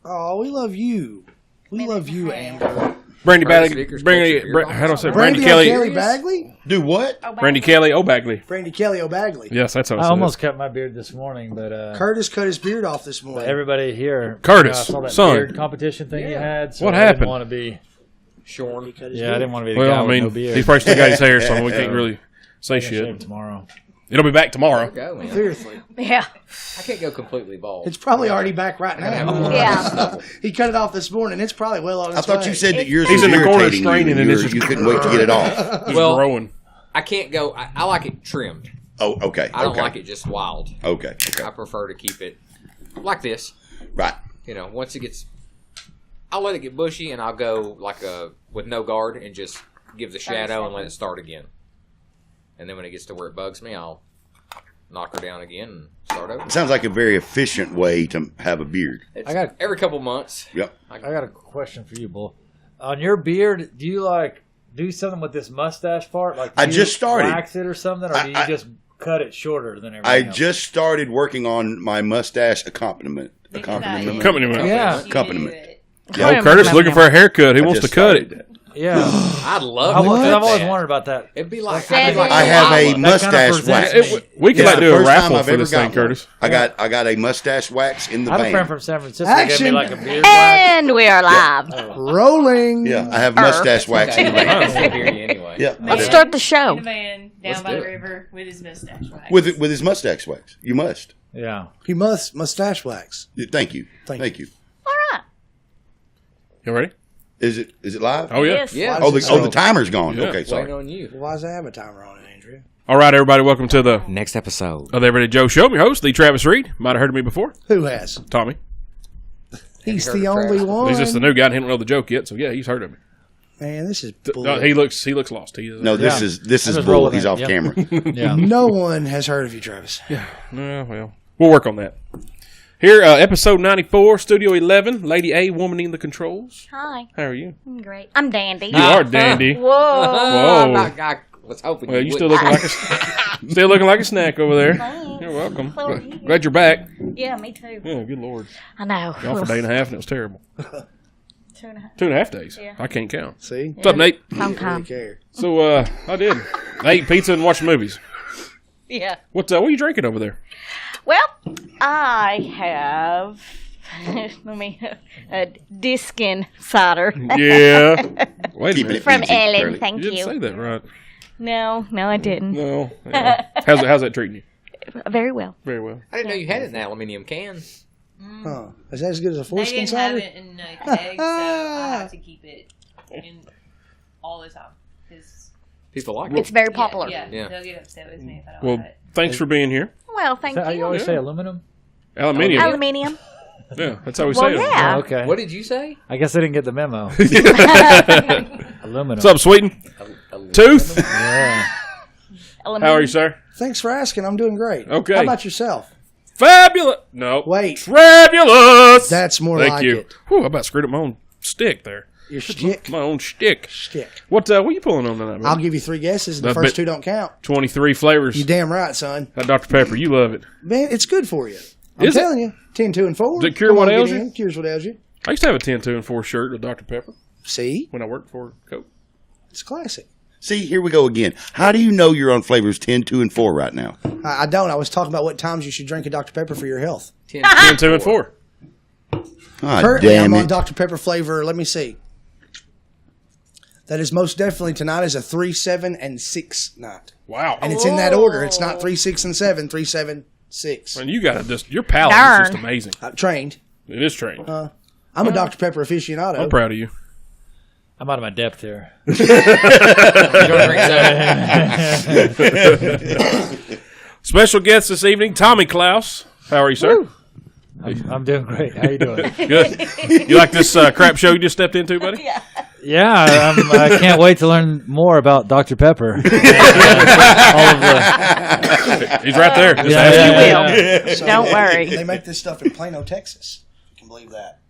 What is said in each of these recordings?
Oh, we love you. We love you, Amber. Brandy Bagley. How do I say? Brandy Kelly Bagley? Do what? Brandy Kelly O'Bagley. Brandy Kelly O'Bagley. Yes, that's how I almost cut my beard this morning, but Curtis cut his beard off this morning. Everybody here, Curtis, I saw that son. beard competition thing you had. So What I happened? didn't want to be Shorn. I didn't want to be the guy with no beard. He's probably still got his hair, so we can't really say Shave shit. tomorrow. It'll be back tomorrow. Seriously. Yeah. I can't go completely bald. It's probably already back right now. Yeah. He cut it off this morning. It's probably well on its way. I thought you said that yours He's was in the corner irritating straining you, and it's just you couldn't wait to get it off. It's Well, growing. I can't go. I like it trimmed. Oh, okay. I don't like it just wild. Okay. I prefer to keep it like this. Right. You know, once it gets, I'll let it get bushy and I'll go with no guard and just give the shadow and let it start again. And then when it gets to where it bugs me, I'll knock her down again and start over. It sounds like a very efficient way to have a beard. It's every couple months. Yep. I got a question for you, Bull. On your beard, do you do something with this mustache part? Like, do I just started. wax it or something, or do you just cut it shorter than everything I else? just started working on my mustache accompaniment. Yeah. Yeah. Oh, Curtis looking for a haircut. He wants to cut it. Yeah. I'd love I've to. always wondered about that. It'd be like I have a mustache wax. We could do a First time raffle I've for ever this thing, got Curtis. I got a mustache wax in the I have a van. friend from San Francisco Action. gave me like a beard wax. And we are live. Rolling. Yeah, I have mustache wax in the van. I can't hear you anyway. Yeah, Let's start the show. In a van down by the river with his mustache wax. with his mustache wax. You must. Yeah. He must mustache wax. Thank you. Thank you. All right. You ready? Is it live? Oh, yeah. Yes. Yeah. Oh, the timer's gone. Yeah. Okay, sorry. Waiting on you. Why does that have a timer on it, Andrea? All right, everybody. Welcome to the Next episode. of the Everyday Joe Show. I'm your host, Lee Travis Reed. Might have heard of me before. Who has? Tommy. He's the only one. He's just the new guy. He didn't know the joke yet, so yeah, he's heard of me. Man, this is bull. No, he looks lost. He is. No, this is just bull. rolling He's it. off Yep. camera. Yeah. No one has heard of you, Travis. Yeah, well, we'll work on that. Here, episode 94, Studio 11, Lady A, womaning the controls. Hi. How are you? I'm great. I'm dandy. You are dandy. Whoa. Whoa. I was hoping Well, you you still looking like a snack over there. Thanks. You're welcome. How are you? Glad you're back. Yeah, me too. Yeah, good Lord. I know. Y'all for a day and a half, and it was terrible. 2.5. 2.5 days. Yeah. I can't count. See? What's up, Nate? Long Really time. care. So, I did. I ate pizza and watched movies. Yeah. What are you drinking over there? Well, I have a Diskin cider. Yeah. Wait a Keeping minute. it From PG, Ellen, Curly. thank You didn't say you. that right. No, I didn't. No. Yeah. How's that treating you? Very well. Very well. I didn't know you had it in an aluminum can. Huh. Is that as good as a They foreskin didn't have cider? it in a keg, so I have to keep it in all the time. 'Cause, People like it. It's very popular. Yeah, Yeah. they'll get upset with me if I don't Well, have it. thanks for being here. Well, thank Is that how you you. always say aluminum? Aluminium. Aluminium. Yeah, that's how we Well, say it. yeah. Oh, okay. What did you say? I guess I didn't get the memo. Aluminum. What's up, Sweeten? Tooth? Yeah. Aluminium. How are you, sir? Thanks for asking. I'm doing great. Okay. How about yourself? Fabulous. No. Wait. Fabulous. That's more Thank like you. it. Whew, I about screwed up my own stick there. Your shtick. My own shtick. Shtick. What are you pulling on tonight, man? I'll give you 3 guesses, and the That's first bit- 2 don't count. 23 flavors. You damn right, son. That Dr. Pepper, you love it. Man, it's good for you. I'm Is it? telling you. 10, 2, and 4. Does it cure Come what on, ails get you? in. Cures what ails you. I used to have a 10, 2, and 4 shirt with Dr. Pepper See? when I worked for Coke. It's classic. See, here we go again. How do you know you're on flavors 10, 2, and 4 right now? I don't. I was talking about what times you should drink a Dr. Pepper for your health. 10, 10, 2, and 4. God Currently, damn I'm on it. Dr. Pepper flavor. Let me see. That is most definitely tonight is a 3, 7, and 6 night. Wow. And it's in that order. It's not 3, 6, and 7. 3, 7, 6. And you got to just, your palate Darn. is just amazing. I'm trained. It is trained. I'm a Dr. Pepper aficionado. I'm proud of you. I'm out of my depth here. You don't drink soda. Special guest this evening, Tommy Clouse. How are you, sir? I'm doing great. How you doing? Good. You like this crap show you just stepped into, buddy? Yeah, I can't wait to learn more about Dr. Pepper. All of the, He's right there. Just Yeah, ask yeah, him. yeah. So Don't worry. They make this stuff in Plano, Texas. You can believe that.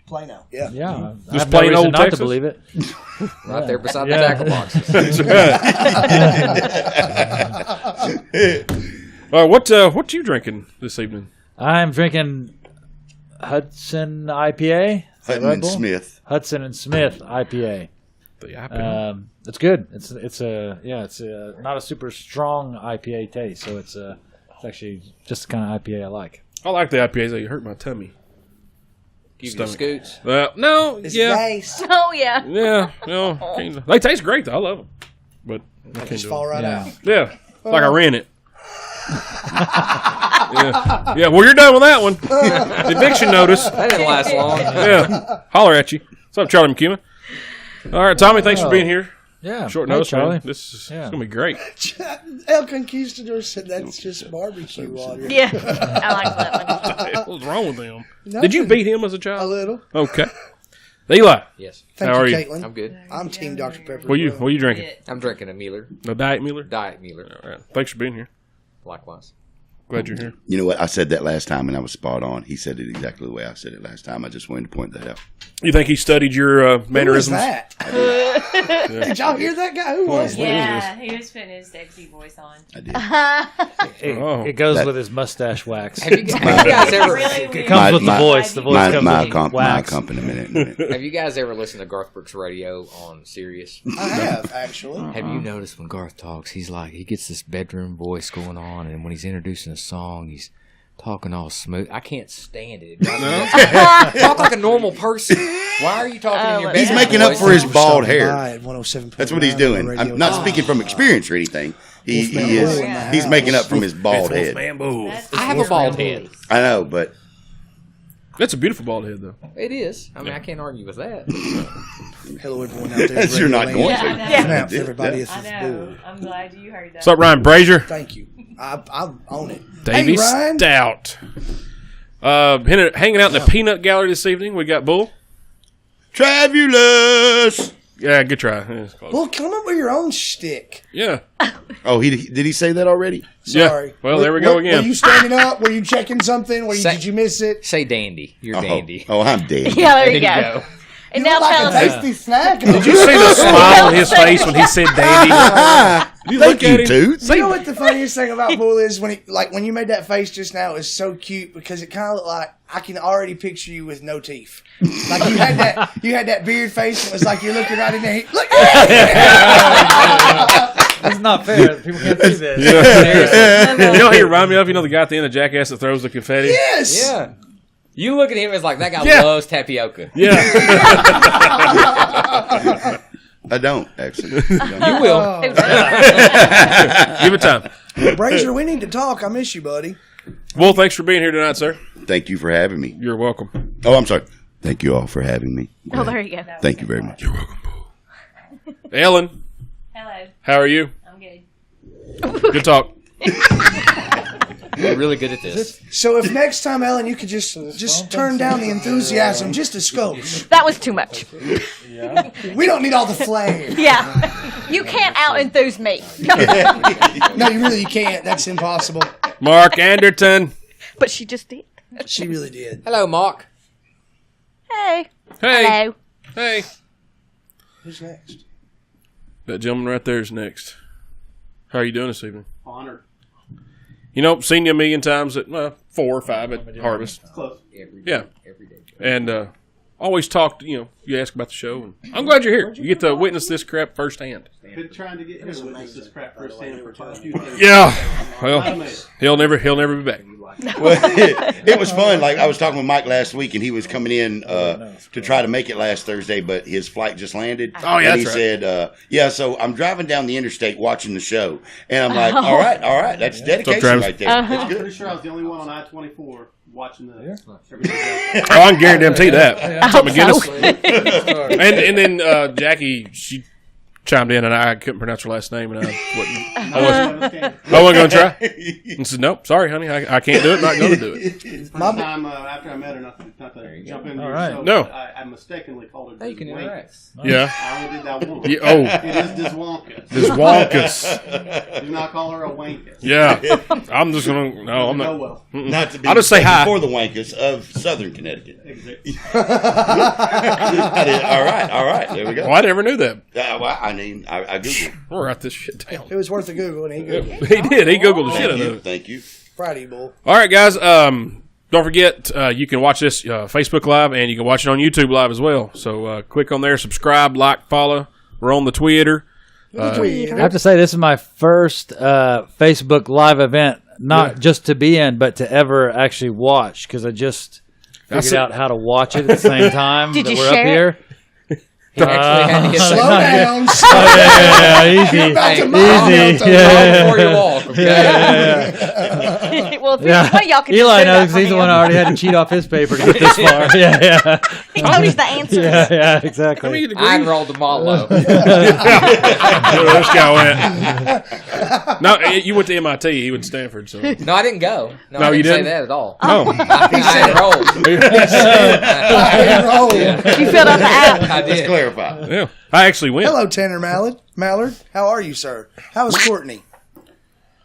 Plano. Yeah. Yeah, I Just have no plain reason old not Texas? to believe it. Right there beside Yeah. the tackle boxes. That's right. What you drinking this evening? I'm drinking Hudson IPA. Hutton and Smith. Hudson and Smith IPA. The IPA. It's good. It's not a super strong IPA taste, so it's actually just the kind of IPA I like. I like the IPAs. They hurt my tummy. Give you the scoots. No, It's yeah. nice. Oh yeah. Yeah, no. They taste great, though. I love them. But I can't Just do fall it. right out. Yeah, like I ran it. Yeah, well, you're done with that one. The eviction notice. That didn't last long. Yeah, holler at you. What's up, Charlie McCummon? All right, Tommy, thanks for being here. Yeah. Short Hey, notice, Charlie. man. This is it's gonna be great. El Conquistador said that's just barbecue water. Yeah. I like that one. What's wrong with him? Nothing. Did you beat him as a A child? little. Okay. Eli, Yes, Thank How are you, you? Caitlin. I'm good. I'm Team Dr. Pepper. what are you drinking? I'm drinking a Mueller, No Diet Mueller? Diet Mueller. All right. Thanks for being here. Likewise. Glad you're here. You know what? I said that last time, and I was spot on. He said it exactly the way I said it last time. I just wanted to point that out. You think he studied your Who was mannerisms? that? Did y'all hear that guy? Who was that? Yeah, he was putting his sexy voice on. I did. It goes That- with his mustache wax. Have you guys ever? Really It weird. comes with the My- voice. The voice My, comes my, with accom- my wax. accompaniment. Have you guys ever listened to Garth Brooks radio on Sirius? I have, actually. Have you noticed when Garth talks, he's like he gets this bedroom voice going on, and when he's introducing a song, he's talking all smooth. I can't stand it. It drives me nuts. Talk like a normal person. Why are you talking in your He's bedroom making up voice? for his bald Stopping hair. by at 107.9 That's what he's on doing. the radio. I'm not speaking from experience or anything. He is. Yeah. He's making up from his bald head. That's I have a bald head. I know, but That's a beautiful bald head, though. It is. I mean, I can't argue with that. Hello, everyone out there. you're not going Yeah, to. I know. Pronounce everybody Yeah. as I this know. bull. I'm glad you heard that. What's up, Ryan Brazier? Thank you. I own it. Davey Hey, Ryan. Stout. Hanging out in the peanut gallery this evening. We got Bull. Travulous. Yeah, good try. Yeah, it's close. Well, come up with your own shtick. Yeah. Oh, did he say that already? Sorry. Yeah. Well, there we go again. Were you standing up? Were you checking something? Say- Did you miss it? Say dandy. You're dandy. Oh, I'm dead. Yeah, there you go. And now Like tell a us. tasty snack. Did you see the smile on his face when he said Dandy? You Thank look at you, him. Toots. You know what the funniest thing about Bull is when you made that face just now, it was so cute because it kind of looked like I can already picture you with no teeth. Like you had that beard face. And it was like you're looking right in there. Look, That's not fair. People can't see this. You know who he remind me of? You know the guy at the end of Jackass that throws the confetti? yes. Yeah. You look at him as like that guy Yeah. loves tapioca. Yeah. I don't, actually. I don't. You will. Give it time. Brazier, we need to talk. I miss you, buddy. Well, thanks for being here tonight, sir. Thank you for having me. You're welcome. Oh, I'm sorry. Thank you all for having me. Oh, there you go. Thank you very much. You're welcome. Ellen, Hello. how are you? I'm good. Good talk. You're really good at this. So if next time, Ellen, you could just turn down the enthusiasm just a skosh. That was too much. We don't need all the flame. Yeah. You can't out enthuse me. No, you can't. That's impossible. Mark Anderton. But she just did. She really did. Hello, Mark. Hey. Hey. Hello. Hey. Who's next? That gentleman right there is next. How are you doing this evening? Honored. You know, seen you a million times at 4 or 5 at Harvest. Close. Yeah. And always talk, you ask about the show. And I'm glad you're here. You get to witness this crap firsthand. Been trying to get him to witness this crap firsthand for quite a few days. Yeah. Well, he'll never be back. Well, it was fun. Like I was talking with Mike last week, and he was coming in to try to make it last Thursday, but his flight just landed. Oh, yeah, and he that's right. said, "Yeah." So I'm driving down the interstate watching the show, and I'm like, "All right, that's dedication Travis? right there. Uh-huh. That's I'm good." pretty sure I was the only one on I-24 watching the every day. Oh, I can guarantee that. Something McGinnis. And then Jackie, she chimed in, and I couldn't pronounce her last name, and I wasn't going to try. And said, "Nope, sorry, honey, I can't do it. Not going to do it." First time after I met her, not to jump into your right. show, No. but I mistakenly called her Hey, you can Diswankus. interact. Yeah. I only did that once. Yeah, oh, It is Diswankus. this Wonkus. Do not call her a wankus. Yeah, I'm just gonna. No, I'm No, not. well. Not to be I'll just say hi. for the Wankus of Southern Connecticut. Exactly. All right, there we go. Well, I never knew that. Well, I mean, I googled. We'll write this shit down. It was worth a Google, and he Googled. He did. He googled the shit out of it. Thank you. Friday Bull. All right, guys. Don't forget, you can watch this Facebook Live, and you can watch it on YouTube Live as well. So click on there, subscribe, like, follow. We're on the Twitter. I have to say, this is my first Facebook Live event, not just to be in, but to ever actually watch, because I just figured out how to watch it at the same time Did that you we're share up here. He actually had to get Slow that down. Easy. You're about to Hey, mile easy. down. Yeah. before you walk. Okay? Well, if Yeah. one of y'all can Eli just do knows that he's for the him. one that already had to cheat off his paper to get this far. Yeah. He told us the answers. Yeah, exactly. How many I degrees? rolled the motto. This guy went. No, you went to MIT. He went to Stanford. So. No, I didn't go. No, No, I you didn't say didn't? that at all. Oh. I enrolled. Roll. You filled out the app. I Let's did. clarify. Yeah, I actually went. Hello, Tanner Mallard. How are you, sir? How is Courtney?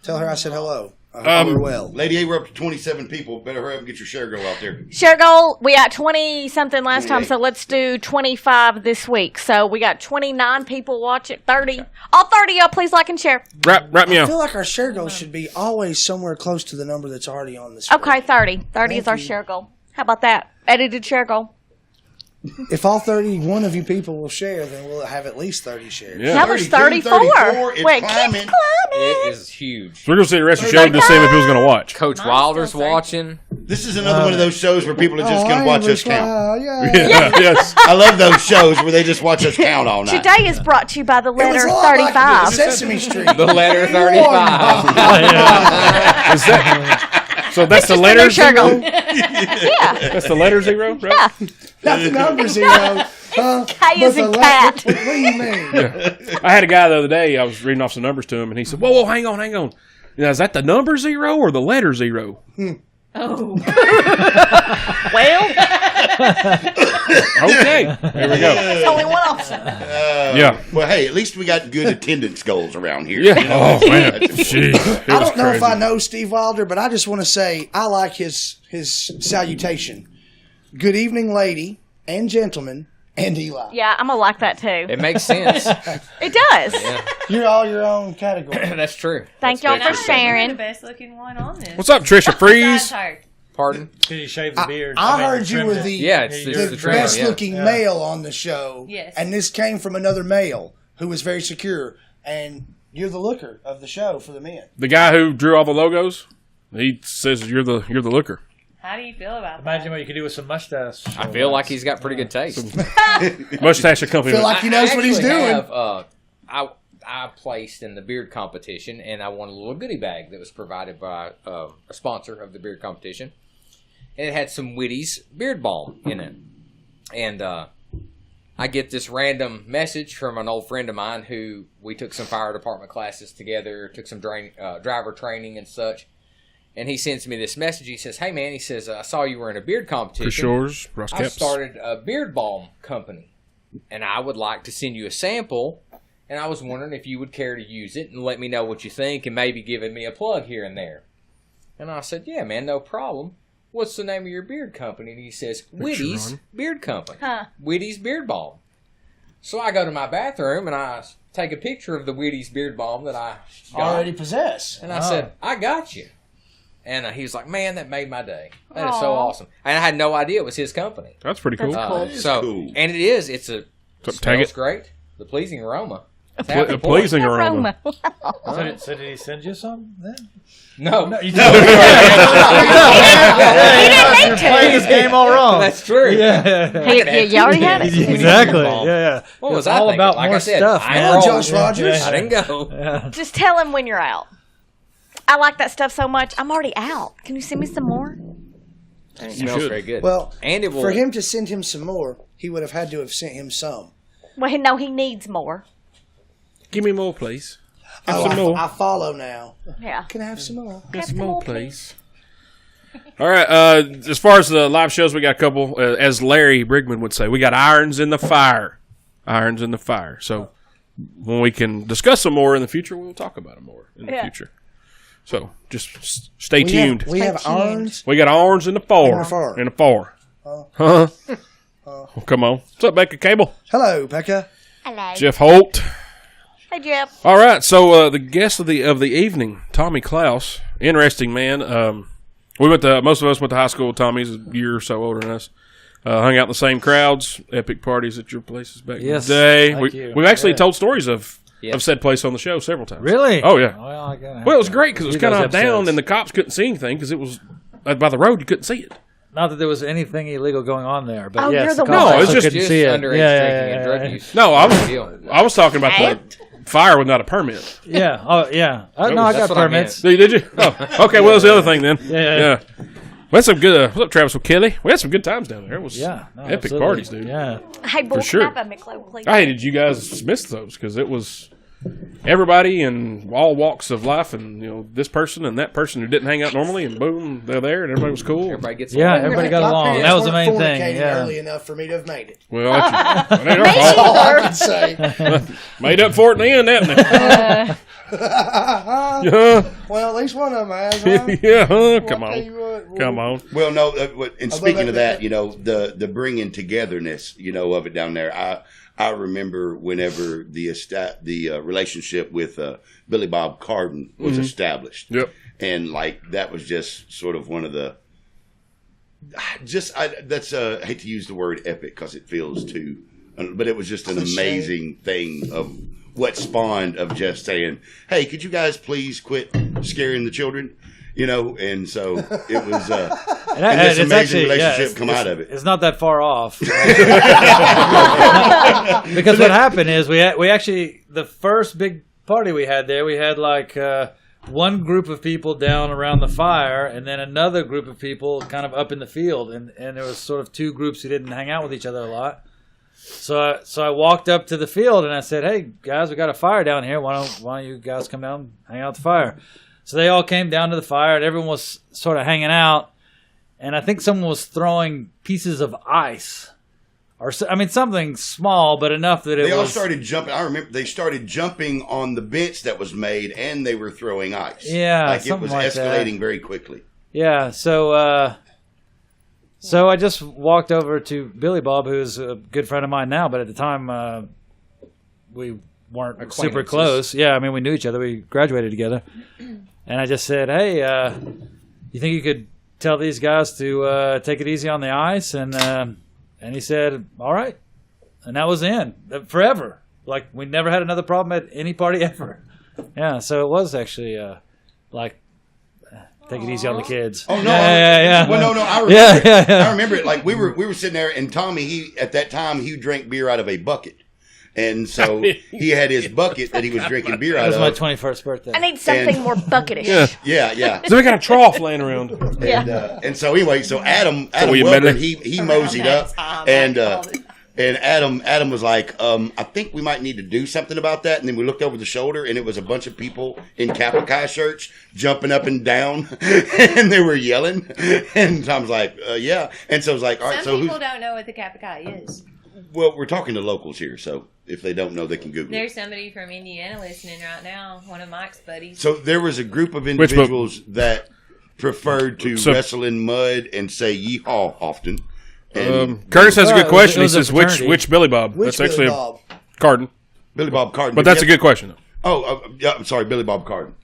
Tell her I said hello. I hope we're well. Lady A, we're up to 27 people. Better hurry up and get your share girl out there. Share goal, we got 20 something last time, 28. so let's do 25 this week. So we got 29 people watching, 30. All 30 y'all, please like and share. Wrap me I up. feel like our share goal should be always somewhere close to the number that's already on the screen. Okay, 30. 30 is Thank our you. share goal. How about that? Edited share goal. If all 31 of you people will share, then we'll have at least 30 shares. Yeah. Now there's 32, 34. 34, it's Wait, keep climbing. climbing. It is huge. So we're gonna see the rest of the show to see if who's gonna watch. Coach Mine's Wilder's still watching. This is another one of those shows where people are just going to watch us count. Yeah. Yes. I love those shows where they just watch us count all night. Today is brought to you by the It was letter a lot like 35. Sesame Street. The letter 35. Is that, so that's the Just a letter new share goal. zero. Yeah. That's the letter zero, right? Not the number zero. K is in cat. What do you mean? I had a guy the other day. I was reading off some numbers to him, and he said, "Whoa, hang on. Now, is that the number zero or the letter zero?" Oh. Well, Okay, here we go. there's only one option. Yeah. Well, hey, at least we got good attendance goals around here. Yeah. Oh man, jeez. It I was don't know if crazy. I know Steve Wilder, but I just want to say I like his salutation. Good evening, lady and gentlemen, and Eli. Yeah, I'm going to like that too. It makes sense. It does. You're all your own category. That's true. Thank That's y'all very for true. sharing. The best looking one on this. What's up, Trisha Freeze? Tired. Pardon? Can you shave the beard? I mean, heard you trim were it. the Yeah, it's The the trimmer. best Yeah. looking male on the show. Yes. And this came from another male who was very secure. And you're the looker of the show for the men. The guy who drew all the logos. He says you're the looker. How do you feel about Imagine that? what you could do with some mustache. I feel like he's got pretty good taste. Mustache accompanyment. Feel like he knows what he's actually doing. Have, I placed in the beard competition, and I won a little goodie bag that was provided by a sponsor of the beard competition. And it had some Witty's beard balm in it. And I get this random message from an old friend of mine who we took some fire department classes together, took some driver training and such. And he sends me this message. He says, "Hey, man," he says, "I saw you were in a beard competition. For sure, Ross I Caps. started a beard balm company, and I would like to send you a sample, and I was wondering if you would care to use it and let me know what you think and maybe giving me a plug here and there." And I said, "Yeah, man, no problem. What's the name of your beard company?" And he says, "Witty's Beard Company. Huh. Witty's Beard Balm." So I go to my bathroom, and I take a picture of the Witty's Beard Balm that I got. Already possess. And I said, "I got you." And he was like, "Man, that made my day. That is so Aw. awesome." And I had no idea it was his company. That's pretty cool. That's cool. So, cool. and it is. It's a So smells tag it. great. The pleasing aroma. It's A half pleasing Aroma. aroma. So did he send you some then? No, You told me. You're playing this game all wrong. that's true. Yeah. Hey, you already had it. Exactly. Yeah. What was It's I all thinking? about Like more I said, stuff. I man. enrolled. Josh Rogers. I didn't go. Yeah. Just tell him when you're out. I like that stuff so much. I'm already out. Can you send me some more? It smells should. very good. Well, and it will. for him to send him some more, he would have had to have sent him some. Well, no, he needs more. Give me more, please. Have Oh, some more. I follow now. Yeah. Can I have some more? Have some some more, more, please. All right. As far as the live shows, we got a couple. As Larry Brigman would say, we got irons in the fire. Irons in the fire. So when we can discuss them more in the future, we'll talk about them more in the Yeah. future. So just stay tuned. We have Stay tuned. irons. We got irons in the fire. In the fire. In the fire. Huh? Oh, come on. What's up, Becca Cable? Hello, Becca. Hello. Jeff Holt. Hey, Jeff. All right, so the guest of the evening, Tommy Clouse, interesting man. Most of us went to high school. Tommy's a year or so older than us. Hung out in the same crowds. Epic parties at your places back in the day. We've actually told stories of said place on the show several times. Really? Oh yeah. Well, it was great because it was kind of down, and the cops couldn't see anything because it was by the road. You couldn't see it. Not that there was anything illegal going on there, but you're yes, the the one. cops No, it's also just couldn't see it. underage drinking and drug use. No, I was talking about the fire without a permit. Yeah. Oh, yeah. No, I got what I permits. Did you? Oh, okay. Well, that's the other thing then. Yeah. We had some good. What's up, Travis with Kelly? We had some good times down there. It was No, epic absolutely. parties, dude. Yeah. Hey, boy, sure. can I have a McLo, please? I hated you guys missed those because it was everybody in all walks of life, and this person and that person who didn't hang out normally, and boom, they're there, and everybody was cool. Everybody gets Everybody got along. parents That was the weren't main thing. fornicating Yeah. early enough for me to have made it. Well, that ain't our Me fault. All I either. can say. Made up for it in the end, haven't it? Well, at least one of them has. Huh? Yeah, huh? Come I'll tell on. you what, Come on. Well, no, and speaking that- of that, the bringing togetherness, of it down there. I remember whenever the relationship with Billy Bob Carden was established. Yep. And that was just sort of one of the. I hate to use the word epic because it feels too, but it was just an amazing thing of what spawned of just saying, "Hey, could you guys please quit scaring the children?" And so it was, and this amazing relationship come out of it. It's not that far off. Because what happened is we actually, the first big party we had there, we had one group of people down around the fire and then another group of people kind of up in the field. And there was sort of two groups who didn't hang out with each other a lot. So I walked up to the field and I said, "Hey, guys, we got a fire down here. Why don't you guys come down and hang out at the fire?" So they all came down to the fire, and everyone was sort of hanging out. And I think someone was throwing pieces of ice, something small, but enough that They all started jumping. I remember they started jumping on the bench that was made, and they were throwing ice. Yeah, it was like escalating that. very quickly. Yeah, so I just walked over to Billy Bob, who's a good friend of mine now, but at the time we weren't super close. Yeah, we knew each other. We graduated together. And I just said, "Hey, you think you could tell these guys to take it easy on the ice?" And he said, "All right." And that was the end. Forever. We never had another problem at any party ever. Yeah, so it was actually take it easy on the kids. Oh no! Yeah. Well, no. I remember. Yeah. I remember it. We were sitting there, and Tommy, at that time he drank beer out of a bucket. And so he had his bucket that he was drinking beer out That of. was my 21st birthday. I need something more bucketish. Yeah. So we got a trough laying around. And so anyway, Adam we Welker, met he moseyed up, and Adam was like, "I think we might need to do something about that." And then we looked over the shoulder, and it was a bunch of people in Kappa Chi shirts jumping up and down, and they were yelling. And Tom's like, "Yeah." And so I was like, "All right." Some people don't know what the Kappa Chi is. Well, we're talking to locals here, so if they don't know, they can Google There's it. somebody from Indiana listening right now, one of Mike's buddies. So there was a group of individuals that preferred to wrestle in mud and say yeehaw often. And Curtis has a good question. it He was a says, "Which fraternity. which Billy Bob?" Which That's Billy actually Bob? Carden, Billy Bob Carden. but that's a good question. Yeah, I'm sorry, Billy Bob Carden.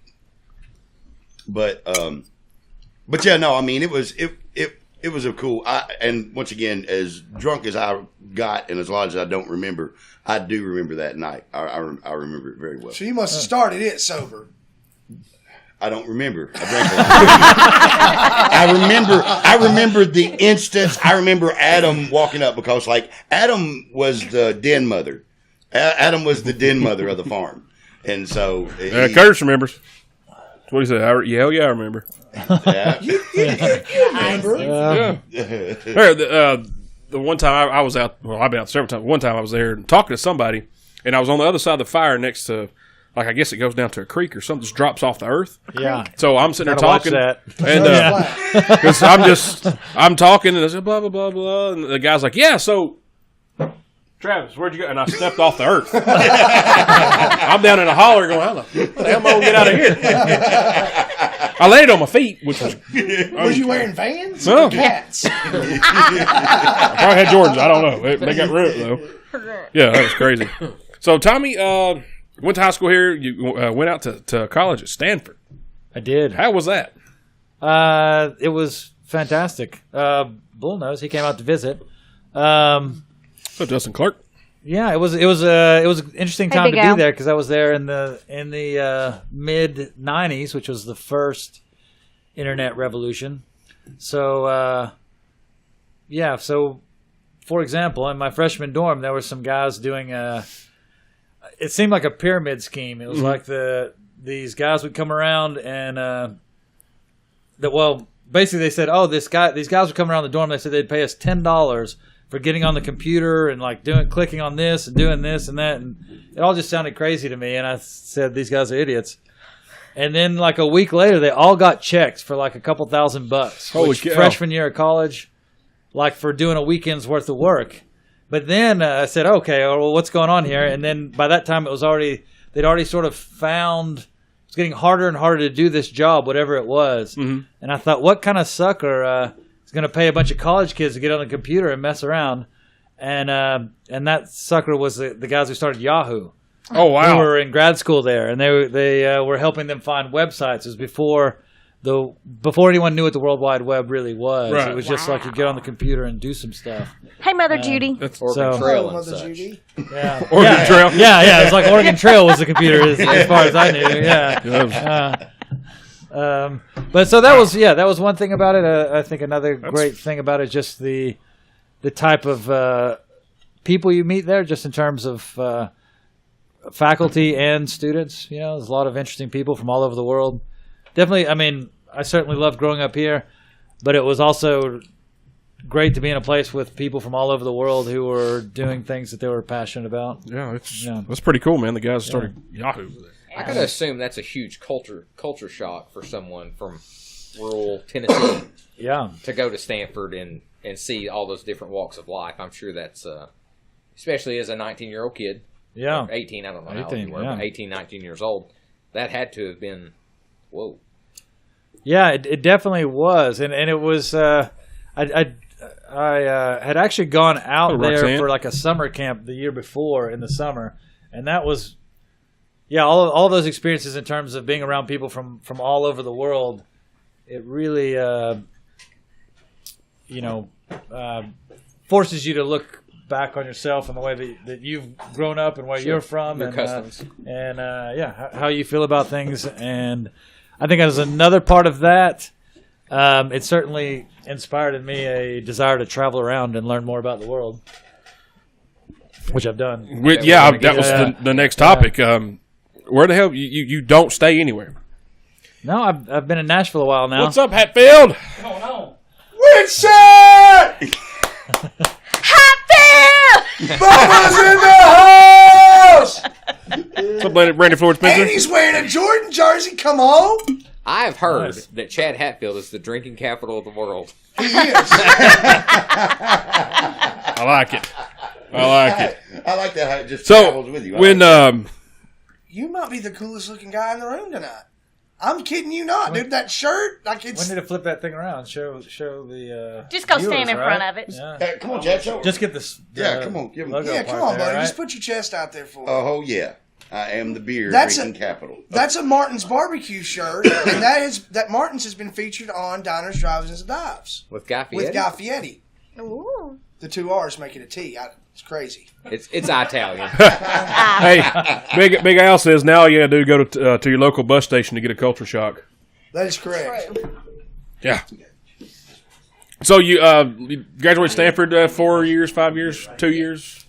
But yeah, no, it was a cool. And once again, as drunk as I got, and as large as I don't remember, I do remember that night. I remember it very well. So you must have started it sober. I don't remember. I drank a lot. I remember the instance. I remember Adam walking up because Adam was the den mother. Adam was the den mother of the farm, and so Curtis remembers. That's what he said. Hell yeah, I remember. Yeah. You remember? The one time I was out, I've been out several times. One time I was there talking to somebody, and I was on the other side of the fire next to, I guess it goes down to a creek or something, just drops off the earth. Yeah. So I'm sitting there Gotta watch talking, that. and because I'm talking, and I said blah blah blah blah, and the guy's like, "Yeah, so Travis, where'd you go?" And I stepped off the earth. I'm down in a holler going, "How the hell am I gonna get out of here?" I landed on my feet, which was. Was you wearing Vans? No. Or Cats. I probably had Jordans. I don't know. They got ruined though. Yeah, that was crazy. So Tommy went to high school here. You went out to college at Stanford. I did. How was that? It was fantastic. Bull knows he came out to visit. So Justin Clark. Yeah, it was an interesting time Big to Al. be there because I was there in the mid '90s, which was the first internet revolution. So yeah, so for example, in my freshman dorm, there were some guys doing it seemed like a pyramid scheme. It was like these guys would come around and basically they said, oh, these guys would come around the dorm. They said they'd pay us $10 for getting on the computer and like clicking on this and doing this and that, and it all just sounded crazy to me. And I said, these guys are idiots. And then like a week later, they all got checks for like a couple $1,000. Holy cow. Freshman year of college, like for doing a weekend's worth of work. But then I said, okay, well, what's going on here? And then by that time, they'd already sort of found it's getting harder and harder to do this job, whatever it was. Mm-hmm. And I thought, what kind of sucker is going to pay a bunch of college kids to get on the computer and mess around? And that sucker was the guys who started Yahoo. Oh, wow. Who were in grad school there, and they were helping them find websites. It was before anyone knew what the World Wide Web really was. Right. It was just like you get on the computer and do some stuff. Hey, Mother Judy. That's Oregon So- Trail Oh, and Mother such. Judy. Yeah. Oregon Trail. Yeah. It was like Oregon Trail was the computer as far as I knew. Yeah. But so that was one thing about it. I think another great thing about it is just the type of people you meet there, just in terms of faculty and students. You know, there's a lot of interesting people from all over the world. Definitely, I mean, I certainly loved growing up here, but it was also great to be in a place with people from all over the world who were doing things that they were passionate about. Yeah, that's pretty cool, man. The guys started Yahoo. I gotta assume that's a huge culture shock for someone from rural Tennessee Yeah. to go to Stanford and see all those different walks of life. I'm sure that's especially as a 19-year-old kid. Yeah. Or 18, I don't know how old 18, you were, yeah. but 18, 19 years old. That had to have been, whoa. Yeah, it definitely was, and it was. I had actually gone out there Roxanne. for like a summer camp the year before in the summer, and that was, all those experiences in terms of being around people from all over the world. It really, forces you to look back on yourself and the way that you've grown up and where you're from, Your and customs. how you feel about things. And I think as another part of that, it certainly inspired in me a desire to travel around and learn more about the world, which I've done. That was the next topic. Where the hell you don't stay anywhere? No, I've been in Nashville a while now. What's up, Hatfield? Richard! Hatfield! Bubba's in the house! What's up, Brandon Floyd And Spencer? he's wearing a Jordan jersey. Come on. I have heard Nice. that Chad Hatfield is the drinking capital of the world. He is. I like it. I like that how it just So travels with you. I when like You might be the coolest looking guy in the room tonight. I'm kidding you not, dude. That shirt, like We it's. need to flip that thing around. Show the. Just go viewers, stand in right? front of it. Yeah. Hey, come on, Chad, show Just get this. Yeah, come on, give 'em- Yeah, come on, buddy. Just put your chest out there for it. Oh, yeah. I am the beer That's drinking capital. That's a Martin's barbecue shirt, and that Martin's has been featured on Diners, Drive-Ins, and Dives With Guy Fieri? with Guy Fieri. Ooh. The two R's make it a T. It's crazy. It's Italian. hey, Big Al says now all you gotta do go to your local bus station to get a culture shock. That is correct. Yeah. So you graduated Stanford 4 years, 5 years, 2 years,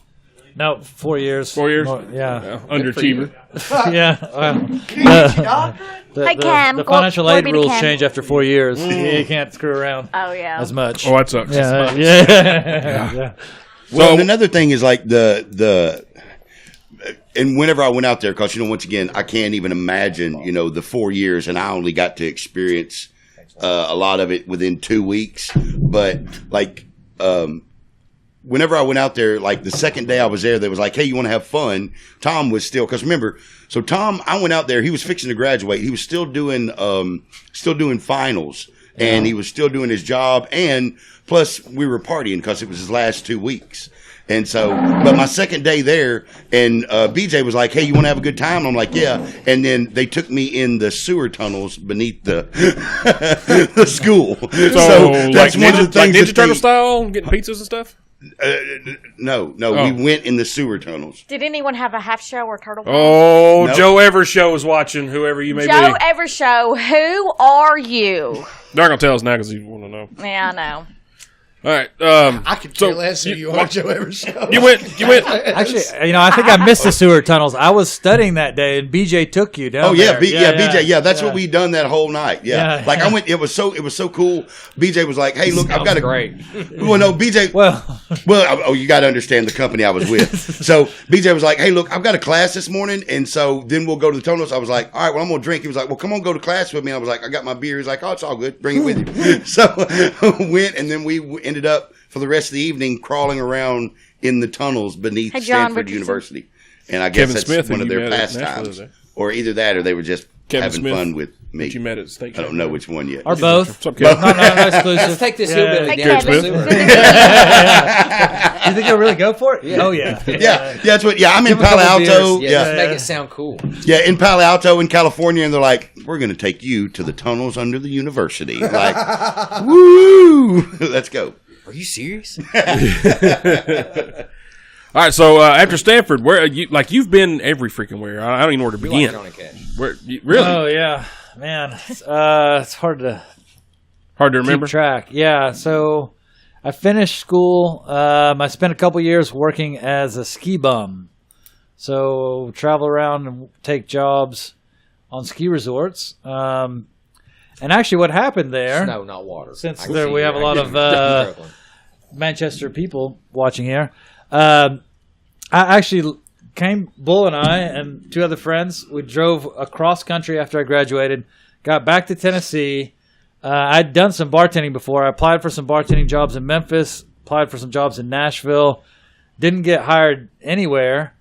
No, 4 years. 4 years. Yeah. Underachiever. Yeah. Hey, Cam, the go- financial glory aid be to rules Cam. change after 4 years. You can't screw around Oh, yeah. as much. Oh, that sucks. Yeah. Well, So- and another thing is like and whenever I went out there, because, once again, I can't even imagine, the 4 years, and I only got to experience a lot of it within 2 weeks. But, whenever I went out there, like the second day I was there, they was like, hey, you want to have fun? Tom was still, because remember, Tom, I went out there, he was fixing to graduate. He was still doing finals and he was still doing his job, and plus we were partying because it was his last 2 weeks. And so, but my second day there, and BJ was like, "Hey, you want to have a good time?" And I'm like, "Yeah." And then they took me in the sewer tunnels beneath the the school. So that's one of the things. Ninja Turtle style, getting pizzas and stuff. No, we went in the sewer tunnels. Did anyone have a half show or turtle? Oh, Nope. Joe Evershow is watching. Whoever you may Joe be. Evershow, who are you? They're not gonna tell us now because you want to know. Yeah, I know. All right. I could care less who you are, Joe Evershow. You went. Actually, I think I missed the sewer tunnels. I was studying that day, and BJ took you down. Oh yeah, there. BJ. Yeah, that's what we done that whole night. Yeah, Yeah. like I went. It was so cool. BJ was like, "Hey, look, I've got a great." Well, no, BJ. Well, you got to understand the company I was with. So BJ was like, "Hey, look, I've got a class this morning, and so then we'll go to the tunnels." I was like, "All right, well, I'm gonna drink." He was like, "Well, come on, go to class with me." I was like, "I got my beer." He's like, "Oh, it's all good. Bring it with you." So went, and then we ended up for the rest of the evening crawling around in the tunnels beneath Hey, John, Stanford would you University. And I guess Kevin that's Smith, one who of you their met at pastimes. Nashville, Or either that or they were just Kevin having Smith, fun with me. that you met at Steak I don't know which one yet. or both. What's up, No, Kevin? no exclusive. Let's take this Yeah. hillbilly Hey, down to the Kevin. sewer. You think he'll really go for it? Oh yeah. Yeah, that's what. Yeah, I'm in Give 'em a Palo couple Alto. Yeah, Yeah, just make it sound cool. yeah, in Palo Alto in California, and they're like, "We're going to take you to the tunnels under the university." Like, woo! Let's go. Are you serious? All right. So after Stanford, where you've been every freaking where? I don't even know where to We begin. like Johnny Cash. Where really Oh yeah, man. It's hard to hard to remember. keep track. Yeah. So I finished school. I spent a couple years working as a ski bum. So travel around and take jobs on ski resorts. And actually, what happened there? No, not water. Since I can there, see we you. have a I lot can- of I'm struggling. Manchester people watching here. I actually came, Bull and I and two other friends, we drove across country after I graduated, got back to Tennessee. I'd done some bartending before. I applied for some bartending jobs in Memphis, applied for some jobs in Nashville, didn't get hired anywhere.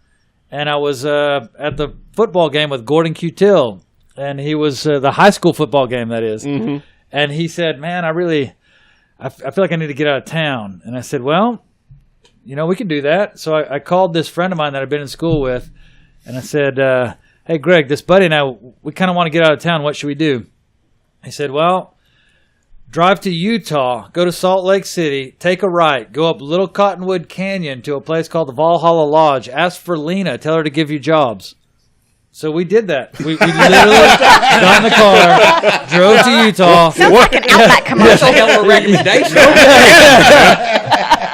And I was at the football game with Gordon Cutill, and he was the high school football game, that is. Mm-hmm. And he said, "Man, I feel like I need to get out of town." And I said, "Well, we can do that." So I called this friend of mine that I've been in school with, and I said, "Hey, Greg, this buddy and I, we kind of want to get out of town. What should we do?" He said, "Well, drive to Utah, go to Salt Lake City, take a right, go up Little Cottonwood Canyon to a place called the Valhalla Lodge. Ask for Lena. Tell her to give you jobs." So we did that. We literally got in the car, drove to Utah. Sounds like an Outback commercial. Hell of a recommendation.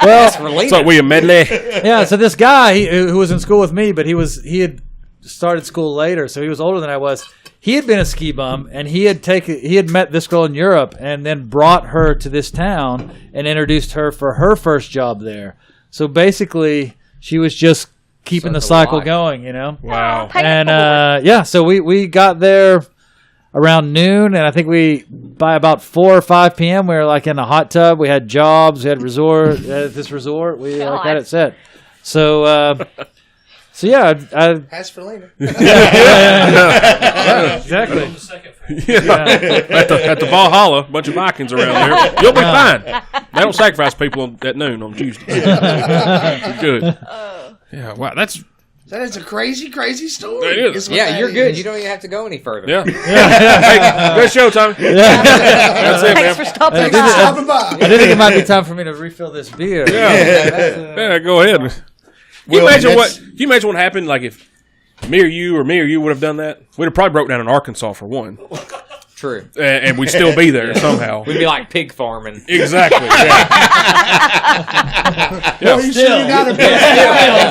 Well, For Lena. So we a medley. yeah, so this guy who was in school with me, but he had started school later, so he was older than I was. He had been a ski bum, and he had met this girl in Europe, and then brought her to this town and introduced her for her first job there. So basically, she was just keeping the cycle life. going, Wow. Pay it And forward. so we got there around noon, and I think by about 4 or 5 p.m. we were like in a hot tub. We had jobs. We had this resort. We God. got it set. So yeah, Ask for Lena. exactly. At the Valhalla, a bunch of Vikings around there. You'll be fine. They don't sacrifice people at noon on Tuesday. You're good. Yeah, wow, that's That is a crazy, crazy story. It is. Is what Yeah, that you're good. is. You don't even have to go any further. yeah. Hey, good show, Tommy. That's it, Thanks man. for stopping Thanks for by. stopping by. I did think it might be time for me to refill this beer. Yeah, go ahead. Can you imagine what happened? Like if me or you would have done that, we'd have probably broke down in Arkansas for one, True. and we'd still be there somehow. We'd be like pig farming. Exactly. Yeah. Well, you sure you got a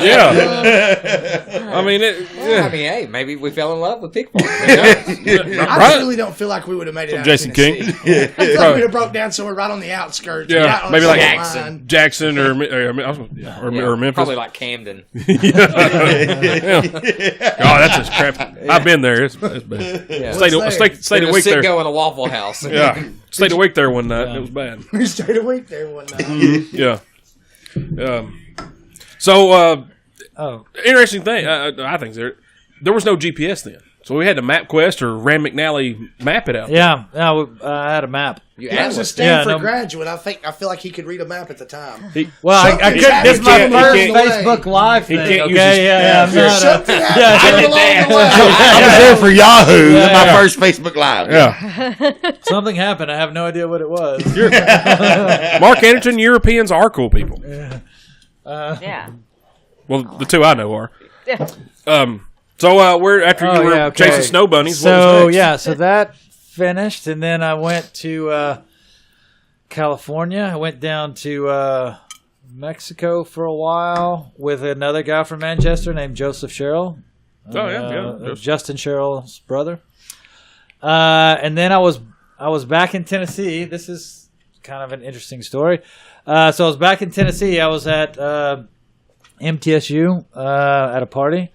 Yeah. I mean, I mean, hey, maybe we fell in love with pig farming. I really don't feel like we would have made it out Jason of King. Tennessee. I feel like we'd have broke down somewhere right on the outskirts. Yeah, right on maybe the like state line. Jackson or Memphis. Probably like Camden. Yeah. Oh, that's just crap. I've been there. It's bad. Yeah. Stayed a week there. Go in a Waffle House. Yeah, stayed a week there one night. It was bad. We stayed a week there one night. Yeah. So Oh, interesting thing. I think there was no GPS then, so we had to MapQuest or Rand McNally map it out. yeah. I had a map. You He was a asked. Stanford no- graduate. I feel like he could read a map at the time. Well, I Something's couldn't. This is my happened first along the way. Facebook Live thing. can't use Okay, his- yeah, I'm not. Something happened along the way. I was there for Yahoo. Yeah. My first Facebook Live. Yeah. Something happened. I have no idea what it was. Mark Anderson, Europeans are cool people. Yeah. Well, the two I know are. So we're after you were chasing snow bunnies. What was So next? yeah, so that finished, and then I went to California. I went down to Mexico for a while with another guy from Manchester named Joseph Sherrill. Justin Sherrill's brother. And then I was back in Tennessee. This is kind of an interesting story. So I was back in Tennessee. I was at MTSU at a party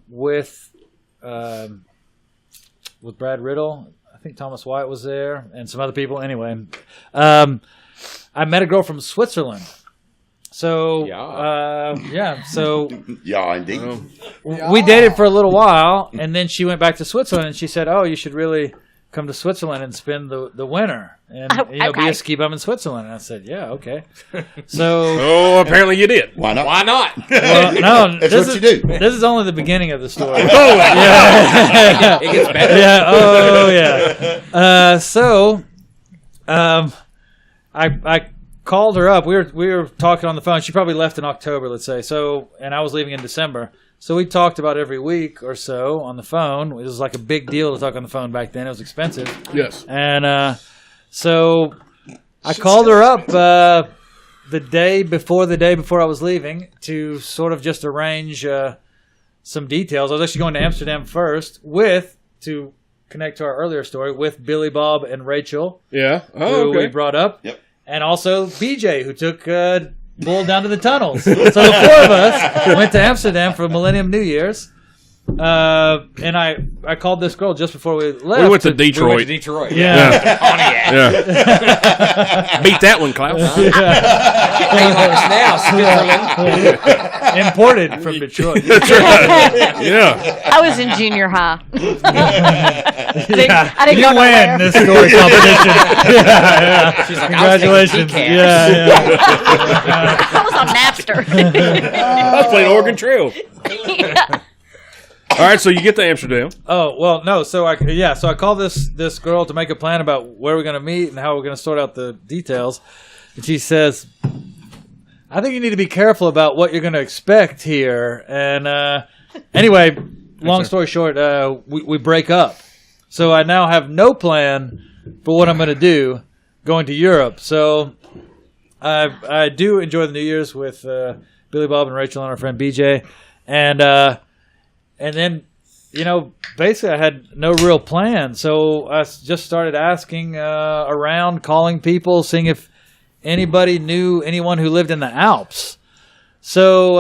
with Brad Riddle. I think Thomas White was there and some other people. Anyway, I met a girl from Switzerland. So so Yeah, indeed. we dated for a little while, and then she went back to Switzerland, and she said, "Oh, you should really come to Switzerland and spend the winter and be okay. a ski bum in Switzerland." And I said, "Yeah, okay." So Oh, apparently you did. Why not? Why not? well, no, That's this what is, you do. This is only the beginning of the story. It gets better. Yeah. Oh, yeah. I called her up. We were talking on the phone. She probably left in October, let's say. So, and I was leaving in December. So we talked about every week or so on the phone. It was like a big deal to talk on the phone back then. It was expensive. Yes. And so I called her up the day before I was leaving to sort of just arrange some details. I was actually going to Amsterdam first to connect to our earlier story with Billy Bob and Rachel, Yeah. who Oh, we okay. brought up, Yep. and also BJ, who took Bull down to the tunnels. So the four of us went to Amsterdam for Millennium New Year's. And I called this girl just before we left. We went to We Detroit. went to Detroit. Yeah. Pontiac. Yeah. Beat that one, Clouse. Now, Switzerland. Imported from Detroit. Yeah. I was in junior high. I didn't You go win nowhere. this story competition. Yeah. She's like, I was Congratulations. taking Yeah. I was on Napster. I was playing Oregon Trail. All right, so you get to Amsterdam. Oh, well, no. So I called this girl to make a plan about where we're going to meet and how we're going to sort out the details. And she says, I think you need to be careful about what you're going to expect here. And anyway, long story short, we break up. So I now have no plan for what I'm going to do going to Europe. So I do enjoy the New Year's with Billy Bob and Rachel and our friend BJ. And then, basically I had no real plan. So I just started asking around, calling people, seeing if anybody knew anyone who lived in the Alps. So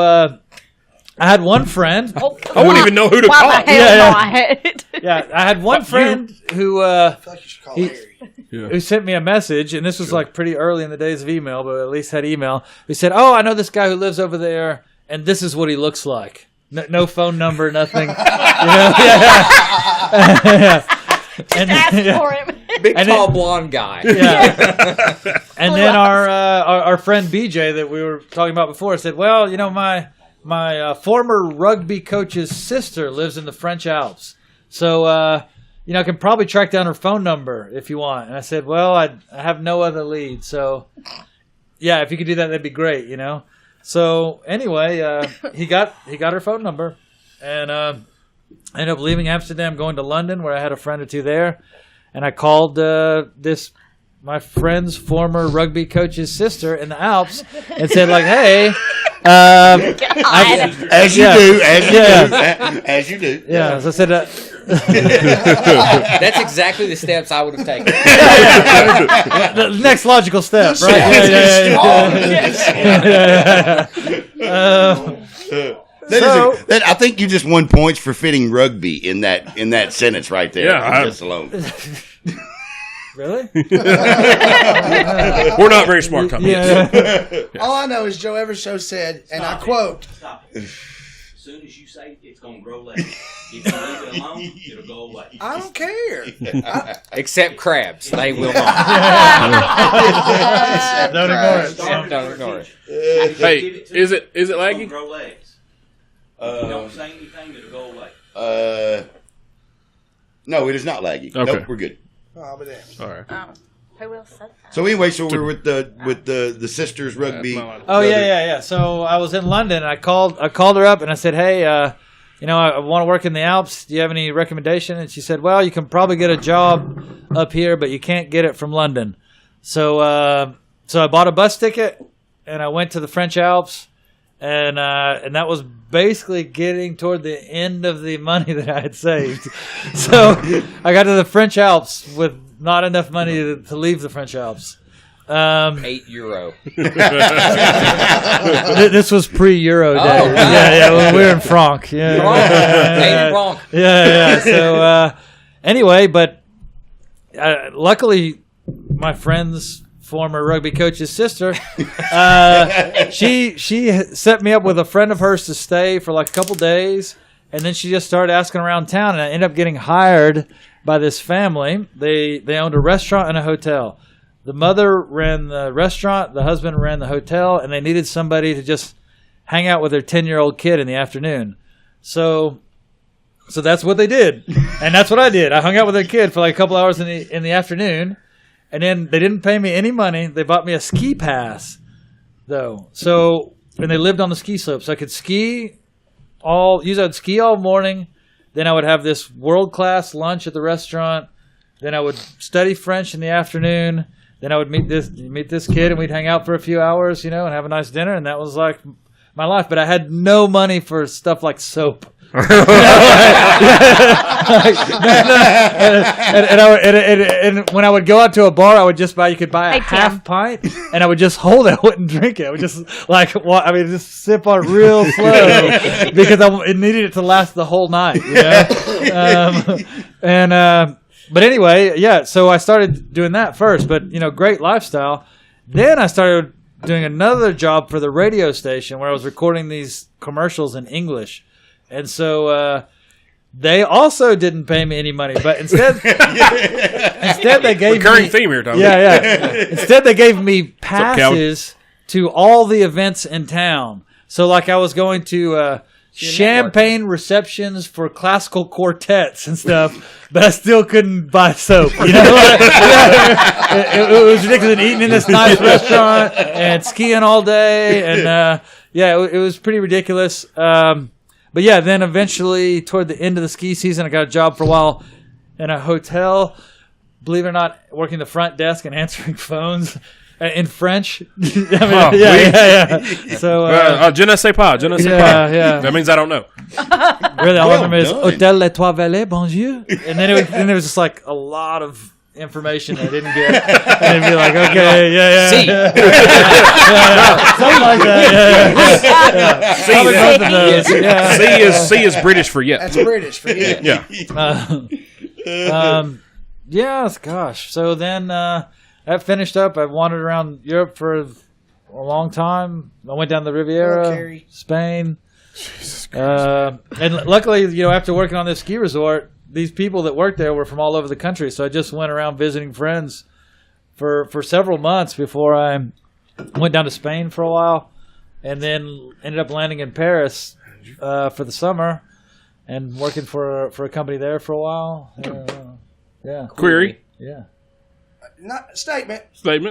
I had one friend. I wouldn't even know who to Why call. the hell no, I had. Yeah, I had one friend who I feel like you should call Harry. who sent me a message, and this was like pretty early in the days of email, but at least had email. He said, "Oh, I know this guy who lives over there, and this is what he looks like." No phone number, nothing. And, Ask for him. Big, And tall, blonde guy. yeah. And then our friend BJ that we were talking about before said, "Well, my former rugby coach's sister lives in the French Alps, so I can probably track down her phone number if you want." And I said, "Well, I have no other lead, so yeah, if you could do that, that'd be great, So anyway, he got her phone number, and I ended up leaving Amsterdam, going to London, where I had a friend or two there, and I called my friend's former rugby coach's sister in the Alps and said, like, "Hey, As you do. yeah." So I said, That's exactly the steps I would have taken. the next logical step, right? I think you just won points for fitting rugby in that sentence right there. Yeah, just alone. Really? We're not very smart company. Yeah. All I know is Joe Evershow said, and I quote, soon as you say it's going to grow legs. If you leave it alone, it'll go away. I don't care. Except crabs, they will not. Don't ignore it. Don't ignore it. Hey, is it laggy? Grow legs. If you don't say anything, it'll go away. No, it is not laggy. Okay. Nope, we're good. Oh, but All right. Who else said that? So anyway, so we're with the sisters rugby. Oh yeah. So I was in London. And I called her up and I said, "Hey, I want to work in the Alps. Do you have any recommendation?" And she said, "Well, you can probably get a job up here, but you can't get it from London." So I bought a bus ticket and I went to the French Alps, and that was basically getting toward the end of the money that I had saved. So I got to the French Alps with not enough money to leave the French Alps. €8. This was pre-Euro day. Oh, wow. Yeah, we were in franc. Yeah, Franc. yeah. So anyway, but luckily, my friend's former rugby coach's sister, she set me up with a friend of hers to stay for like a couple days, and then she just started asking around town, and I ended up getting hired by this family. They owned a restaurant and a hotel. The mother ran the restaurant, the husband ran the hotel, and they needed somebody to just hang out with their 10-year-old kid in the afternoon. So that's what they did, and that's what I did. I hung out with their kid for like a couple hours in the afternoon, and then they didn't pay me any money. They bought me a ski pass, though. And they lived on the ski slope, so I could ski I'd ski all morning. Then I would have this world-class lunch at the restaurant. Then I would study French in the afternoon. Then I would meet this kid, and we'd hang out for a few hours, and have a nice dinner. And that was like my life. But I had no money for stuff like soap. And when I would go out to a bar, I would just buy. You could buy a half pint, and I would just hold it. I wouldn't drink it. I would just just sip on it real slow because it needed it to last the whole night. But anyway, yeah. So I started doing that first, but great lifestyle. Then I started doing another job for the radio station where I was recording these commercials in English. And so they also didn't pay me any money, but instead they gave recurring theme here, Tommy. Yeah. Instead they gave me passes to all the events in town. So like I was going to champagne receptions for classical quartets and stuff, but I still couldn't buy soap. It was ridiculous. And eating in this nice restaurant and skiing all day, and it was pretty ridiculous. But yeah, then eventually toward the end of the ski season, I got a job for a while in a hotel. Believe it or not, working the front desk and answering phones in French. Yeah. So, je ne sais pas. Je ne sais pas. Yeah. That means I don't know. Really, all I remember is Hôtel Les Trois Vallées, bonjour. And then it was just like a lot of information I didn't get. And it'd be like, okay, yeah. See. Something like that. C is British for yet. That's British for yet. Yeah. Gosh. So then that finished up. I wandered around Europe for a long time. I went down the Riviera, Spain. Jesus Christ. And luckily, after working on this ski resort, these people that worked there were from all over the country. So I just went around visiting friends for several months before I went down to Spain for a while, and then ended up landing in Paris for the summer and working for a company there for a while. Yeah. Query. Yeah. Not statement.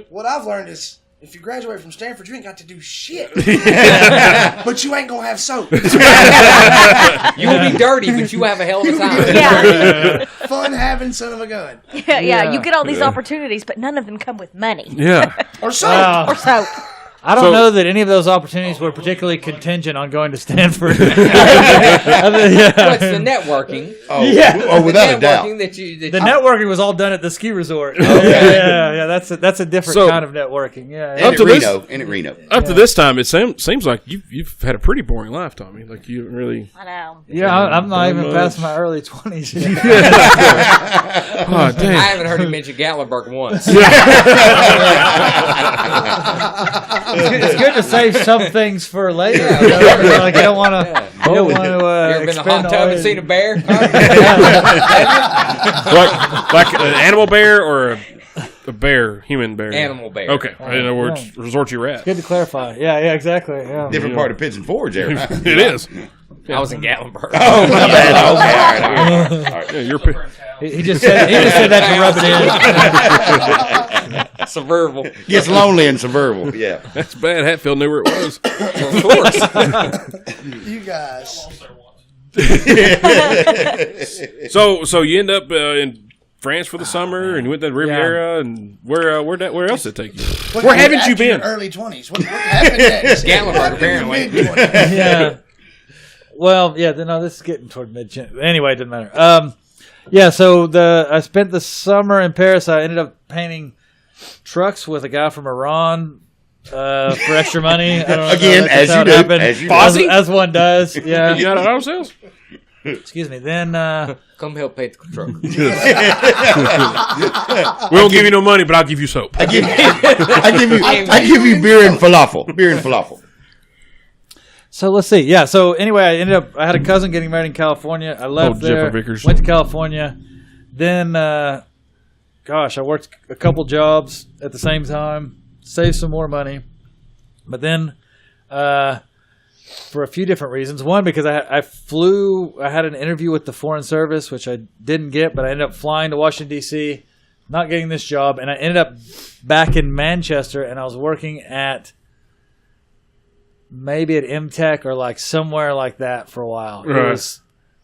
What I've learned is if you graduate from Stanford, you ain't got to do shit. But you ain't gonna have soap. You will be dirty, but you have a hell of a time. Yeah. Fun having son of a gun. Yeah. You get all these opportunities, but none of them come with money. Yeah. Or soap. Or soap. I don't know that any of those opportunities were particularly contingent on going to Stanford. What's the networking? Without a doubt. The networking was all done at the ski resort. Yeah. That's a different kind of networking. Yeah. And at Reno. Up to this time, it seems like you've had a pretty boring life, Tommy. Like you really. I know. Yeah, I'm not even past my early 20s. Oh, damn. I haven't heard him mention Gatlinburg once. It's good to save some things for later. Like you don't want to. You don't want to, You ever been in a hot expend tub all and seen a bear? Like an animal bear or a bear, human bear? Animal bear. Okay. I didn't know where resort you're at. Good to clarify. Yeah, exactly. Yeah. Different part of Pigeon Forge there. Huh? It is. I was in Gatlinburg. Oh, my bad. Okay, all right. Yeah, you're He just said that to rub it in. Suburban. Gets lonely in suburban. Yeah. That's bad. Hatfield knew where it was. Of course. You guys. So you end up in France for the summer, and you went to Riviera, and where else did it take you? Where haven't you been? Early 20s. What happened next? Gatlinburg, apparently. Yeah. Well, yeah. No, this is getting toward mid. Anyway, it doesn't matter. Yeah. So I spent the summer in Paris. I ended up painting trucks with a guy from Iran for extra money. I don't know Again, that's as how you it do. happened. As you do. As one does. Yeah. You got it ourselves? Excuse me. Then Come help paint the truck. We won't give you no money, but I'll give you soap. I give you beer and falafel. Beer and falafel. so let's see. Yeah. So anyway, I had a cousin getting married in California. I left Jeffrey there. Vickers. Went to California. Then, I worked a couple jobs at the same time. Saved some more money. But then, for a few different reasons. One, because I had an interview with the Foreign Service, which I didn't get, but I ended up flying to Washington, D.C., not getting this job, and I ended up back in Manchester, and I was working at maybe at MTech or like somewhere like that for a while. Right. It was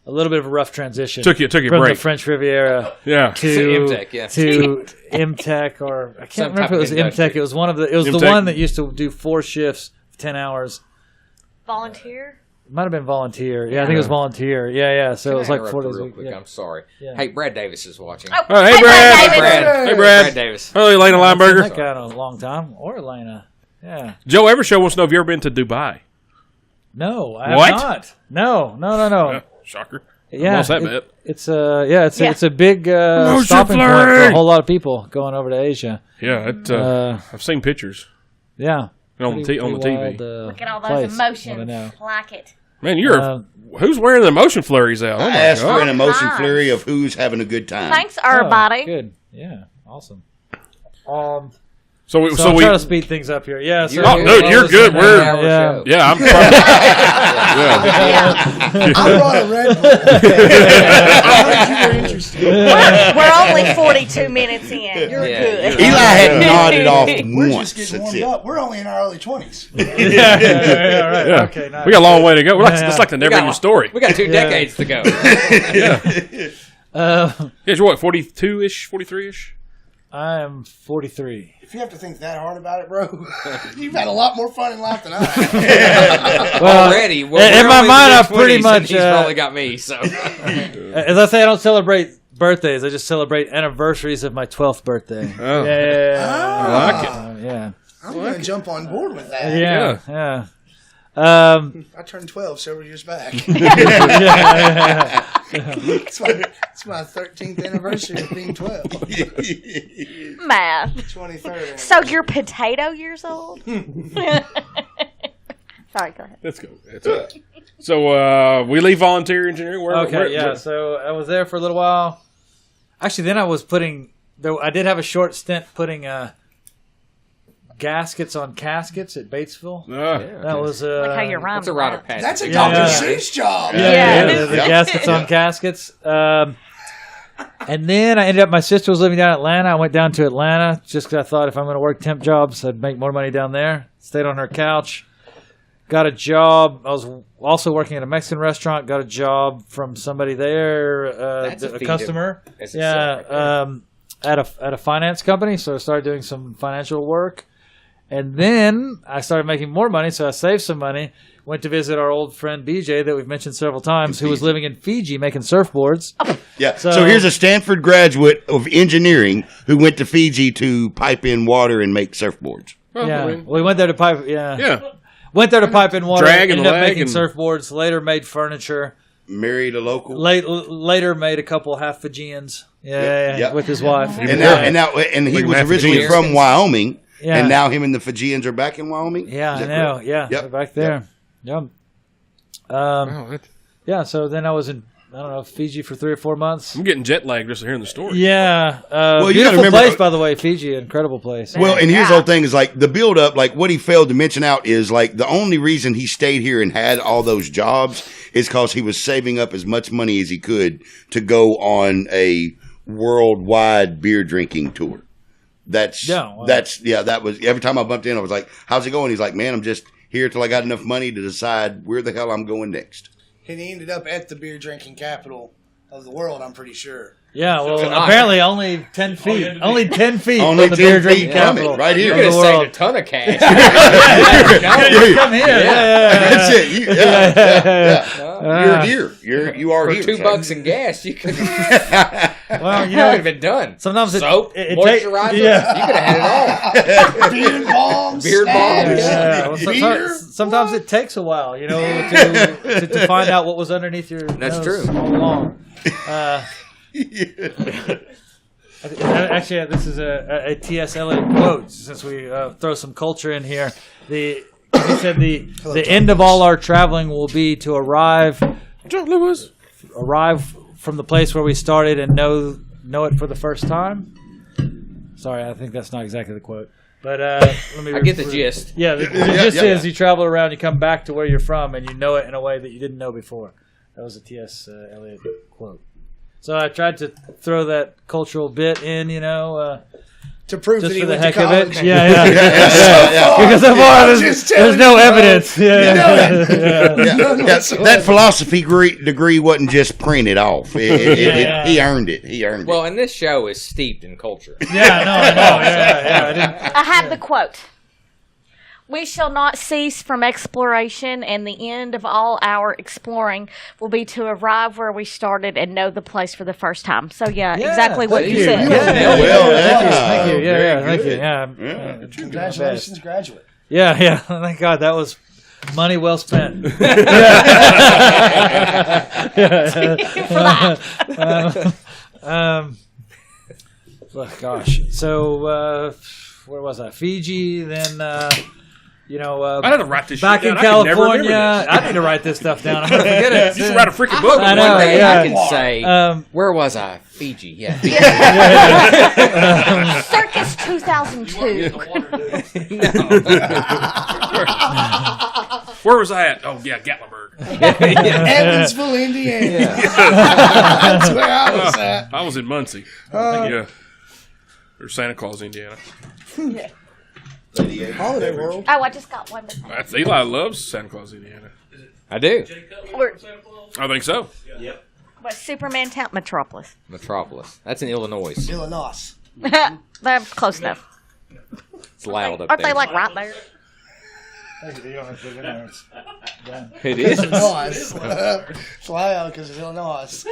a little bit of a rough transition. Took you a from break. the French Riviera Yeah. to MTech, yeah. to MTech, or I can't Some remember if type it of was industry. MTech. It was the MTech. one that used to do 4 shifts, 10 hours. Volunteer? It might have been volunteer. Yeah, I think it was volunteer. Yeah. So it was like 4 days a real week. quick. Yeah. I'm sorry. Yeah. Hey, Brad Davis is watching. Oh, Oh, hey, Brad. Davis. Brad. Hey, Brad Brad. Davis. Oh, Elena I haven't seen Lineberger. that guy in a long time. Or Elena. Yeah. Joe Evershow wants to know if you ever been to Dubai. No, I have What? not. No. Shocker. Yeah, Lost that bet. It's a big Motion stopping point flurry. for a whole lot of people going over to Asia. Yeah, I've seen pictures Yeah. on the TV. Look at all those emotions. Like it. Man, who's wearing the emotion flurries out? Oh I my asked for god! an emotion Nice. flurry of who's having a good time. Thanks, everybody. Good. Yeah. Awesome. So we So I'm trying to speed things up here. Yeah. So Oh, dude, you're good. We're Yeah. yeah. I'm I brought a Red Bull. I heard you were interested. We're only 42 minutes in. You're Yeah, good. Eli had nodded off We're once. just getting That's warmed it. up. We're only in our early 20s. Yeah. Right. yeah. Okay. Nice. We got a long way to go. We're like, Yeah. It's like the never ending story. We got 2 decades to go. Yeah, you're what, 42-ish, 43-ish? I am 43. If you have to think that hard about it, bro, you've had a lot more fun in life than I have. Already. in my mind, I pretty much, He's probably got me, so. As I say, I don't celebrate birthdays. I just celebrate anniversaries of my 12th birthday. Oh. Yeah. I like it. Yeah. I'm going to jump on board with that. Yeah. I turned 12 several years back. It's my 13th anniversary of being 12. Math. 23rd. So you're potato years old? Sorry, go ahead. Let's go. That's it. So we leave volunteer engineering. So I was there for a little while. Actually, then I was I did have a short stint putting gaskets on caskets at Batesville. That was Like how you rhyme. That's a rite of passage. That's a Yeah. Dr. Seuss job. The gaskets on caskets. And then I ended up, my sister was living down in Atlanta. I went down to Atlanta just because I thought if I'm going to work temp jobs, I'd make more money down there. Stayed on her couch. Got a job. I was also working at a Mexican restaurant. Got a job from somebody there, That's a a feat customer. of- that's a set right At a finance company. So I started doing some financial work. And then I started making more money, so I saved some money. Went to visit our old friend BJ that we've mentioned several times, who was living in Fiji making surfboards. Yeah. So- So here's a Stanford graduate of engineering who went to Fiji to pipe in water and make surfboards. We went there to pipe. Yeah. Went there to pipe in water. Drag and ended up lag making and- surfboards. Later made furniture. Married a local. Later made a couple half Fijians. Yep. With his wife. And he Like was half originally Fijians. from Wyoming, Yeah. and now him and the Fijians are back in Wyoming. Yeah, Is I that know. correct? Yeah, Yep. they're back there. Yep. Yeah, so then I was in, I don't know, Fiji for 3 or 4 months. I'm getting jet lagged just hearing the story. Yeah. you Beautiful gotta remember- place, by the way, Fiji. Incredible place. Well, and here's the whole thing is like the build up, like what he failed to mention out is like the only reason he stayed here and had all those jobs is because he was saving up as much money as he could to go on a worldwide beer drinking tour. That was every time I bumped in, I was like, how's it going? He's like, man, I'm just here till I got enough money to decide where the hell I'm going next. And he ended up at the beer drinking capital of the world, I'm pretty sure. Yeah, well, apparently only 10 feet. Only 10 feet Only from the 10 beer drinking feet from it, capital. right here. You're of going to the save world. a ton of cash. Come here. That's it. You're here. You are For here. $2 in gas, you could Well, you would know, have been done. sometimes Soap, it moisturizer, yeah. you could have had it all. Beard bombs. Beard bombs. Yeah, well, Beer. sometimes it takes a while, you know, to find out what was underneath your That's nose true. all along. Actually, this is a T.S. Eliot quote. Since we throw some culture in here, he said the end of all our traveling will be to arrive from the place where we started and know it for the first time. Sorry, I think that's not exactly the quote, but let me. I get the gist. Yeah, the gist is you travel around, you come back to where you're from, and you know it in a way that you didn't know before. That was a T.S. Eliot quote. So I tried to throw that cultural bit in, you know, To prove just that he for the went to heck of college. it. Yeah. Because so far there's no evidence. That philosophy degree wasn't just printed off. He earned it. He earned Well, it. and this show is steeped in culture. Yeah, no, I know. Yeah. I didn't, I have the quote. We shall not cease from exploration, and the end of all our exploring will be to arrive where we started and know the place for the first time. So, exactly what thank you said. Thank you. Very Thank you. good. Yeah. Congratulations, graduate. Yeah. Thank God that was money well spent. Gosh. So where was I? Fiji. Then I had to write this back shit in down. I can never remember California. this. I need to write this stuff down. I'm gonna forget it. You should write a freaking book. I know, One day yeah. I can say, where was I? Fiji. Yeah. Fiji. Circus 2002. Where was I at? Oh, yeah, Gatlinburg. Evansville, Indiana. That's where I was at. I was in Muncie. Yeah. Or Santa Claus, Indiana. Holiday World. Oh, I just got one. That's, Eli loves Santa Claus, Indiana. I do. I think so. But Superman Town Metropolis. Metropolis. That's in Illinois. Illinois. They're close enough. It's loud up Aren't there. they like right there? It is. Illinois. Fly out because it's Illinois.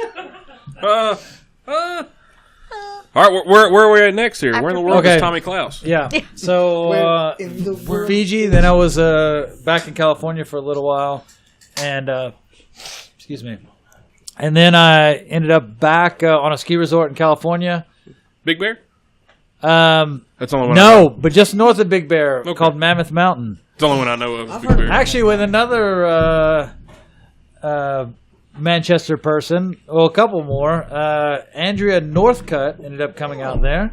All right, where are we at next here? Where in the world Okay. is Tommy Clouse? Yeah. So Where in the world? Fiji. Then I was back in California for a little while, and excuse me. And then I ended up back on a ski resort in California. Big Bear? Um, That's the only one I no, know. but just north of Big Bear, Okay. called Mammoth Mountain. It's the only one I know of. Big Bear. Actually, with another Manchester person, well, a couple more. Andrea Northcutt ended up coming out there,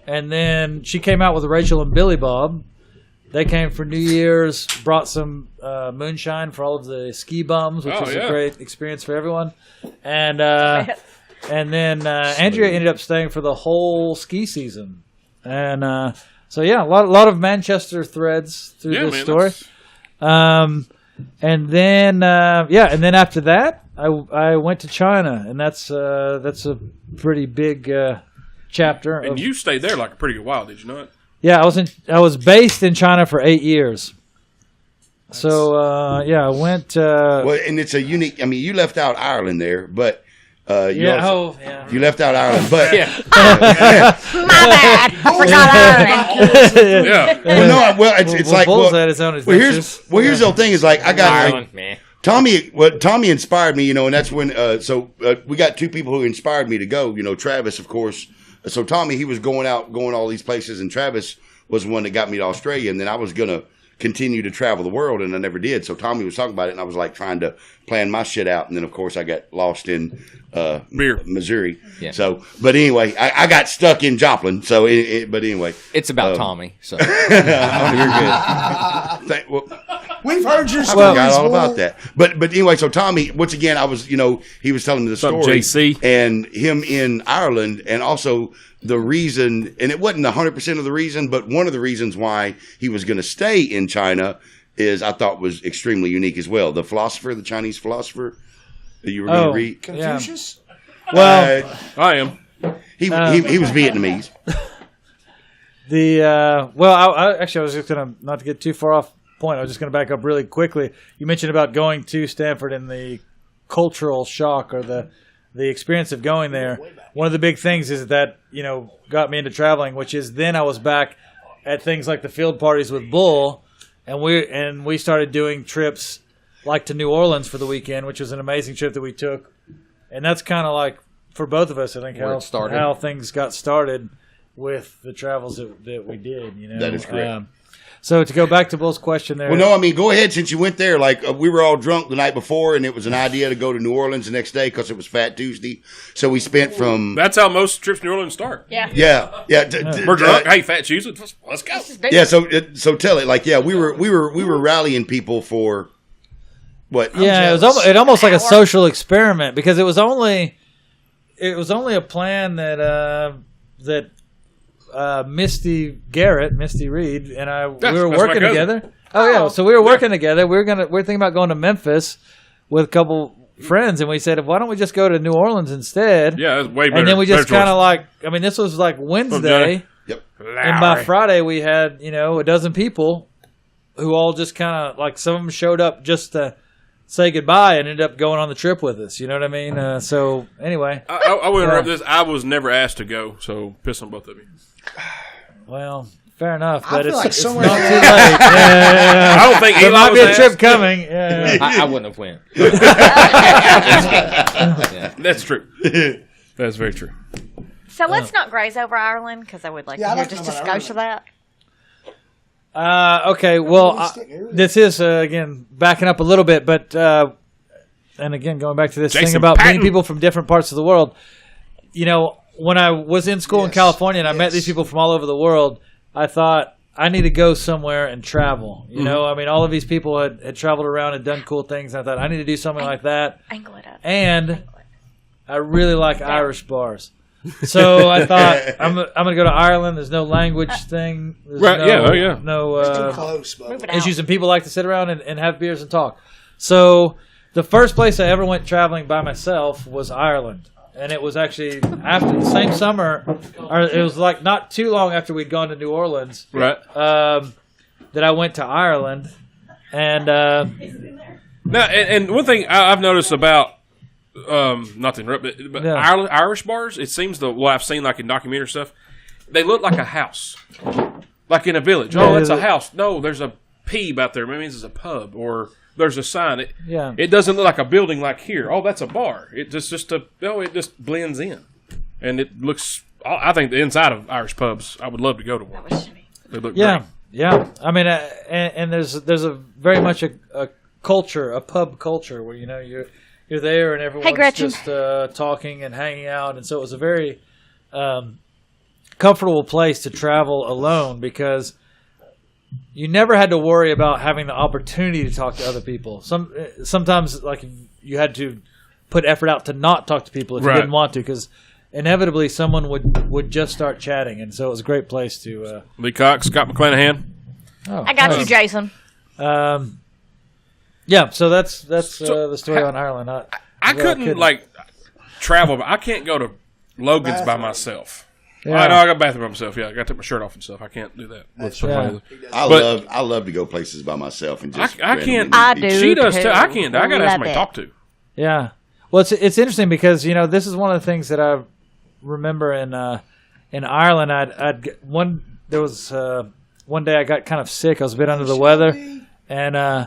and then she came out with Rachel and Billy Bob. They came for New Year's, brought some moonshine for all of the ski bums, which was a great experience for everyone. And then Andrea ended up staying for the whole ski season. And so, yeah, a lot of Manchester threads through this story. And then after that, I went to China, and that's a pretty big chapter. And you stayed there like a pretty good while, did you not? Yeah, I was based in China for 8 years. So I went. Well, and it's a unique. I mean, you left out Ireland there, but you left out Ireland, but My bad. I forgot Ireland. Yeah. It's like Bull's had his own adventures. here's the whole thing is like I got Ireland, man. Tommy inspired me, and that's when we got two people who inspired me to go. Travis, of course. So Tommy, he was going all these places, and Travis was the one that got me to Australia, and then I was gonna continue to travel the world, and I never did. So Tommy was talking about it, and I was like trying to plan my shit out, and then of course I got lost in Missouri. Yeah. So, but anyway, I got stuck in Joplin. So, but anyway, It's about Tommy. So oh, you're good. We've heard your I stories. forgot all boy. about that. But anyway, so Tommy, once again, I was, he was telling me the What's up, story. JC? And him in Ireland, and also the reason, and it wasn't 100% of the reason, but one of the reasons why he was going to stay in China is I thought was extremely unique as well. The Chinese philosopher that you were going to read. Confucius? Well, I am. He was Vietnamese. I was just gonna, not to get too far off point, I was just gonna back up really quickly. You mentioned about going to Stanford and the cultural shock or the experience of going there. One of the big things is that, got me into traveling, which is then I was back at things like the field parties with Bull, and we started doing trips like to New Orleans for the weekend, which was an amazing trip that we took. And that's kind of like, for both of us, I think, how things got started with the travels that we did. That is correct. So to go back to Bull's question there. Well, no, I mean, go ahead since you went there. Like, we were all drunk the night before, and it was an idea to go to New Orleans the next day because it was Fat Tuesday. So we spent from... That's how most trips to New Orleans start. Yeah. Yeah. We're drunk. Hey, Fat Tuesday, let's go. Yeah, so tell it. Like, yeah, we were rallying people for what? Yeah, it almost like a social experiment because it was only a plan that Misty Reed, and we were working together. Oh yeah, so we were working together. We were thinking about going to Memphis with a couple friends, and we said, why don't we just go to New Orleans instead? Yeah, that's way better. And then we just better kind of this was like Wednesday. Yep. And by Friday we had a dozen people who all just kind of like, some of them showed up just to say goodbye and ended up going on the trip with us. You know what I mean? So anyway, I will interrupt this. I was never asked to go, so piss on both of you. Well, fair enough, I but feel like it's somewhere not too there- late. Yeah. I don't think There Eli might be was a trip asked. coming. Yeah. I wouldn't have went. That's true. That's very true. So let's not graze over Ireland because I would like Yeah, to I'd hear like to just know a about skosh of that. Okay, well, Really stick early. this is, again, backing up a little bit, but, and again, going back to this thing Jason about Patton. meeting people from different parts of the world. When I was in school in California and I met these people from all over the world, I thought, I need to go somewhere and travel. I mean, all of these people had traveled around and done cool things, and I thought, I need to do something like that. Angle it up. And I really like Irish bars. So I thought, I'm going to go to Ireland. There's no language thing. There's Right, no, yeah, oh, yeah. No, Too close, but Move it out. issues, and people like to sit around and have beers and talk. So the first place I ever went traveling by myself was Ireland. And it was actually after the same summer, or it was like not too long after we'd gone to New Orleans, Right. that I went to Ireland. And Now, and one thing I've noticed about, not to interrupt, but Yeah. Irish bars, it seems I've seen like in documentary stuff, they look like a house, like in a village. Yeah, Oh, it's yeah. a house. No, there's a peeb out there. Maybe means it's a pub, or there's a sign. Yeah. It doesn't look like a building like here. Oh, that's a bar. It just blends in, and it looks. I think the inside of Irish pubs, I would love to go to one. They look great. Yeah. I mean, and there's a very much a culture, a pub culture, where you're there and everyone's Gretchen. just talking and hanging out, and so it was a very comfortable place to travel alone because you never had to worry about having the opportunity to talk to other people. Sometimes like you had to put effort out to not talk to people if you Right. didn't want to, because inevitably someone would just start chatting, and so it was a great place to. Lee Cox, Scott McClanahan. I got you, Jason. Yeah, so that's the story on Ireland. I couldn't travel, but I can't go to Logan's by myself. Yeah. I know I got a bathroom by myself. Yeah, I got to take my shirt off and stuff. I can't do that. With somebody. I love to go places by myself and just. I can't. I do. She does too. too. I can't. I got to have Love somebody to it. talk to. Yeah. Well, it's interesting because this is one of the things that I remember in Ireland. There was one day I got kind of sick. I was a bit under the weather, and I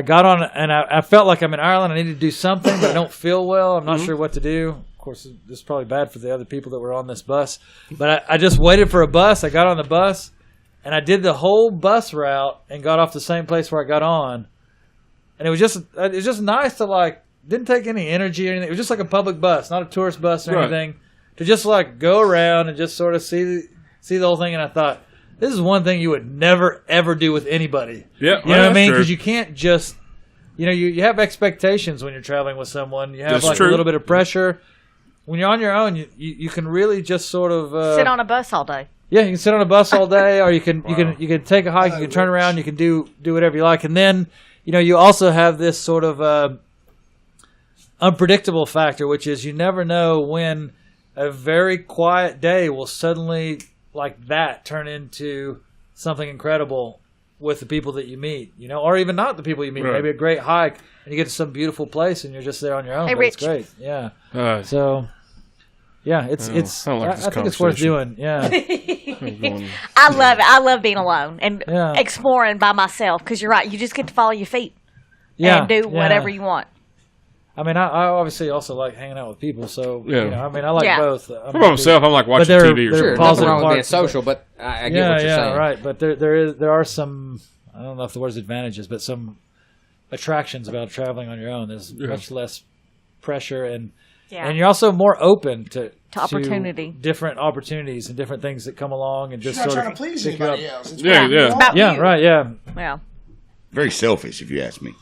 got on and I felt like I'm in Ireland. I needed to do something, but I don't feel well. I'm not sure what to do. Of course, this is probably bad for the other people that were on this bus, but I just waited for a bus. I got on the bus, And I did the whole bus route and got off the same place where I got on. And it was just nice to like, didn't take any energy or anything. It was just like a public bus, not a tourist bus or anything. To just like go around and just sort of see the whole thing. And I thought, this is one thing you would never ever do with anybody. Yeah, you know what I mean? Because you can't just, you have expectations when you're traveling with someone. You have a little bit of pressure. When you're on your own, you can really just sort of sit on a bus all day. Yeah, you can sit on a bus all day, or you can take a hike. You can turn around. You can do whatever you like, and then you also have this sort of unpredictable factor, which is you never know when a very quiet day will suddenly like that turn into something incredible with the people that you meet, or even not the people you meet. Right. Maybe a great hike, and you get to some beautiful place, and you're just there on your own. Hey, Rich. It's great. Yeah. Yeah, it's. I think it's worth doing. Yeah. I love it. I love being alone and exploring by myself because you're right. You just get to follow your feet and do whatever you want. I mean, I obviously also like hanging out with people, so I like both. I'm by myself. I'm like watching TV or something. Nothing wrong with being social, but I get what you're saying. Right. But there are some, I don't know if the word's advantages, but some attractions about traveling on your own. There's much less pressure and you're also more open to opportunity, different opportunities and different things that come along and just You're not sort trying of to please pick anybody up. else. It's about you. Right. Yeah. Yeah. Very selfish, if you ask me.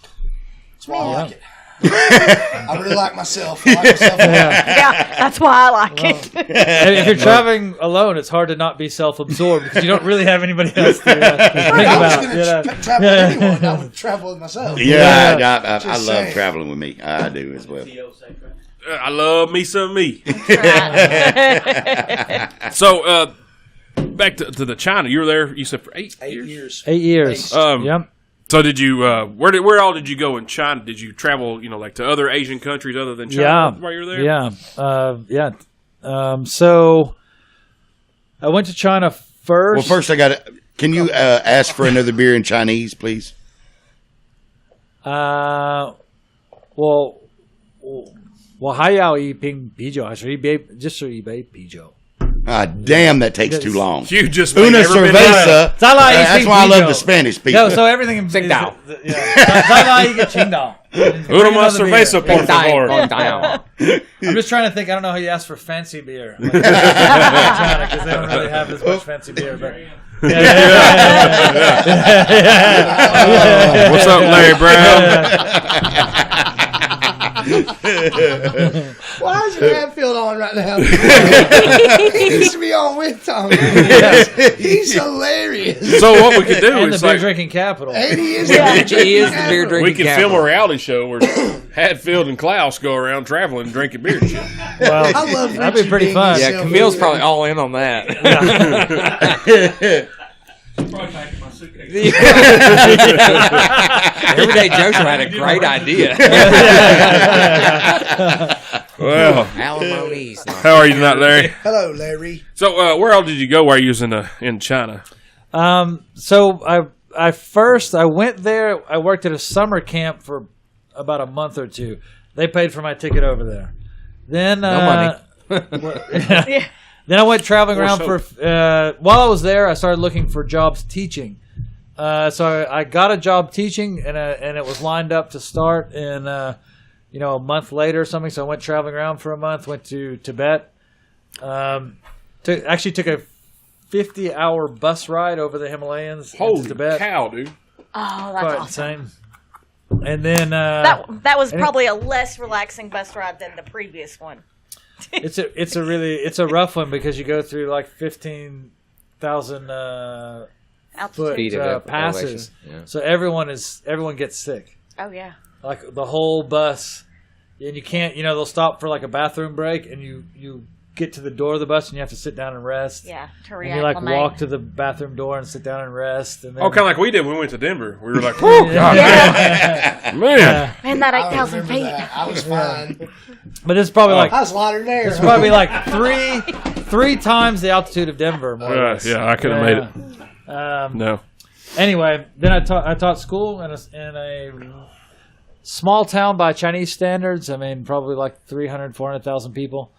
That's why I like it. I really like myself. I like myself. Yeah, that's why I like it. If you're traveling alone, it's hard to not be self-absorbed because you don't really have anybody else to think about. I was going to travel with anyone. I would travel with myself. Yeah, I love traveling with me. I do as well. I love me some me. So, back to the China. You were there, you said, for 8 years? 8 years. Yep. So did you, where all did you go in China? Did you travel, like to other Asian countries other than China while you were there? Yeah. So I went to China first. Well, first can you ask for another beer in Chinese, please? Well, 我还要一瓶啤酒，还是就是一杯啤酒。 Damn, that takes too long. You just Una cerveza. That's why I love the Spanish people. No, so everything in Tsingtao. Una más cerveza, por favor. I'm just trying to think. I don't know how you ask for fancy beer. Like, China, because they don't really have as much fancy beer. But What's up, Larry Brown? Why is Hadfield on right now? He needs to be on with Tommy. He's hilarious. So what we could do and is the beer drinking capital. And he is He is the beer drinking we can capital. film a reality show where Hadfield and Klaus go around traveling and drinking beer and shit. Well, I love that'd be pretty fun. Yeah, Camille's probably all in on that. Everyday Joshua had a great idea. Well, Alimony's. how are you tonight, Larry? Hello, Larry. So, where all did you go while you was in China? So I went there. I worked at a summer camp for about a month or two. They paid for my ticket over there. Then No money. Then I went traveling around for. While I was there, I started looking for jobs teaching. So I got a job teaching, and it was lined up to start in a month later or something. So I went traveling around for a month. Went to Tibet. Took a 50-hour bus ride over the Himalayas. Holy into Tibet. cow, dude! Oh, that's Quite awesome. insane. And then That was probably a less relaxing bus ride than the previous one. it's a rough one because you go through like 15,000 foot Feet of passes. elevation. Yeah. So everyone gets sick. Oh yeah. Like the whole bus, and you can't. They'll stop for like a bathroom break, and you get to the door of the bus, and you have to sit down and rest. Yeah. To And you like walk to the bathroom door and sit down and rest. And then, Oh, kind of like we did when we went to Denver. We were like, "Whoa, God, man!" Man, that I 8,000 remember feet. that. I was fine. But it's probably like I was lighter there. it's probably like three times the altitude of Denver. More or less. Yeah, I could have made it. No. Anyway, then I taught school in a small town by Chinese standards. I mean, probably like 300,000, 400,000 people.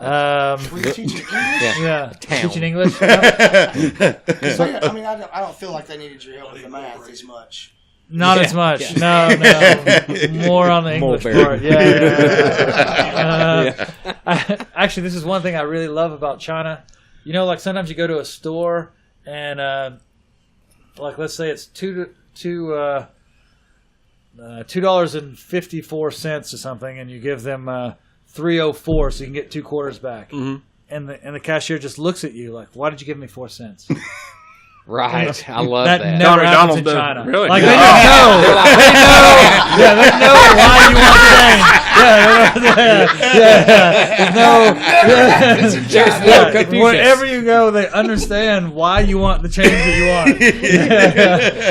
Were you teaching English? Yeah, Town. teaching English. Yeah. I mean, I don't feel like they needed your help with the math as much. Not as much. No. More on the English Mulberry. part. Yeah. Actually, this is one thing I really love about China. You know, like sometimes you go to a store and, like, let's say it's $2.54 or something, and you give them $3.04 so you can get 2 quarters back. Mm-hmm. And the cashier just looks at you like, "Why did you give me 4 cents?" Right. I love That that. never Donald happens in does. China. Really? Like No. they don't know. They know. Yeah, they know why you want change. There's no confusion. Wherever you go, they understand why you want the change that you want.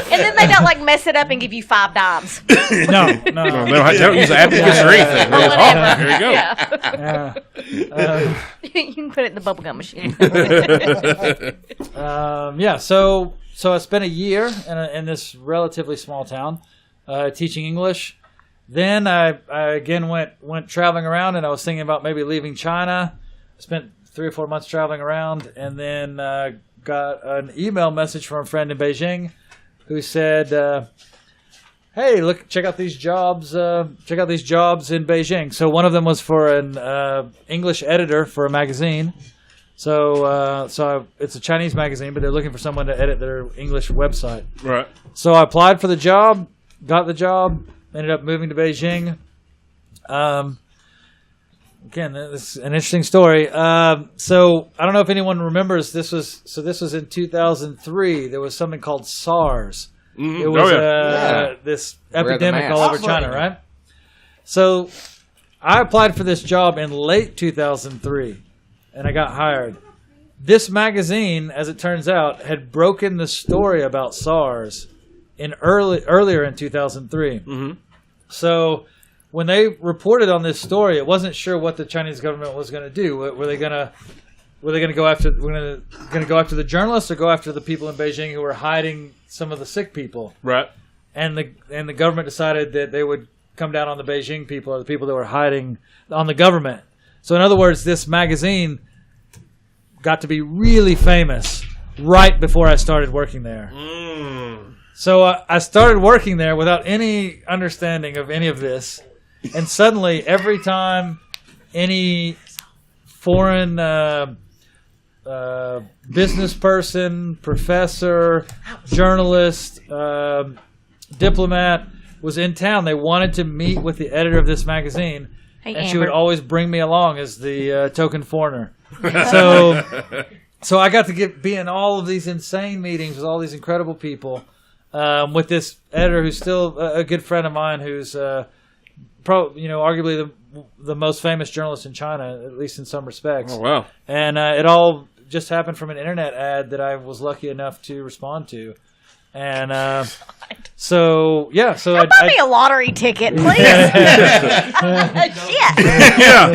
And then they don't like mess it up and give you 5 dimes. No. They don't use the abacus or anything. Or It's whatever. awesome. There you go. Yeah. You can put it in the bubblegum machine. So I spent a year in this relatively small town teaching English. Then I again went traveling around, and I was thinking about maybe leaving China. I spent 3 or 4 months traveling around, and then got an email message from a friend in Beijing who said, "Hey, look! Check out these jobs. Check out these jobs in Beijing." So one of them was for an English editor for a magazine. So it's a Chinese magazine, but they're looking for someone to edit their English website. Right. So I applied for the job, got the job, ended up moving to Beijing. Again, this is an interesting story. So I don't know if anyone remembers this was in 2003. There was something called SARS. Mm-hmm. It was Yeah. this Wear the epidemic mask. all over China, right? So I applied for this job in late 2003, and I got hired. This magazine, as it turns out, had broken the story about SARS earlier in 2003. Mm-hmm. So when they reported on this story, it wasn't sure what the Chinese government was going to do. Were they going to go after the journalists or go after the people in Beijing who were hiding some of the sick people? Right. And the government decided that they would come down on the Beijing people or the people that were hiding on the government. So in other words, this magazine got to be really famous right before I started working there. Mm. So I started working there without any understanding of any of this. And suddenly, every time any foreign business person, professor, journalist, diplomat was in town, they wanted to meet with the editor of this magazine. Hey, and she Amber. would always bring me along as the token foreigner. So I got to be in all of these insane meetings with all these incredible people, with this editor who's still a good friend of mine, who's arguably the most famous journalist in China, at least in some respects. Oh, wow. And it all just happened from an internet ad that I was lucky enough to respond to. And so Buy me a lottery ticket, please. Shit. Yeah.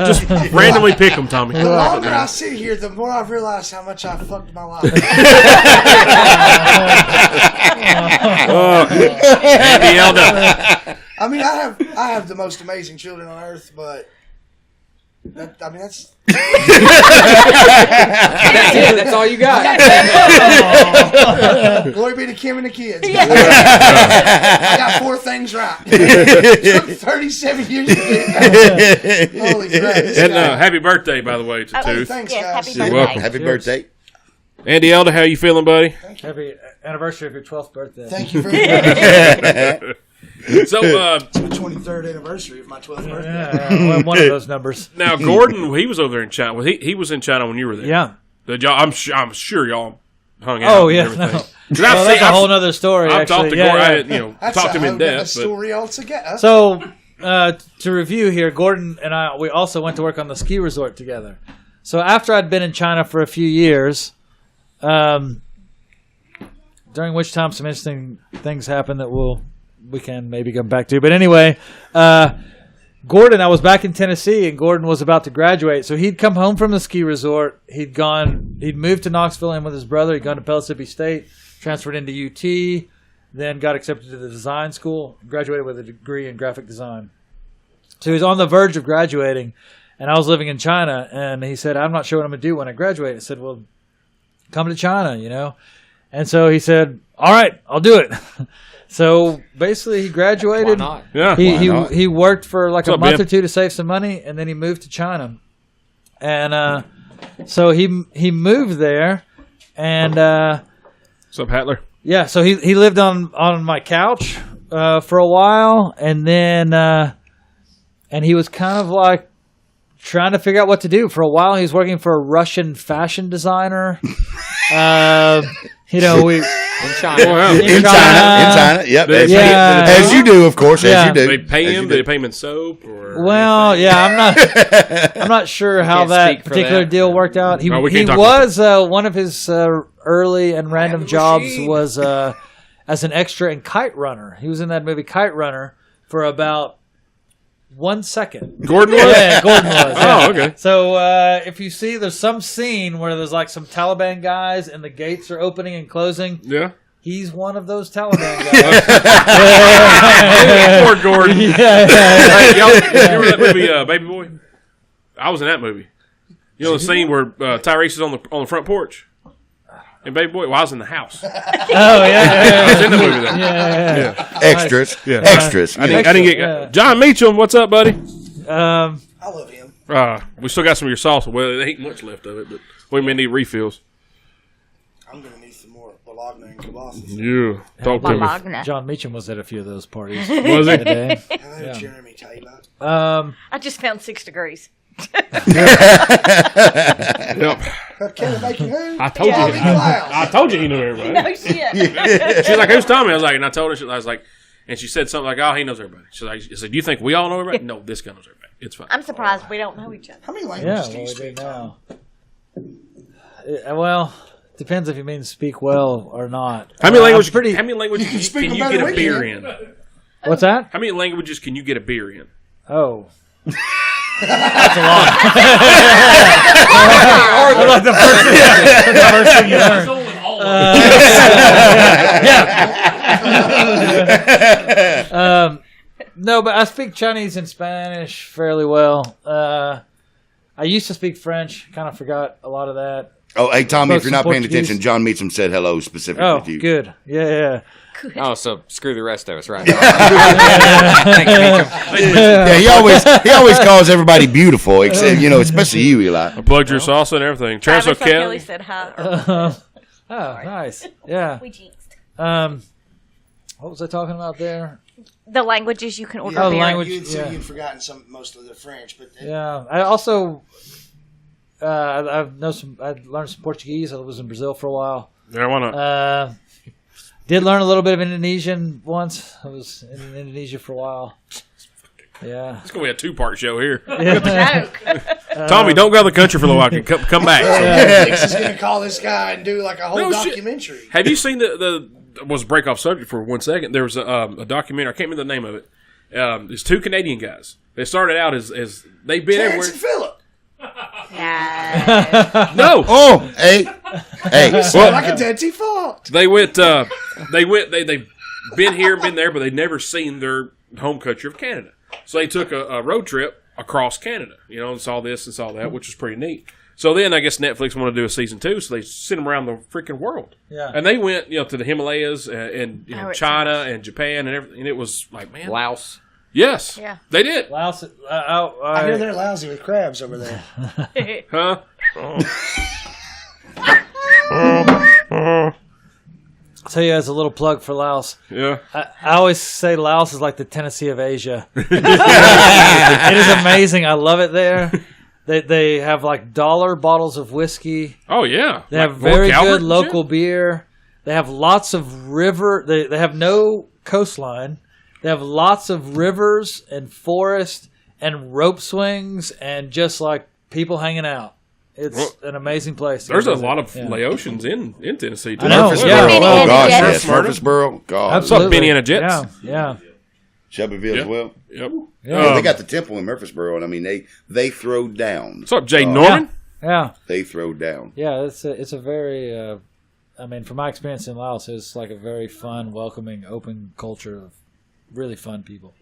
Just randomly pick them, Tommy. The longer I sit here, the more I realize how much I fucked my life. Andy Elda. I mean, I have the most amazing children on earth, but that's That's it. That's all you got. glory be to Kim and the kids. I got 4 things right. Took 37 years to get it. Holy crap! And happy birthday, by the way, to Hey, Tooth. thanks, Yes, guys. happy You're birthday. welcome. Happy Cheers. birthday. Andy Elda, how you feeling, buddy? happy anniversary of your 12th birthday. Thank you very much. So, It's my 23rd anniversary of my 12th birthday. Yeah, one of those numbers. now Gordon, he was over there in China. Well, he was in China when you were there. Yeah. Did y'all, I'm sure y'all hung out. Oh, and yeah. everything. No. 'Cause Well, that's a whole other story. I've actually. talked to Yeah, Gordon. yeah. I didn't, That's talked to a him in whole nother depth. But story altogether. So, to review here, Gordon and I, we also went to work on the ski resort together. So after I'd been in China for a few years, during which time some interesting things happened that we can maybe come back to. But anyway, Gordon, I was back in Tennessee, and Gordon was about to graduate. So he'd come home from the ski resort. He'd moved to Knoxville in with his brother. He'd gone to Pellissippi State, transferred into UT, then got accepted to the design school, graduated with a degree in graphic design. So he was on the verge of graduating, And I was living in China, and he said, I'm not sure what I'm going to do when I graduate. I said, well, come to China, you know. And so he said, all right, I'll do it. So basically he graduated. Why not? Yeah. He worked for like What's a up, month Ben? or two to save some money, and then he moved to China. And so he moved there, and What's up, Hatler? yeah, so he lived on my couch for a while, and then and he was kind of like trying to figure out what to do. For a while, he was working for a Russian fashion designer. You know, we In China. Oh, yeah. In China. Yep. Yeah. As you do, of course. Yeah. As you do. They pay As him? you Do do. they pay him in soap? Or well, yeah, I'm not sure how can't that speak for particular that. deal worked out. He No, we he can't talk about was one of his early and random have a jobs machine. was as an extra in Kite Runner. He was in that movie Kite Runner for about 1 second. Gordon was? Yeah, Gordon was. Yeah. Oh, okay. So if you see, there's some scene where there's like some Taliban guys and the gates are opening and closing. Yeah. He's one of those Taliban guys. Poor Gordon. Yeah. Hey, y'all, you remember that movie, Baby Boy? I was in that movie. You know the scene where Tyrese is on the front porch? And Baby Boy, well, I was in the house. Oh yeah. I was in the movie then. Yeah. Extras. Yeah. Extras. I didn't get Yeah. John Meacham. What's up, buddy? I love him. We still got some of your salsa. Well, there ain't much left of it, but we may need refills. I'm gonna need some more bologna and kibasa. Yeah, talk to me. Bologna. John Meacham was at a few of those parties Was he? today. Hello, Jeremy Taylor. I just found 6 degrees. Yep. Can I make you who? I told you. Tommy Clouse. I told you he knew everybody. No shit. She's like, "Who's Tommy?" I was like, and I told her. I was like, and she said something like, "Oh, he knows everybody." She's like, "I said, do you think we all know everybody?" No, this guy knows everybody. It's fine. I'm surprised we don't know each other. How many Yeah, languages do well, you we do speak? now. Well, depends if you mean speak well or not. How many I'm languages? pretty- How many languages can speak can you them get better a than we beer can. in? What's that? How many languages can you get a beer in? Oh. That's a lot. I like the first thing you learn. No, but I speak Chinese and Spanish fairly well. I used to speak French. Kind of forgot a lot of that. Oh, hey, Tommy, if Spoke you're not some paying Portuguese. attention, John Meacham said hello specifically Oh, to you. good. Yeah. Oh, so screw the rest of us, right? Thanks, Meacham. Yeah, he always calls everybody beautiful, except, especially you, Eli. I plugged your salsa and everything. Travis Travis Kelly Kelly. said hi. Oh, nice. Yeah. We jinxed. What was I talking about there? The languages you can order Oh, beer. language. You'd say Yeah. you'd forgotten most of the French, but Yeah, I also I learned some Portuguese. I was in Brazil for a while. Yeah, why not? Did learn a little bit of Indonesian once. I was in Indonesia for a while. Yeah. It's gonna be a 2-part show here. Joke. Tommy, don't go to the country for a little while. Come back. Netflix is gonna call this guy and do like a whole No shit. documentary. Have you seen the was break off subject for 1 second? There was a documentary. I can't remember the name of it. There's 2 Canadian guys. They started out as they've been Terrence and everywhere. Phillip. Nah. No, Oh, hey. well, Like a Dirty Fart. they went. They've been here, been there, but they've never seen their home country of Canada. So they took a road trip across Canada, and saw this and saw that, which was pretty neat. So then I guess Netflix wanted to do a season 2, so they sent them around the freaking world. Yeah. And they went, to the Himalayas and Oh, it China and Japan and everything. And it was like, man, Laos. yes, Yeah. they did, Laos. I hear they're lousy with crabs over there. huh? I'll tell you as a little plug for Laos. Yeah. I always say Laos is like the Tennessee of Asia. It is amazing. I love it there. They have like dollar bottles of whiskey. Oh yeah. They Like have Fort very Calvert good and local shit? beer. They have lots of river. They have no coastline. They have lots of rivers and forest and rope swings and just like people hanging out. It's an amazing place. There's a lot of Yeah. Laotians in Tennessee too. I know. Murfreesboro. Yeah, Oh, gosh, Jets. yes. Murfreesboro. God. What's up, Benny and the Jets? Yeah. Shelbyville Yeah. as well. Yep. Yeah, they got the temple in Murfreesboro, and I mean, they throw down. What's up, Jay Norman? Yeah. They throw down. Yeah, it's a very, I mean, from my experience in Laos, it's like a very fun, welcoming, open culture of really fun people.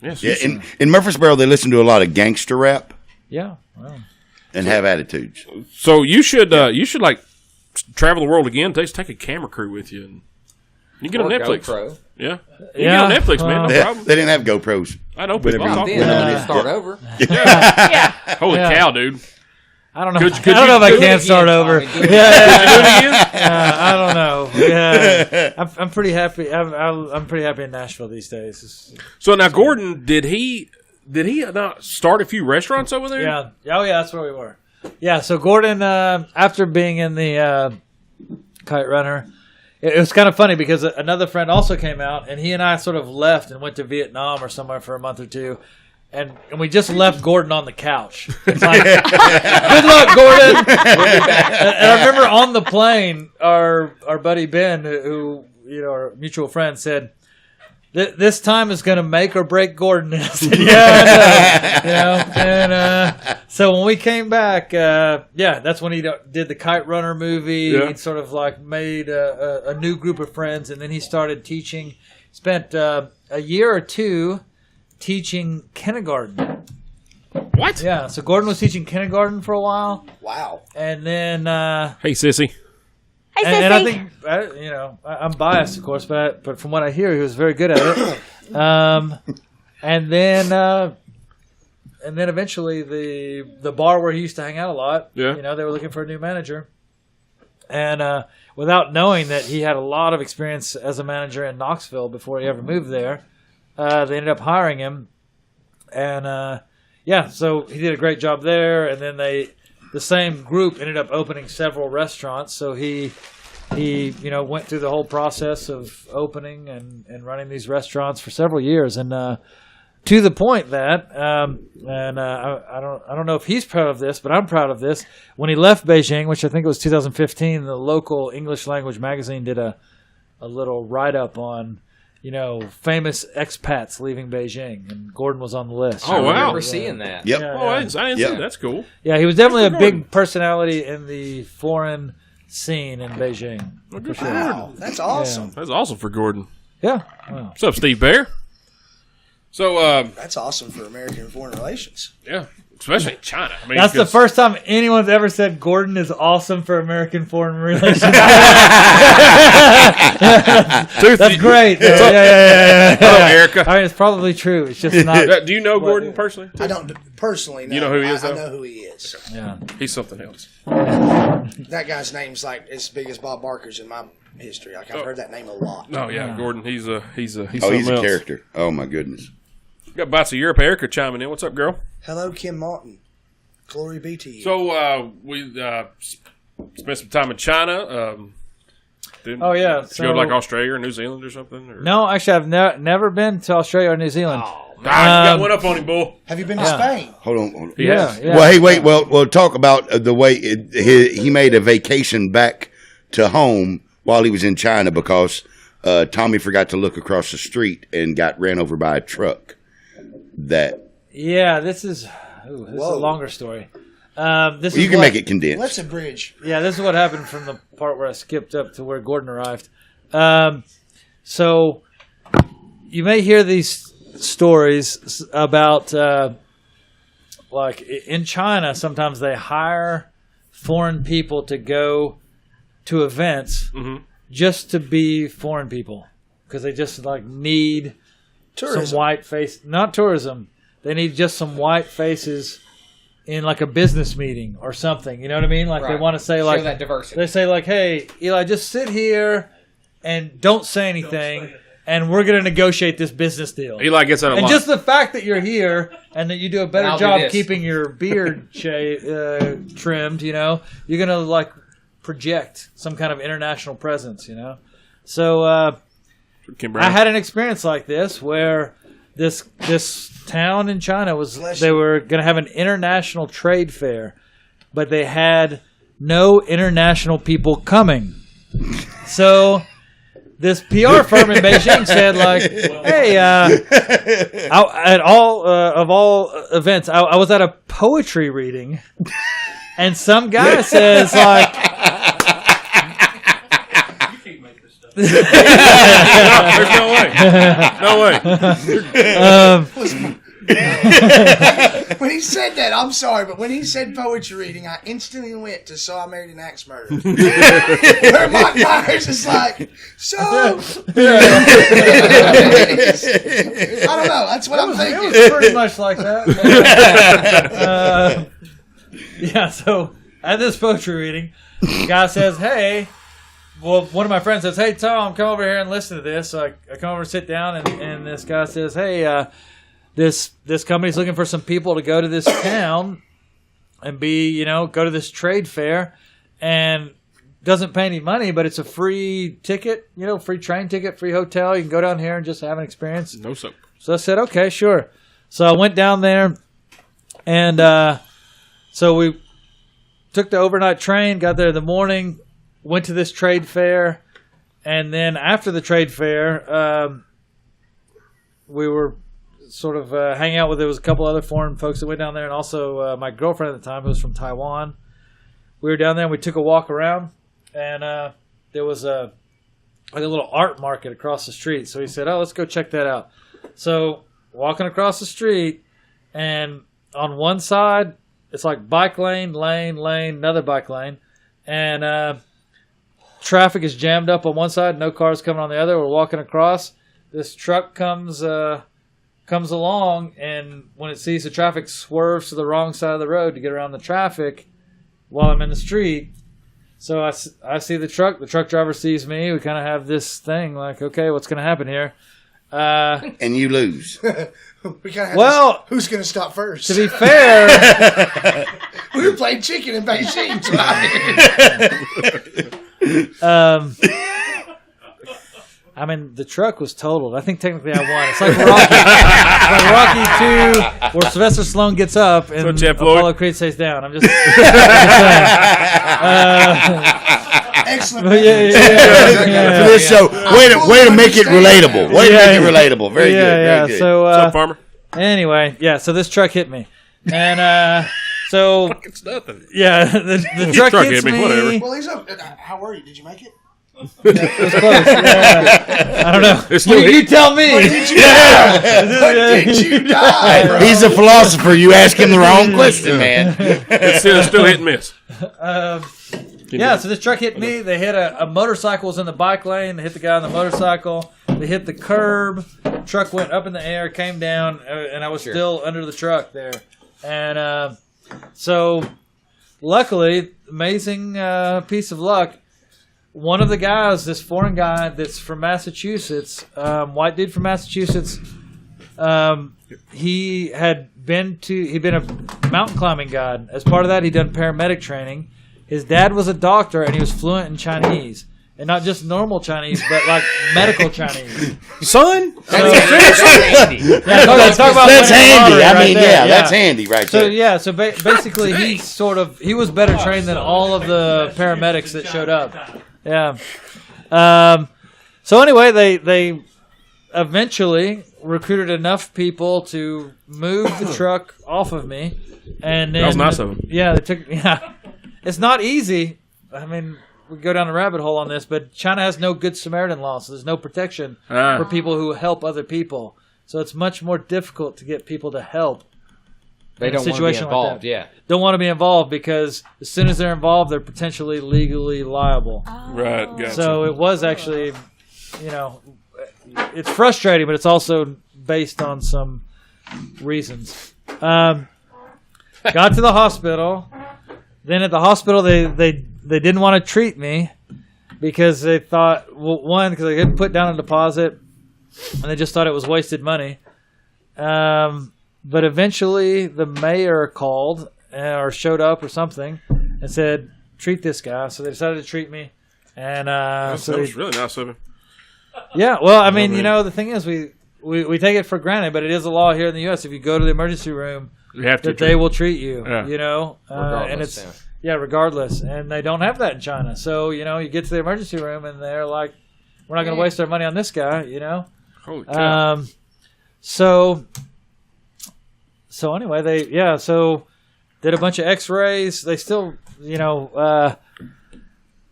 Yes. Yeah, in Murfreesboro, they listen to a lot of gangster rap. Yeah. Well. and have attitudes. So you should like travel the world again. Take a camera crew with you, and you get on Netflix. GoPro. Yeah, you get on Netflix, man. No problem. They didn't have GoPros. I know people. Whatever. Talk Then about we it. just start over. Yeah. Holy Yeah. cow, dude! I don't know. Could I don't know if I do it can again, start over. Tommy, do it Yeah, I don't know. Yeah, I'm pretty happy. I'm pretty happy in Nashville these days. So now, Gordon, did he not start a few restaurants over there? Yeah. Oh yeah, that's where we were. Yeah. So Gordon, after being in the Kite Runner, it was kind of funny because another friend also came out, and he and I sort of left and went to Vietnam or somewhere for a month or two. And we just left Gordon on the couch. It's like, good luck, Gordon. And I remember on the plane, our buddy Ben, who our mutual friend, said, "This time is going to make or break Gordon." And I said, "Yeah, I know." And so when we came back, that's when he did the Kite Runner movie. Yeah. He sort of like made a new group of friends, and then he started teaching. Spent a year or two teaching kindergarten. What? Yeah, so Gordon was teaching kindergarten for a while, Wow. and then Hey, sissy. Hey, Sissy. and I think I'm biased, of course, but from what I hear, he was very good at it. And then eventually the bar where he used to hang out a lot, Yeah. they were looking for a new manager, and without knowing that he had a lot of experience as a manager in Knoxville before he ever moved there. They ended up hiring him, and so he did a great job there. And then the same group ended up opening several restaurants. So he went through the whole process of opening and running these restaurants for several years, and to the point that I don't know if he's proud of this, but I'm proud of this. When he left Beijing, which I think it was 2015, the local English language magazine did a little write up on famous expats leaving Beijing, and Gordon was on the list. Oh, wow. I remember seeing that. Yep. Yeah. Oh, I didn't see that. That's cool. Yeah, he was definitely a Good for big Gordon. personality in the foreign scene in Beijing. Good for Wow. Gordon. That's awesome. That's awesome for Gordon. Yeah. Wow. What's up, Steve Bear? So, That's awesome for American foreign relations. yeah, especially in China. I mean, That's the 'cause- first time anyone's ever said Gordon is awesome for American foreign relations. That's great. Yeah. Hello, Erica. I mean, it's probably true. It's just not. Do you know Gordon personally? I don't personally know. You know who he is, I though? know who he is. Yeah. He's something else. That guy's name's like as big as Bob Barker's in my history. Like I've heard that name a lot. Oh yeah, Gordon. He's Oh, something he's a else. character. Oh my goodness. Got Bites of Europe. Erica chiming in. What's up, girl? Hello, Kim Martin. Glory be to you. So we spent some time in China. Oh yeah. Did you go to like Australia or New Zealand or something? Or? No, actually, I've never been to Australia or New Zealand. You got one up on him, bull. Have you been to Spain? Hold on. He has. Yeah. Well, hey, wait. Well, we'll talk about the way he made a vacation back to home while he was in China because Tommy forgot to look across the street and got ran over by a truck. Yeah, this is a longer story. You can make it condensed. Let's abridge. Yeah, this is what happened from the part where I skipped up to where Gordon arrived. So you may hear these stories about like in China, sometimes they hire foreign people to go to events just to be foreign people because they just like need Tourism. some white face, not tourism. They need just some white faces in like a business meeting or something. You know what I mean? Like they Right. want to say Show like that diversity. they say like, "Hey, Eli, just sit here and don't say anything, and we're gonna negotiate this business deal." Eli gets out a And lot. just the fact that you're here and that you do a better I'll do job this. keeping your beard trimmed, you're gonna like project some kind of international presence, So Kim Brown. I had an experience like this where this town in China they were going to have an international trade fair, but they had no international people coming. So this PR firm in Beijing said like, "Hey, at all events, I was at a poetry reading, and some guy says like." There's no way. No way. When he said that, I'm sorry, but when he said poetry reading, I instantly went to So I Married an Axe Murderer. Where Mike Myers is like, so. I don't know. That's what I'm thinking. It was pretty much like that. Yeah, so at this poetry reading, the guy says, hey, well, one of my friends says, hey, Tom, come over here and listen to this. So I come over and sit down, and this guy says, hey, this company's looking for some people to go to this town and go to this trade fair, and doesn't pay any money, but it's a free ticket, free train ticket, free hotel. You can go down here and just have an experience. No soap. So I said, okay, sure. So I went down there, and so we took the overnight train, got there in the morning, went to this trade fair, and then after the trade fair, we were sort of hanging out with, there was a couple other foreign folks that went down there, and also my girlfriend at the time, who was from Taiwan. We were down there, and we took a walk around, and there was a little art market across the street. So he said, oh, let's go check that out. So walking across the street, and on one side, it's like bike lane, another bike lane, and traffic is jammed up on one side, no cars coming on the other. We're walking across. This truck comes along, and when it sees the traffic, swerves to the wrong side of the road to get around the traffic while I'm in the street. So I see the truck driver sees me. We kind of have this thing like, okay, what's going to happen here? And you lose. We kind of have this, who's going to stop first? To be fair, we were playing chicken in Beijing. I mean, the truck was totaled. I think technically I won. It's like Rocky 2, where Sylvester Stallone gets up and Apollo Creed stays down. I'm just saying. Excellent. For this show, way to make it relatable. Way to make it relatable. Very good. Very good. So, what's up, farmer? Anyway, so this truck hit me, and so it's nothing. Yeah, the truck hits me. Whatever. Well, he's up. How were you? Did you make it? It was close. Yeah. I don't know. You tell me. What did you die? What did you die, bro? He's a philosopher. You ask him the wrong question, man. It's still hit and miss. So this truck hit me. They hit a motorcycle was in the bike lane. They hit the guy on the motorcycle. They hit the curb. The truck went up in the air, came down, and I was still under the truck there. And so, luckily, amazing piece of luck. One of the guys, this foreign guy that's from Massachusetts, white dude from Massachusetts, he'd been a mountain climbing guide. As part of that, he'd done paramedic training. His dad was a doctor, and he was fluent in Chinese. And not just normal Chinese, but like medical Chinese. Son? That's handy. That's handy. That's handy right there. So basically he was better trained than all of the paramedics that showed up. Yeah. So anyway, they eventually recruited enough people to move the truck off of me. And then, that was nice of them. Yeah, it's not easy. I mean, we go down a rabbit hole on this, but China has no good Samaritan law, so there's no protection for people who help other people. So it's much more difficult to get people to help. They don't want to be involved, Don't want to be involved because as soon as they're involved, they're potentially legally liable. Oh. Right, gotcha. So it was actually, it's frustrating, but it's also based on some reasons. Got to the hospital. Then at the hospital, they didn't want to treat me because they thought, well, one, because they couldn't put down a deposit, and they just thought it was wasted money. But eventually, the mayor called or showed up or something and said, treat this guy. So they decided to treat me. And that was really nice of him. Yeah, well, I mean, the thing is, we take it for granted, but it is a law here in the U.S. If you go to the emergency room, they will treat you, regardless, and it's regardless. And they don't have that in China. So, you get to the emergency room and they're like, we're not going to waste our money on this guy, Holy cow. So anyway, they did a bunch of X-rays. They still,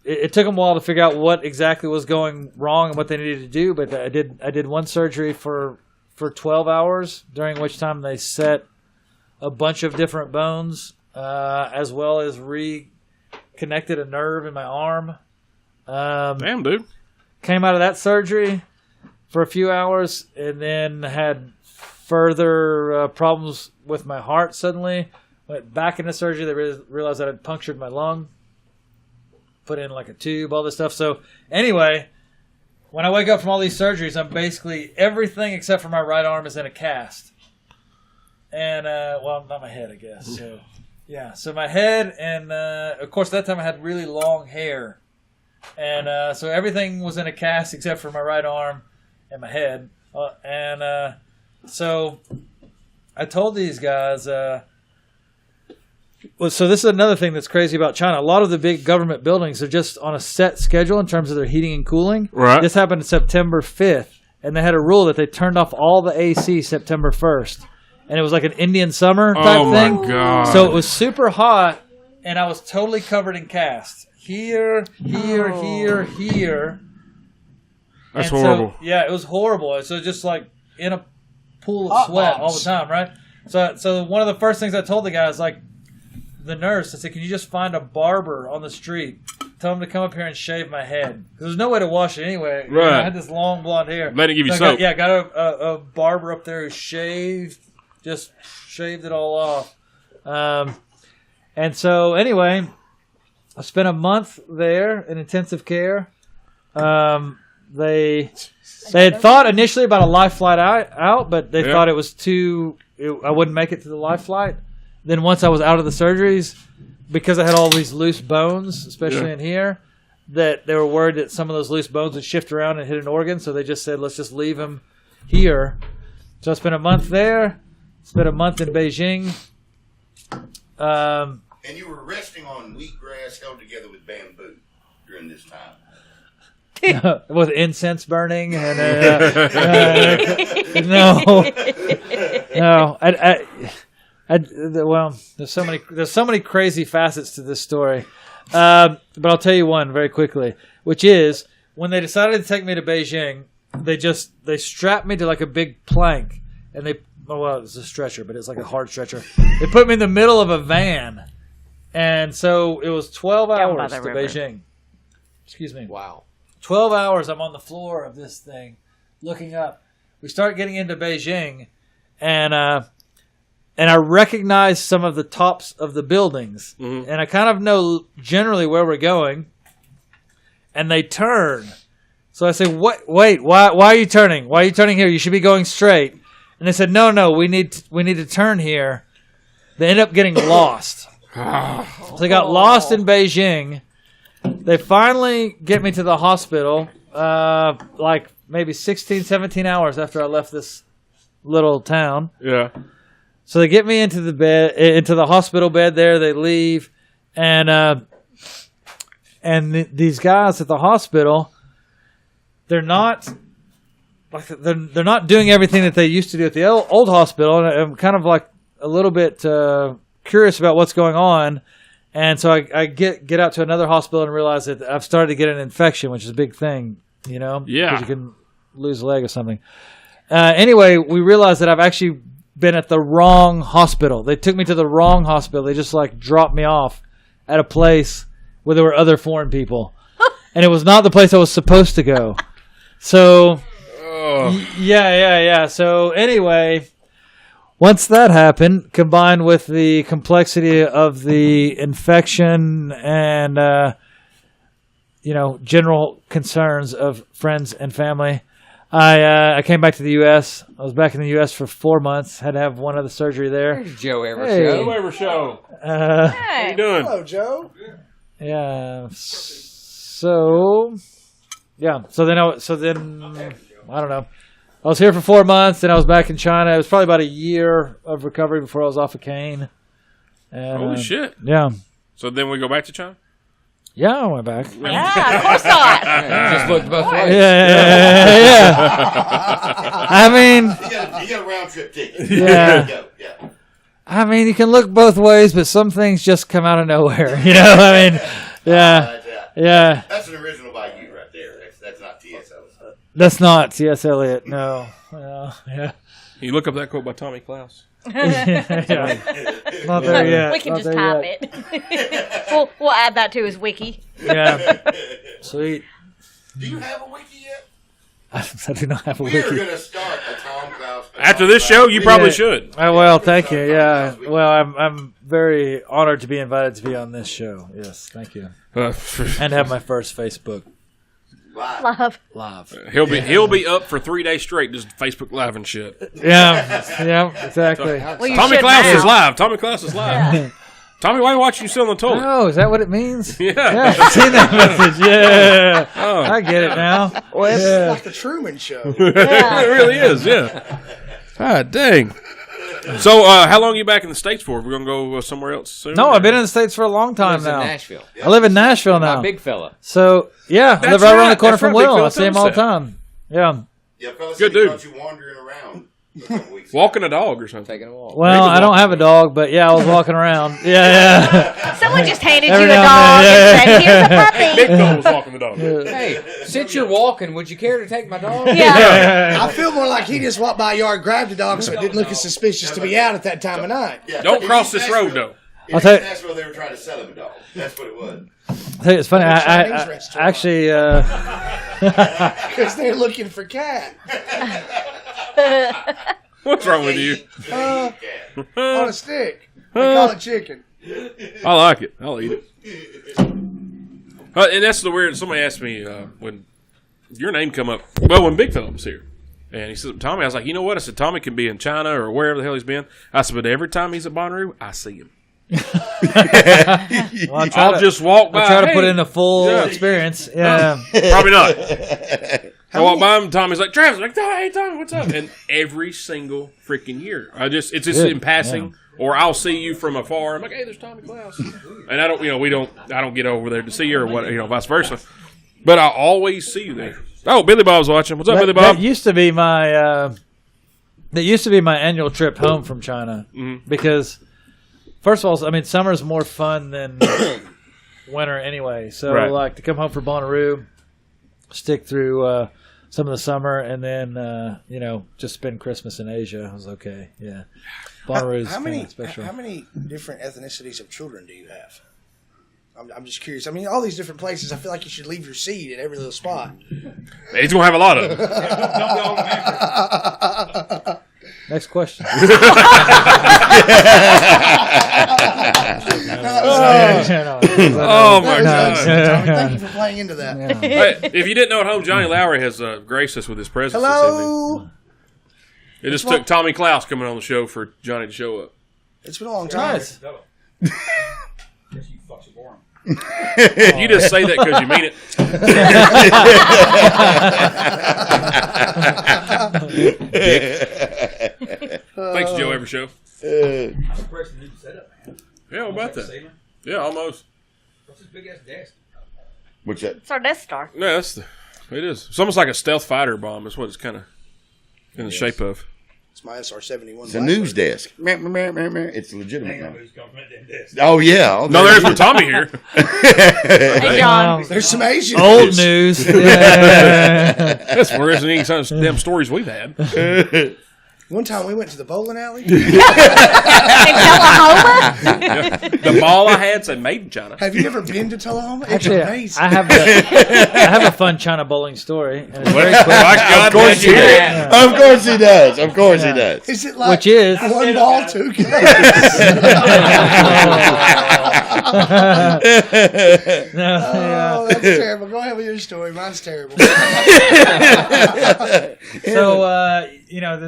it took them a while to figure out what exactly was going wrong and what they needed to do. But I did one surgery for for 12 hours, during which time they set a bunch of different bones, as well as reconnected a nerve in my arm. Damn, dude. Came out of that surgery for a few hours, and then had further problems with my heart suddenly. Went back into surgery. They realized that I'd punctured my lung. Put in like a tube, all this stuff. So anyway, when I wake up from all these surgeries, I'm basically everything except for my right arm is in a cast. And well, not my head, I guess. So yeah, so my head, and of course at that time I had really long hair, and so everything was in a cast except for my right arm and my head. So I told these guys. Well, so this is another thing that's crazy about China. A lot of the big government buildings are just on a set schedule in terms of their heating and cooling. Right. This happened September 5th, and they had a rule that they turned off all the AC September 1st. And it was like an Indian summer type thing. Oh, my God. So it was super hot, and I was totally covered in casts. Here. That's And horrible. So, yeah, it was horrible. So just like in a pool of sweat all the time, right? So one of the first things I told the guys, like, the nurse, I said, can you just find a barber on the street? Tell him to come up here and shave my head. There's no way to wash it anyway. Right. I had this long blonde hair. Let it give you I soap. got a barber up there who shaved it all off. And so anyway, I spent a month there in intensive care. They had thought initially about a life flight out, but they thought it was I wouldn't make it to the life flight. Then once I was out of the surgeries, because I had all these loose bones, especially in here, that they were worried that some of those loose bones would shift around and hit an organ. So they just said, let's just leave him here. So I spent a month there, spent a month in Beijing. And you were resting on wheatgrass held together with bamboo during this time. With incense burning and no. Well, there's so many crazy facets to this story, but I'll tell you one very quickly, which is when they decided to take me to Beijing, they strapped me to like a big plank, and it was a stretcher, but it's like a hard stretcher. They put me in the middle of a van, and so it was 12 hours to Beijing. Excuse me. Wow. 12 hours. I'm on the floor of this thing, looking up. We start getting into Beijing, and I recognize some of the tops of the buildings, and I kind of know generally where we're going. And they turn, so I say, Wait, why are you turning? Why are you turning here? You should be going straight." And they said, "No, we need to turn here." They end up getting lost. So they got lost in Beijing. They finally get me to the hospital, like maybe 16, 17 hours after I left this little town. Yeah. So they get me into the hospital bed there. They leave, and these guys at the hospital, they're not doing everything that they used to do at the old hospital. And I'm kind of like a little bit curious about what's going on. And so I get out to another hospital and realize that I've started to get an infection, which is a big thing, you know? Yeah. Because you can lose a leg or something. Anyway, we realized that I've actually been at the wrong hospital. They took me to the wrong hospital. They just like dropped me off at a place where there were other foreign people. And it was not the place I was supposed to go. So, yeah. So anyway, once that happened, combined with the complexity of the infection and, general concerns of friends and family, I came back to the U.S. I was back in the U.S. for 4 months. Had to have one other surgery there. There's Joe Ever Hey. Show. Joe Ever Show. Hey. How you doing? Hello, Joe. Yeah. So then I don't know. I was here for 4 months. Then I was back in China. It was probably about a year of recovery before I was off of cane. And, Holy shit. Yeah. So then we go back to China? Yeah, I went back. Yeah, of course not. Just looked both ways. Yeah. I mean, You got a round trip ticket. Yeah. Go. Yeah. I mean, you can look both ways, but some things just come out of nowhere. You know, I mean, yeah. That's an original by you right there. That's not T.S. Eliot. That's not T.S. Eliot. No. Yeah. You look up that quote by Tommy Clouse. Yeah. Not there yet. We can Not just there type yet. it. we'll add that to his wiki. Yeah. Sweet. Do you have a wiki yet? I do not have a We're wiki. going to start a Tom Clouse. After this show, you probably should. Well, thank you. Yeah. Well, I'm very honored to be invited to be on this show. Yes, thank you. And have my first Facebook Love. live. He'll be up for 3 days straight just Facebook Live and shit. Yeah, exactly. Well, you Tommy should Clouse now. is live. Tommy Clouse is live. Yeah. Tommy, why are you watching you sit on the toilet? Oh, is that what it means? Yeah. I've seen that message. Yeah. Oh. I get it now. Well, it's Yeah. like the Truman Show. It really is, yeah. God dang. So, how long are you back in the States for? We're going to go somewhere else soon? No, I've been in the States for a long time Lives in now. Nashville. I live in Nashville now. My big fella. So, yeah, I That's live right around right. the corner That's from right. Big Will. fella I see him tells all the that. time. Yeah. Yeah, fellas, Good he dude. caught you wandering around a couple weeks ago. Walking a dog or something. Taking a walk. Well, I don't have a dog, but yeah, I was walking around. Yeah. Someone just handed Every you a now dog and and said, "Here's a puppy." Big Bill was walking the dog. Hey, since you're walking, would you care to take my dog? Yeah. I feel more like he just walked by a yard, grabbed the dog, so it didn't look as suspicious to be out at that time of night. Yeah. Don't In cross East this road, Nashville- though. In I'll tell East you- Nashville, they were trying to sell him a dog. That's what it was. I'll tell you, it's funny. Chinese I restaurant. actually, Because they're looking for cat. What's wrong with you? On a stick. They call it chicken. I like it. I'll eat it. And that's the weird. Somebody asked me when your name come up. Well, when Big Fella was here, and he said, "Tommy," I was like, "You know what?" I said, "Tommy can be in China or wherever the hell he's been." I said, "But every time he's at Bonnaroo, I see him. well, I'll just walk by. I try to hey, put in a full Yeah. experience. Yeah. Probably not. I walk by him, Tommy's like, Travis, like, hey, Tommy, what's up? And every single freaking year, it's just Good. in passing, or I'll see you from afar. I'm like, hey, there's Tommy Clouse, and I don't get over there to see you or what, vice versa. But I always see you there. Oh, Billy Bob's watching. What's up, Billy Bob? That used to be my annual trip home from China because, first of all, I mean, summer's more fun than winter anyway. So, Right. like, to come home for Bonnaroo, stick through some of the summer, and then just spend Christmas in Asia. I was okay. Yeah, Bonnaroo's How many special. how many different ethnicities of children do you have? I'm just curious. I mean, all these different places, I feel like you should leave your seed at every little spot. He's gonna have a lot of them. Next question. Oh my God! Tommy, thank you for playing into that. Hey, if you didn't know at home, Johnny Lowry has graced us with his presence this evening. Hello. It just took Tommy Clouse coming on the show for Johnny to show up. It's been a long time. Nice. Guess you fucks are boring. You just say that because you mean it. Thanks, Joe. Every show. I'm impressed with the new setup, man. Yeah, what about that? Ceiling. Yeah, almost. What's this big ass desk? What's that? It's our Death Star. Yeah, it is. It's almost like a stealth fighter bomb. Is what it's kind of in the shape of. It's my SR-71. It's a news desk. It's legitimate Hang on, now. who's coming at that desk? Oh, yeah. No, there's for Tommy here. Hey, John. There's some Asian Old news. news. Yeah. That's worse than any of the damn stories we've had. One time we went to the bowling alley. In Oklahoma? The ball I had said made in China. Have you ever been to Tullahoma? It's Actually, amazing. I have a fun China bowling story. And it's very quick. My God, Of course he man, does. Of course he does. Of course he does. Is it like Which is one ball, two games? Oh, that's terrible. Go ahead with your story. Mine's terrible. So,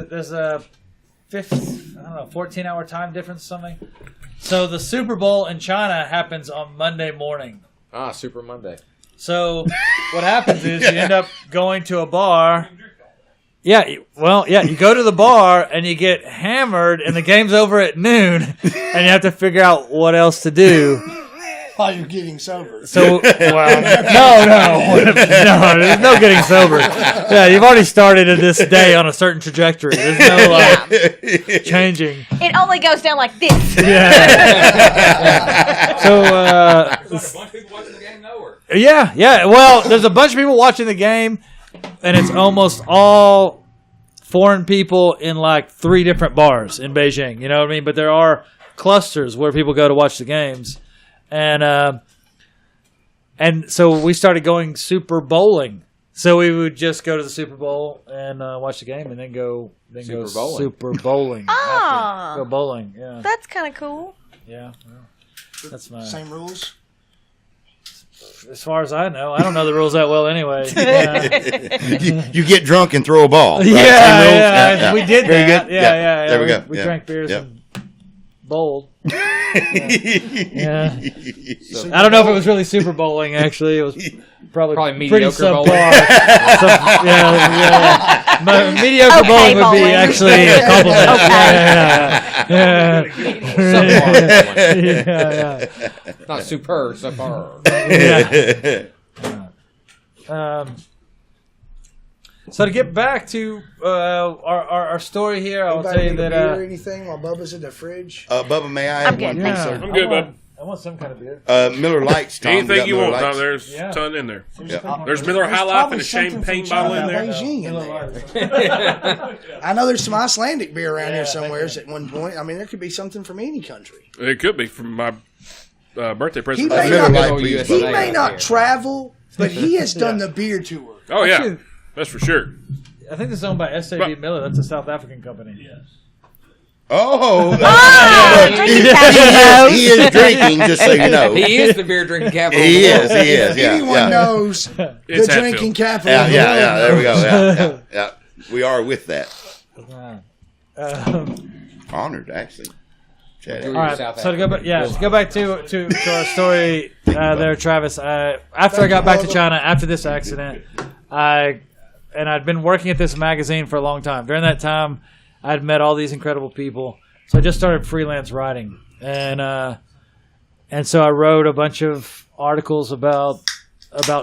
there's a 14-hour time difference or something. So the Super Bowl in China happens on Monday morning. Ah, Super Monday. So what happens is you end up going to a bar. Yeah, you go to the bar and you get hammered and the game's over at noon and you have to figure out what else to do. While you're getting sober. So, no, there's no getting sober. Yeah, you've already started at this day on a certain trajectory. There's no changing. It only goes down like this. Yeah. So, There's a bunch of people watching the game, though, or? yeah. Well, there's a bunch of people watching the game, and it's almost all foreign people in like 3 different bars in Beijing. You know what I mean? But there are clusters where people go to watch the games, and so we started going Super Bowling. So we would just go to the Super Bowl and watch the game, and then go Super Bowling. Oh. Go bowling. Yeah, That's kind of cool. yeah. Well, that's my. Same rules. As far as I know, I don't know the rules that well anyway. Yeah. You get drunk and throw a ball. Right? Yeah, we did Very that. good. Yeah. There we go. We Yeah. drank beers Yep. and bowled. Yeah. So, I don't know if it was really Super Bowling. Actually, it was probably Probably pretty mediocre subpar. bowling. Mediocre Okay, bowling would be bowling. actually a compliment. Okay. Yeah. Not super. So to get back to our story here, I will Anybody tell you need a that beer or anything while Bubba's in the fridge? Bubba, may I I'm have good, one? thank please, you. sir? I'm good, bud. I want some kind of beer. Miller Lights, Tom. We Anything got you Miller want, Tom. Lights. There's Yeah. a ton in there. Yeah. There's Miller High Life probably and a something champagne from bottle in China, there. Beijing in there. I know there's some Icelandic beer around here somewhere at one point. I mean, there could be something from any country. It could be from my birthday present. He may Miller not, Lite, please. he USA may not here. travel, but he has done the beer tour. Oh, yeah. Actually- That's for sure. I think it's owned by SAB Miller. That's a South African company. Oh, Ah, drinking capital. he is drinking, just so you know. He is the beer drinking capital. He of the world. is. Yeah, Anyone yeah. knows the It's drinking Hatfield. capital Yeah, of the yeah, world. yeah. There we go. Yeah. We are with that. Honored, actually. Chad. All right, South so to go back, African. to go back to our story there, Travis. After I got back to China after this accident, I'd been working at this magazine for a long time. During that time, I'd met all these incredible people. So I just started freelance writing, and so I wrote a bunch of articles about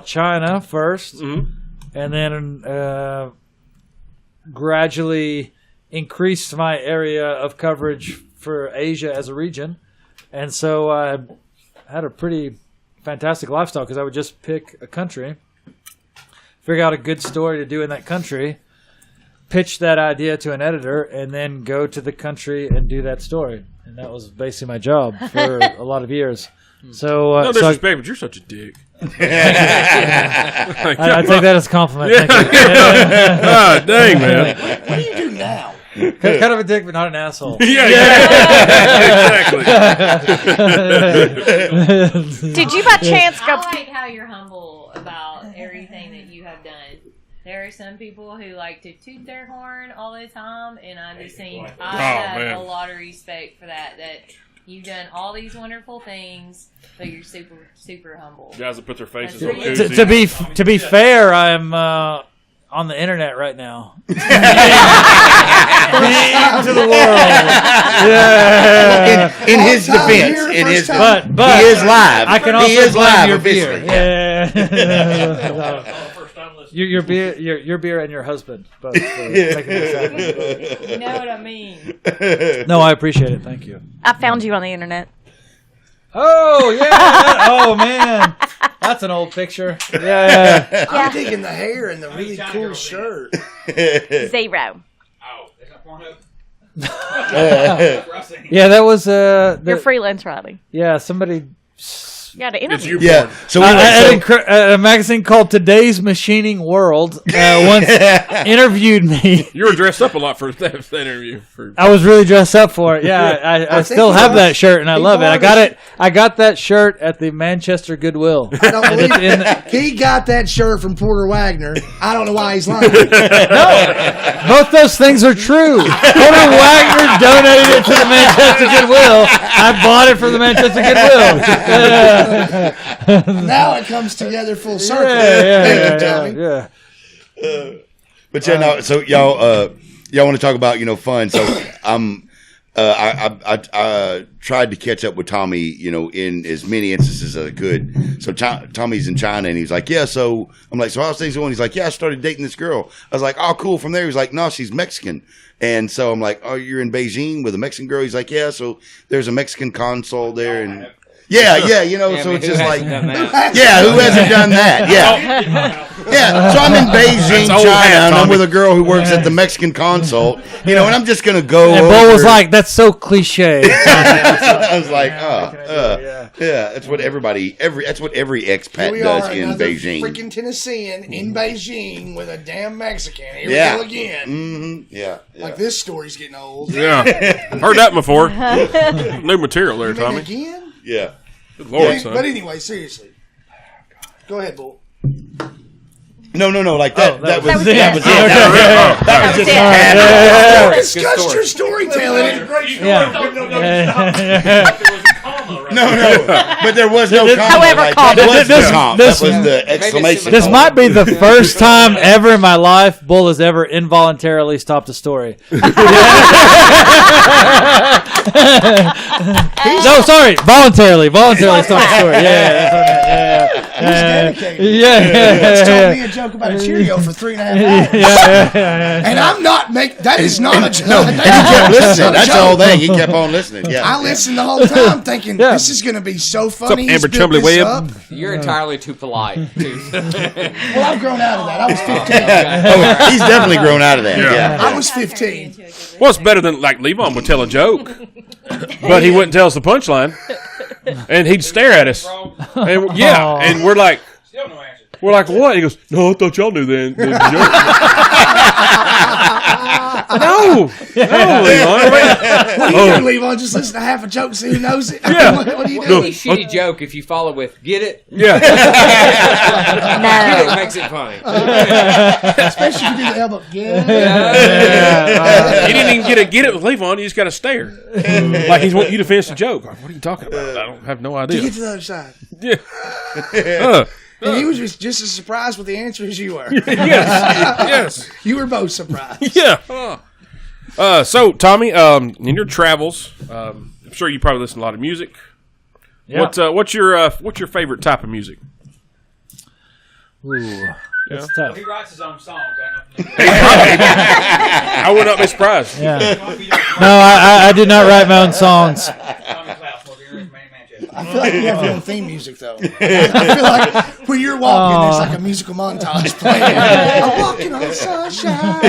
China first, and then gradually increased my area of coverage for Asia as a region. And so I had a pretty fantastic lifestyle because I would just pick a country, figure out a good story to do in that country, pitch that idea to an editor, and then go to the country and do that story. And that was basically my job for a lot of years. So, No disrespect, but you're such a dick. I take that as a compliment. Thank you. God dang, man. What do you do now? Kind of a dick, but not an asshole. Exactly. Did you by chance go? I like how you're humble about everything that you have done. There are some people who like to toot their horn all the time, and I just think I have man. a lot of respect for that. That you've done all these wonderful things, but you're super, super humble. Guys that put their faces That's on really koozies. To be fair, I'm on the internet right now. Into the world. Yeah. In his First time defense, here, in first his time. But he is live. I can he also is blame live your beer. officially. Yeah. Your beer, and your husband both for making this happen. You know what I mean? No, I appreciate it. Thank you. I found you on the internet. Oh yeah! Oh man, that's an old picture. Yeah. I'm digging the hair and the really cool shirt. 0. Oh, that's not Pornhub? Yeah, that was You're freelance writing. yeah, somebody. You got to It's interview. your Yeah. So we A magazine called Today's Machining World once interviewed me. You were dressed up a lot for that interview. I was really dressed up for it. Yeah, I think still he have was. that shirt, and I He love it. I bought got it. it. I got that shirt at the Manchester Goodwill. I don't believe It's in it. He got that shirt from Porter Wagner. I don't know why he's lying. Both those things are true. Porter Wagner donated it to the Manchester Goodwill. I bought it from the Manchester Goodwill. Now it comes together full circle. Yeah. Thank you, Tommy. But yeah, no. So y'all want to talk about fun? So I tried to catch up with Tommy, in as many instances as I could. So Tommy's in China, and he's like, yeah. So I'm like, so how's things going? He's like, yeah, I started dating this girl. I was like, oh, cool. From there, he's like, no, she's Mexican. And so I'm like, oh, you're in Beijing with a Mexican girl? He's like, yeah. So there's a Mexican consul there, and Yeah, you know, so it's just like, yeah, who hasn't done that? Yeah. Yeah, so I'm in Beijing, That's old China, hat, and I'm Tommy. with a girl who works at the Mexican consul, you know, and I'm just going to go And Bull over. was like, "That's so cliche." I was like, yeah. that's what that's what every Here expat we does are, in another Beijing. freaking Tennessean in Beijing with a damn Mexican. Here Yeah. we go again. Mm-hmm. Yeah. Like this story's getting old. Yeah, heard that before. New material there, You mean Tommy. again? Yeah. Good Lord, Yeah, son. but anyway, seriously. Go ahead, Bull. No, like that. Oh, that that was was it. That was it. That was it. That was just Discussed your storytelling. no. But there was no comma. However, like, comma. that was This- the comma. this- That was the exclamation. This point. might be the first time ever in my life Bull has ever involuntarily stopped a story. No, sorry, voluntarily stopped a story. He's told me a joke about a Cheerio for 3.5 hours. And I'm not that is not a joke. No, and he kept listening. That's the whole thing. He kept on listening. Yeah. I listened the whole time thinking, this is going to be so funny. Amber He's built Chumbly this Webb? up. You're entirely too polite. Well, I've grown out of that. I was 15. Oh, he's definitely grown out of that. Yeah. Yeah. I was 15. What's better than like Levon would tell a joke, but he wouldn't tell us the punchline, and he'd stare at us. And and we're like, what? He goes, no, I thought y'all knew the joke. No, Levon. What do you do, Levon? Just listen to half a joke and see who knows it? Yeah. What do you No. do? Any shitty joke if you follow with "get it," Yeah, get it makes it funny. Especially if you do the elbow. Yeah. he didn't even get it with Levon. You just got to stare, like he's wanting you to finish the joke. Like, what are you talking about? I don't have no To idea. get to the other side. Yeah. And he was just as surprised with the answer as you were. Yes. You were both surprised. Yeah. So Tommy, in your travels, I'm sure you probably listen to a lot of music. Yeah. What's your favorite type of music? Ooh, that's tough. He writes his own songs. I would not be surprised. Yeah. No, I did not write my own songs. Tommy Clouse, well, you're in Manchester. I feel like you have your own theme music, though. I feel like when you're walking, there's like a musical montage playing. I'm walking on sunshine.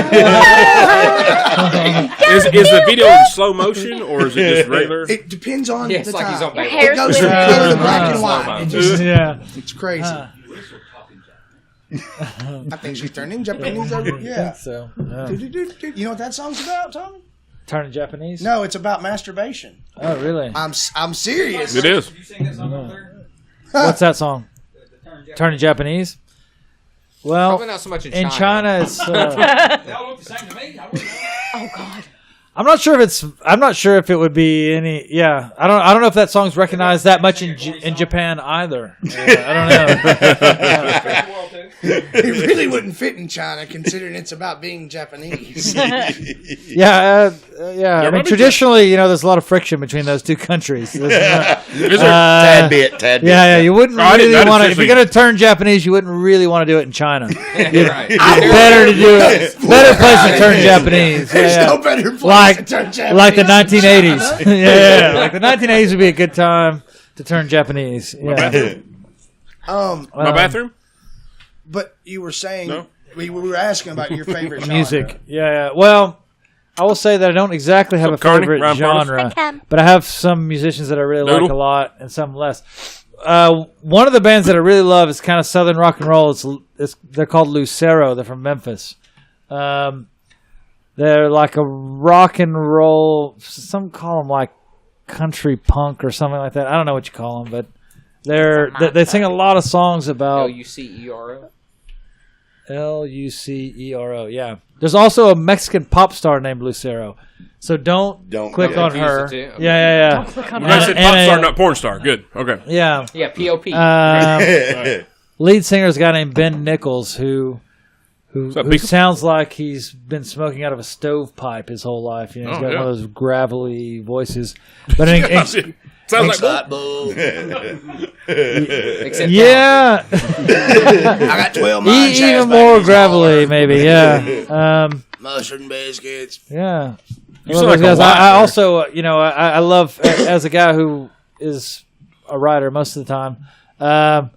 Is the video in slow motion or is it just regular? It depends on Yeah, the it's like he's time. on Your Baywatch. hair's It goes from lit color to up. black and white. It just, Yeah. it's crazy. I think she's turning Japanese over. Yeah. So, yeah. Do-do-do-do. You know what that song's about, Tommy? Turning Japanese? No, it's about masturbation. Oh, really? I'm serious. It is. Did you sing that song up there? What's that song? Turning Japanese? Well, Probably not so much in in China. China, it's. Y'all look the same to me. I wouldn't know. Oh God. I'm not sure if it's. I'm not sure if it would be any. Yeah, I don't know if that song's recognized that much in Japan either. I don't know. It really wouldn't fit in China, considering it's about being Japanese. Yeah. I mean, traditionally, there's a lot of friction between those two countries. Is there? Tad bit. Yeah. You wouldn't I didn't- really I want to. didn't If you're going to turn Japanese, you wouldn't really want to do it in China. Right. Better to do it. Better place to turn Japanese. There's Yeah. no better place Like- to turn Japanese. Like the 1980s. Yeah. Like the 1980s would be a good time to turn Japanese. My Yeah. bathroom? My bathroom? But you were saying No. we were asking about your favorite genre. Music. Yeah. Well, I will say that I don't exactly have a Carney? favorite Ryan Partis? genre, I can. but I have some musicians that I really Noodle? like a lot and some less. One of the bands that I really love is kind of southern rock and roll. They're called Lucero. They're from Memphis. They're like a rock and roll. Some call them like country punk or something like that. I don't know what you call them, but they sing a lot of songs about Lucero. Lucero. Yeah. There's also a Mexican pop star named Lucero. So don't click on confuse her. the two. Yeah. Don't click on I said And pop star, a- not porn star. Good. Okay. Yeah. Yeah, P.O.P. Lead singer is a guy named Ben Nichols who that who big- sounds like he's been smoking out of a stovepipe his whole life. He's got yeah. one of those gravelly voices. But Sounds like Except yeah, I got 12 mine even more gravelly, maybe. Yeah, mushroom biscuits. yeah. You One sound of those like a guys. I liar. also, I love as a guy who is a writer most of the time. I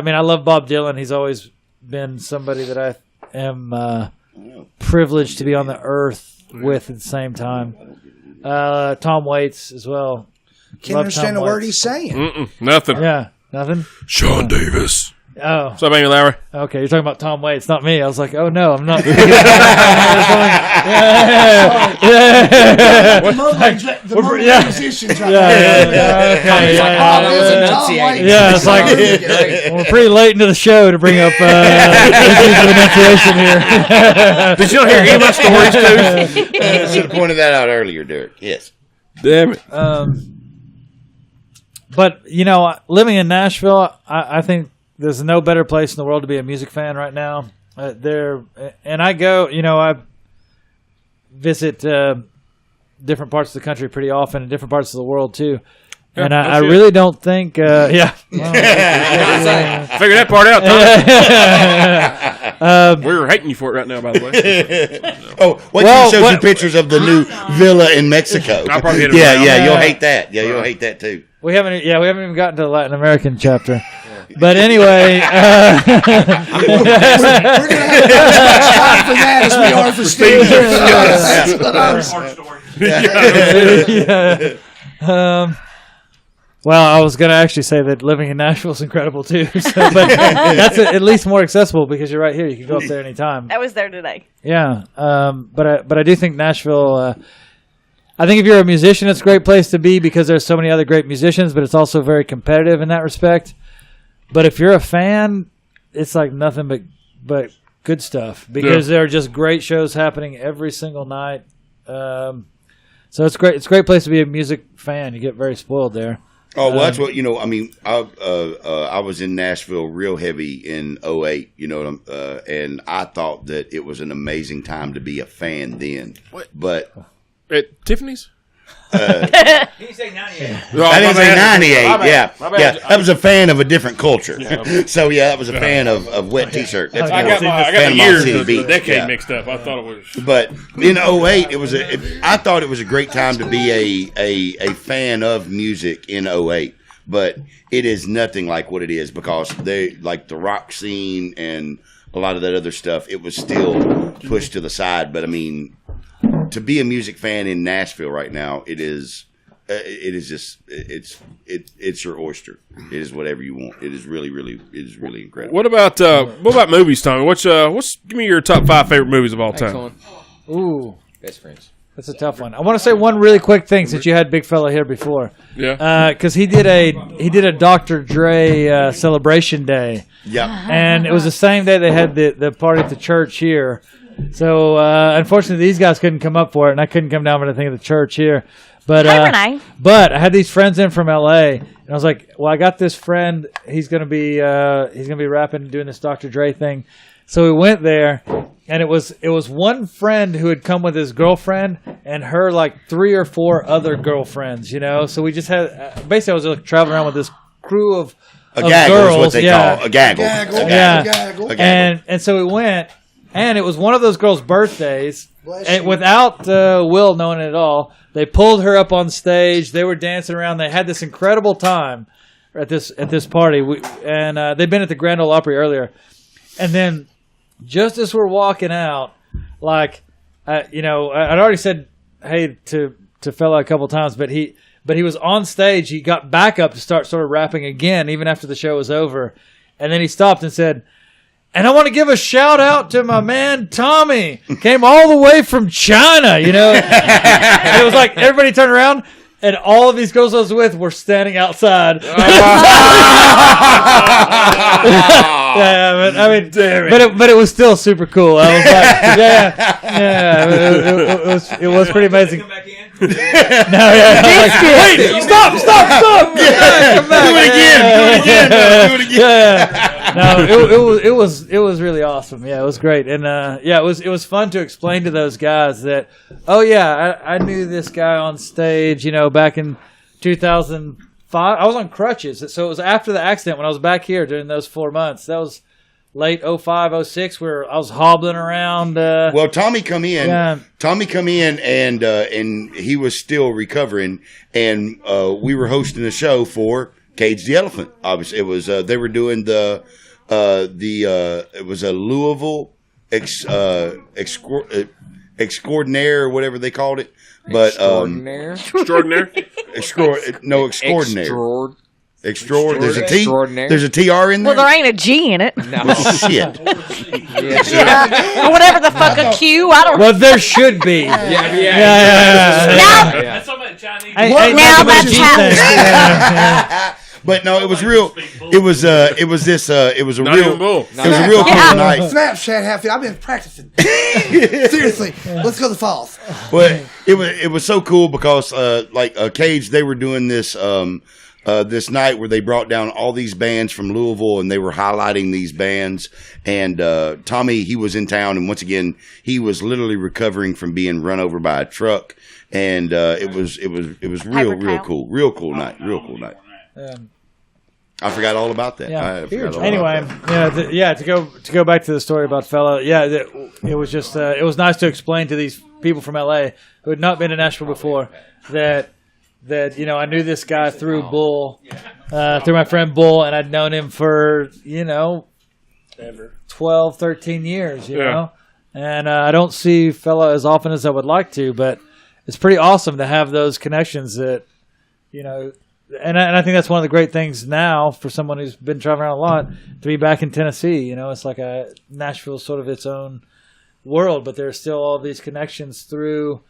mean, I love Bob Dylan. He's always been somebody that I am privileged to be on the earth with at the same time. Tom Waits as well. Can't understand a word he's saying. Nothing. Yeah, nothing. Sean Davis. Oh, What's up, Amy Lowry? okay. You're talking about Tom Waits, not me. I was like, oh no, I'm not. The musicians right there. Okay. Yeah, It's like we're pretty late into the show to bring up issues of enunciation here. Did you not hear any of my stories, too? I should have pointed that out earlier, Derek. Yes. Damn it. But living in Nashville, I think there's no better place in the world to be a music fan right now. And I go, I visit different parts of the country pretty often, and different parts of the world too. And I really don't think, yeah. Figure that part out, Tom. We're hating you for it right now, by the way. Wait till he shows you pictures of the new villa in Mexico. I'll probably hit it Yeah, you'll hate that. Yeah, you'll hate that too. We haven't even gotten to the Latin American chapter. But anyway, We're going to have as much time for that as we are for Steve. Well, I was going to actually say that living in Nashville is incredible too. But that's at least more accessible because you're right here. You can go up there anytime. I was there today. Yeah, but I do think Nashville. I think if you're a musician, it's a great place to be because there's so many other great musicians. But it's also very competitive in that respect. But if you're a fan, it's like nothing but good stuff because there are just great shows happening every single night. So it's great. It's a great place to be a music fan. You get very spoiled there. Oh, well, that's what, I mean, I was in Nashville real heavy in 2008, and I thought that it was an amazing time to be a fan then. What? But at Tiffany's? He say 98. I didn't say 98. Yeah. I was a fan of a different culture. So, yeah, I was a fan of Wet T-shirt. That's I got the years of the decade mixed up. I thought it was. But in 2008, I thought it was a great time to be a fan of music in 2008. But it is nothing like what it is because like the rock scene and a lot of that other stuff, it was still pushed to the side. But I mean, to be a music fan in Nashville right now, it is just it's your oyster. It is whatever you want. It is really incredible. What about movies, Tommy? Give me your top 5 favorite movies of all time. Excellent. Ooh, Best Friends. that's a tough one. I want to say one really quick thing since you had Big Fella here before. Yeah. Because he did a Dr. Dre celebration day. Yeah. And it was the same day they had the party at the church here. So unfortunately, these guys couldn't come up for it, and I couldn't come down for anything at the church here. But Hi, Renee. But I had these friends in from LA, and I was like, "Well, I got this friend. He's gonna be rapping and doing this Dr. Dre thing." So we went there, and it was one friend who had come with his girlfriend and her like 3 or 4 other girlfriends. So we just had basically I was like traveling around with this crew of gaggle girls. is what they call a gaggle. Gaggle. And so we went. And it was one of those girls' birthdays, and without Will knowing it at all, they pulled her up on stage. They were dancing around. They had this incredible time at this party. They'd been at the Grand Ole Opry earlier, and then just as we're walking out, like I'd already said hey to fella a couple times, but he was on stage. He got back up to start sort of rapping again, even after the show was over, and then he stopped and said. And I want to give a shout out to my man Tommy. Came all the way from China, And it was like everybody turned around, and all of these girls I was with were standing outside. Yeah, I mean, damn it. But it was still super cool. I was like, it was pretty amazing. Come back in. No, wait, stop! Come back. Do it again. Yeah. No, it was really awesome. Yeah, it was great, and it was fun to explain to those guys that, I knew this guy on stage, back in 2005. I was on crutches, so it was after the accident when I was back here during those 4 months. That was late 05, 06, where I was hobbling around. Well, Tommy come in. Yeah. Tommy come in, and he was still recovering, and we were hosting a show for Cage the Elephant. Obviously, it was they were doing it was a Louisville extraordinaire or whatever they called it, but Extraordinaire. extraordinaire. Extraordinary. There's a T. Extraordinary. There's a TR in there. Well, there ain't a G in it. No. Well, shit. Or whatever the fuck a Q. I don't know. Well, there should be. Now, That's something in Chinese. now that's how. But no, it was real. It was a Not real. even bull. It was a real cool night. Snapchat Hatfield. I've been practicing. Seriously, let's go to the falls. But it was so cool because Cage, they were doing this this night where they brought down all these bands from Louisville and they were highlighting these bands. And Tommy, he was in town, and once again, he was literally recovering from being run over by a truck. And it was real cool night. I forgot all about that. Yeah. I forgot all Anyway, about that. to go back to the story about Fellow. Yeah, it was just it was nice to explain to these people from LA who had not been to Nashville before that I knew this guy through Bull, through my friend Bull, and I'd known him for 12, 13 years. You know, and I don't see Fellow as often as I would like to, but it's pretty awesome to have those connections that And I think that's one of the great things now for someone who's been traveling around a lot to be back in Tennessee. It's like Nashville's sort of its own world, but there's still all these connections through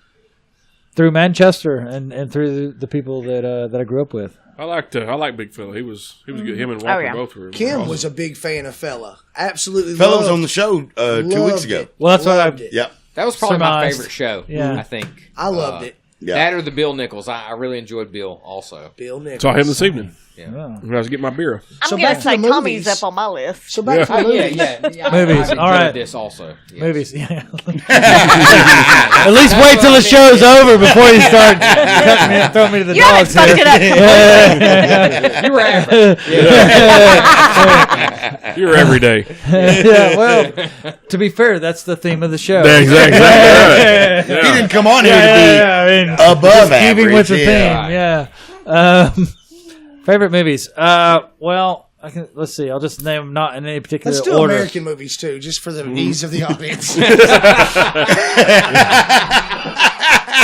Manchester and through the people that I grew up with. I like Big Fella. He was good. Him and Walker both were. Kim awesome. was a big fan of Fella. Absolutely. Fella was on the show 2 weeks ago. It. Well, that's what Loved it. Yep. That was probably my Surmised. favorite show. Yeah. I think. I loved it. Yeah. That or the Bill Nichols. I really enjoyed Bill also. Bill Nichols. Saw him this evening Yeah. when I was getting my beer. I'm So going back to to say the Tommy's movies. up on my list. So back to the movies. Yeah. Movies. I All right. this also. Yes. Movies. Yeah. At least wait till the show's over before you start cutting me and throwing me to the You haven't dogs fucked here. it up. You were average. You're every day. Yeah, well, to be fair, that's the theme of the show. Yeah, exactly right. He Yeah. didn't come on here I mean, to be above average. keeping with the yeah. theme, yeah. Favorite movies? Well, let's see. I'll just name them not in any particular Let's do order. American movies too, just for the ease of the audience.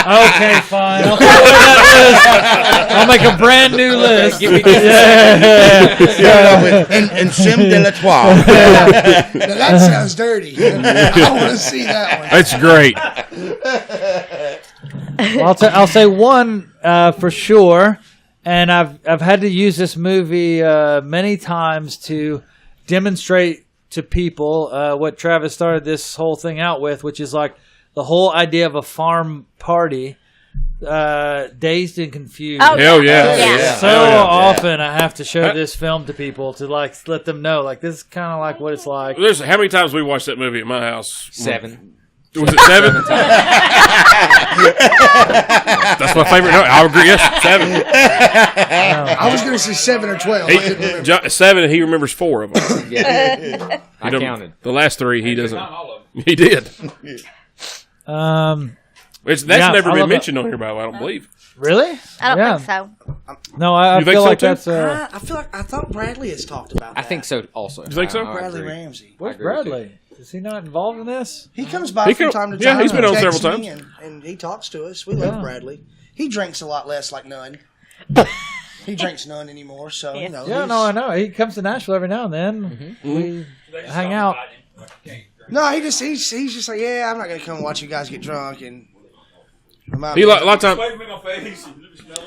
Okay, fine. I'll throw that list. I'll make a brand new list. And Sim de la Trois. Now that sounds dirty. I want to see that one. That's great. Well, I'll say one for sure, and I've had to use this movie many times to demonstrate to people what Travis started this whole thing out with, which is like the whole idea of a farm party, Dazed and Confused. Oh, Hell yeah. Yeah. So often I have to show this film to people to like let them know like this is kind of like what it's like. There's how many times we watched that movie at my house? 7. Was it 7? That's my favorite. No, I agree. Yes, 7. I was going to say 7 or 12. I couldn't remember. 7. He remembers 4 of them. Yeah. I counted. The last 3 he doesn't. He did. That's never I been love mentioned on here, by the way. I don't believe. Really? I don't Yeah. think so. No, I You think feel so, like too? that's. I feel like I thought Bradley has talked about that. I think so also. You think so? I Bradley agree. Ramsey. Where's I agree with you. Bradley? Is he not involved in this? He comes by He from come- time to yeah, time. he's been and on texts several me times. And he talks to us. We love Bradley. He drinks a lot less like none. He drinks none anymore, so, you know. Yeah, he's- no, I know. He comes to Nashville every now and then. We hang out. No, he's just like, yeah, I'm not going to come watch you guys get drunk. And remind He me. a lot of time.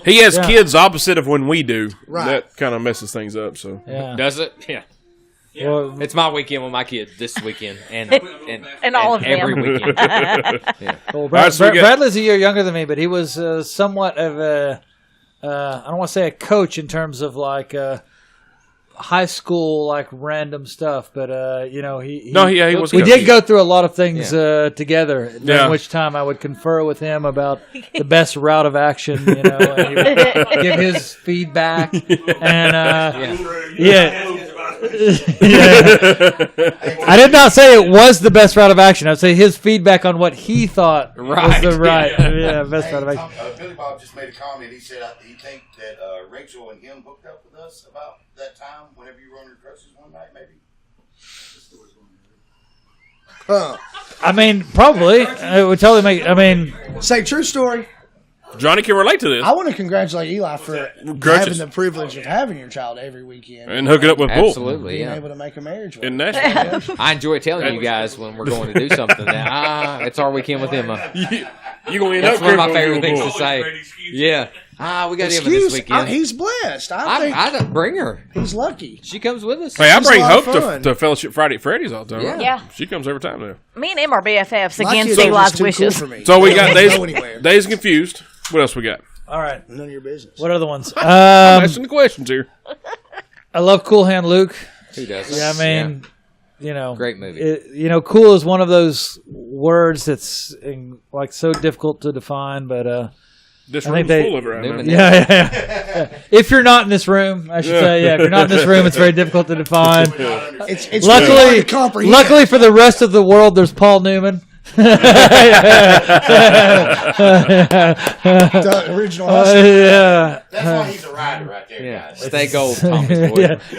He has Yeah. kids opposite of when we do. Right. That kind of messes things up. So Yeah. Does it? Yeah. Well, It's my weekend with my kids this weekend and And all of them. every weekend. Yeah. well, right, so we got- Bradley's a year younger than me, but he was somewhat of a, I don't want to say a coach in terms of like high school, like random stuff, but he he was. we good. did go through a lot of things together, during Yeah. which time I would confer with him about the best route of action, and he would give his feedback. And I did not say it was the best route of action. I'd say his feedback on what he thought was the best route of action. Billy Bob just made a comment. He said he think that Rachel and him hooked up with us about that time whenever you were on your crutches one night, maybe. Huh. I mean, probably. It would totally make. I mean, Say true story. Johnny can relate to this. I want to congratulate Eli for having the privilege of having your child every weekend And hooking up with Bull. Absolutely, being yeah. able to make a marriage work. In Nashville. I enjoy telling you guys when we're going to do something that it's our weekend with Emma. You gonna end That's up one of my crippled favorite with things Bull. to say. Yeah. We got Emma this Excuse, weekend. he's blessed. I think I bring her. he's lucky. She comes with us. Hey, I She's bring a lot Hope of fun. to Fellowship Friday at Freddy's all the time. Yeah. Right? Yeah. She comes every time now. Me and him are BFFs My against kids are Eli's just too wishes. cool for me. So we They got don't go anywhere. Days Confused. What else we got? all right. None of your business. What other ones? I'm asking the questions here. I love Cool Hand Luke. Who does? Yeah, I mean, you know, Great movie. Cool is one of those words that's like so difficult to define, but This I room's think they- full of her. I know. Newman. yeah. If you're not in this room, I should say, if you're not in this room, it's very difficult to define. It's really hard Luckily, to comprehend. luckily for the rest of the world, there's Paul Newman. The original. Yeah. That's why he's a rider right there, Yeah. guys. Stay gold, Thomas Boyd.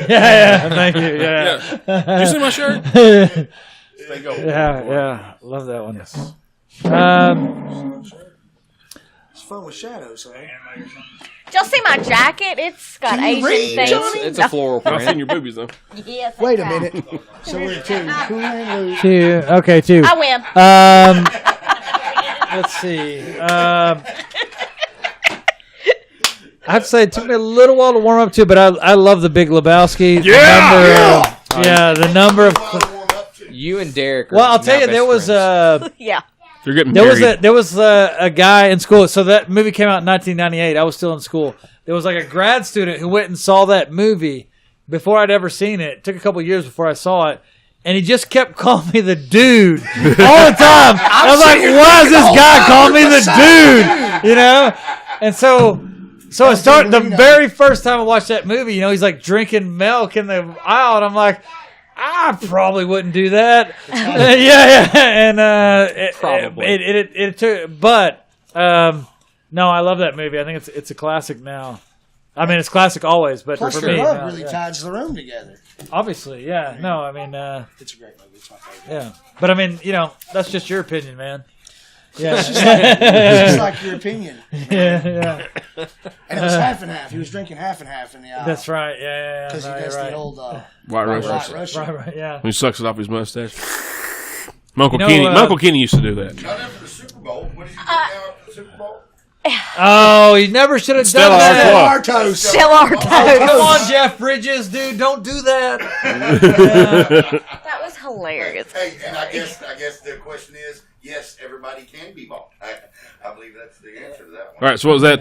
Yeah. Thank you. Yeah. Yeah. You see my shirt? Stay gold. Yeah. Love that one. It's fun with shadows, eh? Did y'all see my jacket? It's got Can you Asian read, things. Johnny? It's a floral I've seen print. your boobies though. Yes, that's Wait a right. minute. So we're at 2. Cool Hand Luke. 2. Okay, 2. I win. Let's see. I have to say it took me a little while to warm up to, but I love the Big Lebowski. The number of. You and Derek. Are Well, I'll tell now you, there best was friends. Yeah. You're getting There married. was a guy in school. So that movie came out in 1998. I was still in school. There was like a grad student who went and saw that movie before I'd ever seen it. It took a couple years before I saw it. And he just kept calling me the dude all the time. I was like, why does this guy call me the dude? You know? And so it started the very first time I watched that movie, he's like drinking milk in the aisle. And I'm like, I probably wouldn't do that. And Probably. it took, but no, I love that movie. I think it's a classic now. I mean, it's classic always, but Plus, for their me, love now, really ties the room together. obviously, yeah. No, I mean, It's a great movie. It's my favorite. yeah. But I mean, that's just your opinion, man. Yeah, It's just like your opinion. yeah. And it was half and half. He was drinking half and half in the aisle. That's right. Yeah. Because No, he you're does right. the old White Russian. White Russian. Right. Yeah. He sucks it off his mustache. My Uncle You know, Kenny. My Uncle Kenny used to do that. Not after the Super Bowl. What did you do now after the Super Bowl? Oh, he never should have done Stella that. Artois. Artos. Still our Come toes. on, Jeff Bridges, dude, don't do that. That was hilarious. Hey, and I guess the question is, yes, everybody can be bald. I believe that's the answer to that one. All right. So what was that?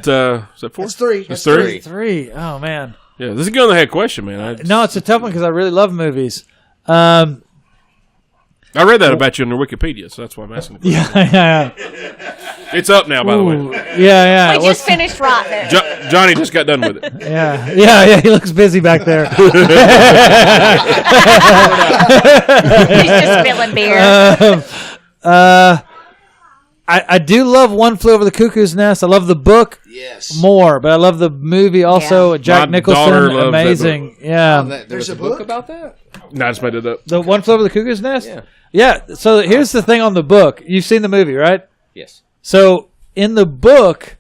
Is that 4? That's 3. That's That's 3. 3. Oh man. Yeah. This is a gun that had question, man. No, it's a tough one because I really love movies. I read that about you on your Wikipedia, so that's why I'm asking. The question. Yeah. It's up now, by the Ooh, way. yeah. We just finished writing it. Johnny just got done with it. Yeah. He looks busy back there. He's just spilling beer. I do love One Flew Over the Cuckoo's Nest. I love the book Yes. more, but I love the movie also. Yeah. Jack My daughter Nicholson, loves that amazing. Yeah. There's a a book book? about that? No, I just made it up. The One Flew Over the Cuckoo's Nest? Yeah. Yeah. So here's the thing on the book. You've seen the movie, right? Yes. So in the book,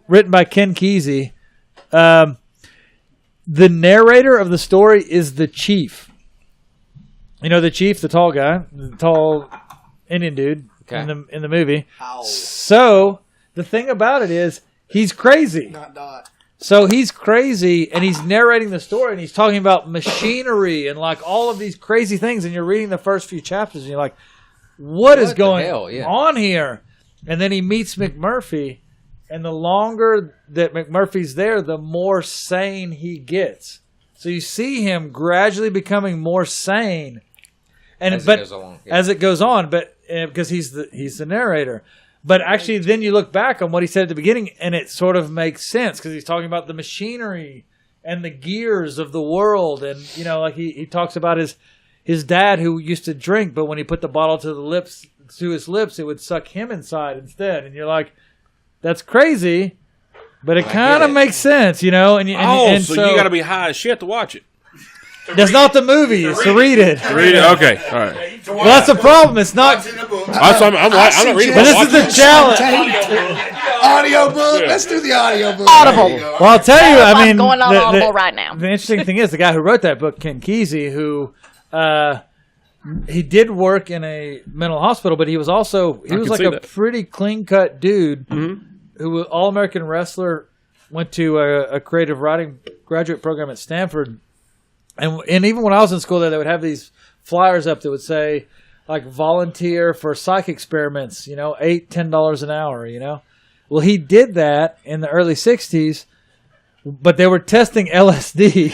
written by Ken Kesey, the narrator of the story is the chief. You know the chief, the tall guy, the tall Indian dude Okay. in the movie. Ow. So the thing about it is he's crazy. Not Dot. So he's crazy, and he's narrating the story, and he's talking about machinery and like all of these crazy things. And you're reading the first few chapters, and you're like, "What is the going hell? Yeah. on here?" And then he meets McMurphy, and the longer that McMurphy's there, the more sane he gets. So you see him gradually becoming more sane, and As it but goes along, yeah. as it goes on, but because he's the narrator. But actually, then you look back on what he said at the beginning, and it sort of makes sense because he's talking about the machinery and the gears of the world. And, you know, like he talks about his dad who used to drink, but when he put the bottle to his lips, it would suck him inside instead. And you're like, that's crazy, but it kind of makes sense, you know? And so you got to be high as shit to watch it. That's not the movie. It's to read it. To read it? Okay. All right. Well, that's the problem. It's not. I'm not reading it. But this is the challenge. Audio book. Yeah. Let's do the audio book. Audible. Well, I'll tell you. I mean, going on Audible right now. The interesting thing is the guy who wrote that book, Ken Kesey, who he did work in a mental hospital, but he was like a pretty clean cut dude who was All-American wrestler, went to a creative writing graduate program at Stanford. And even when I was in school there, they would have these flyers up that would say, like, volunteer for psych experiments, you know, $8-10 an hour, you know. Well, he did that in the early 60s, but they were testing LSD.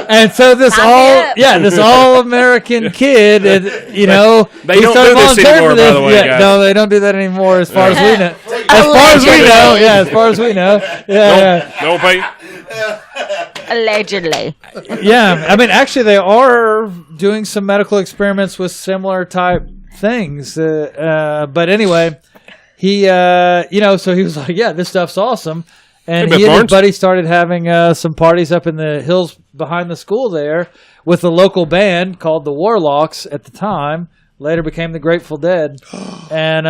And so this all-American kid, you know, they don't do this anymore, by the way, guys. No, they don't do that anymore, as far as we know. As far as we know. No pay. Allegedly. Yeah, I mean, actually, they are doing some medical experiments with similar type things. But anyway, he, so he was like, yeah, this stuff's awesome. And he and his buddy started having some parties up in the hills behind the school there with a local band called the Warlocks at the time. Later became the Grateful Dead. And,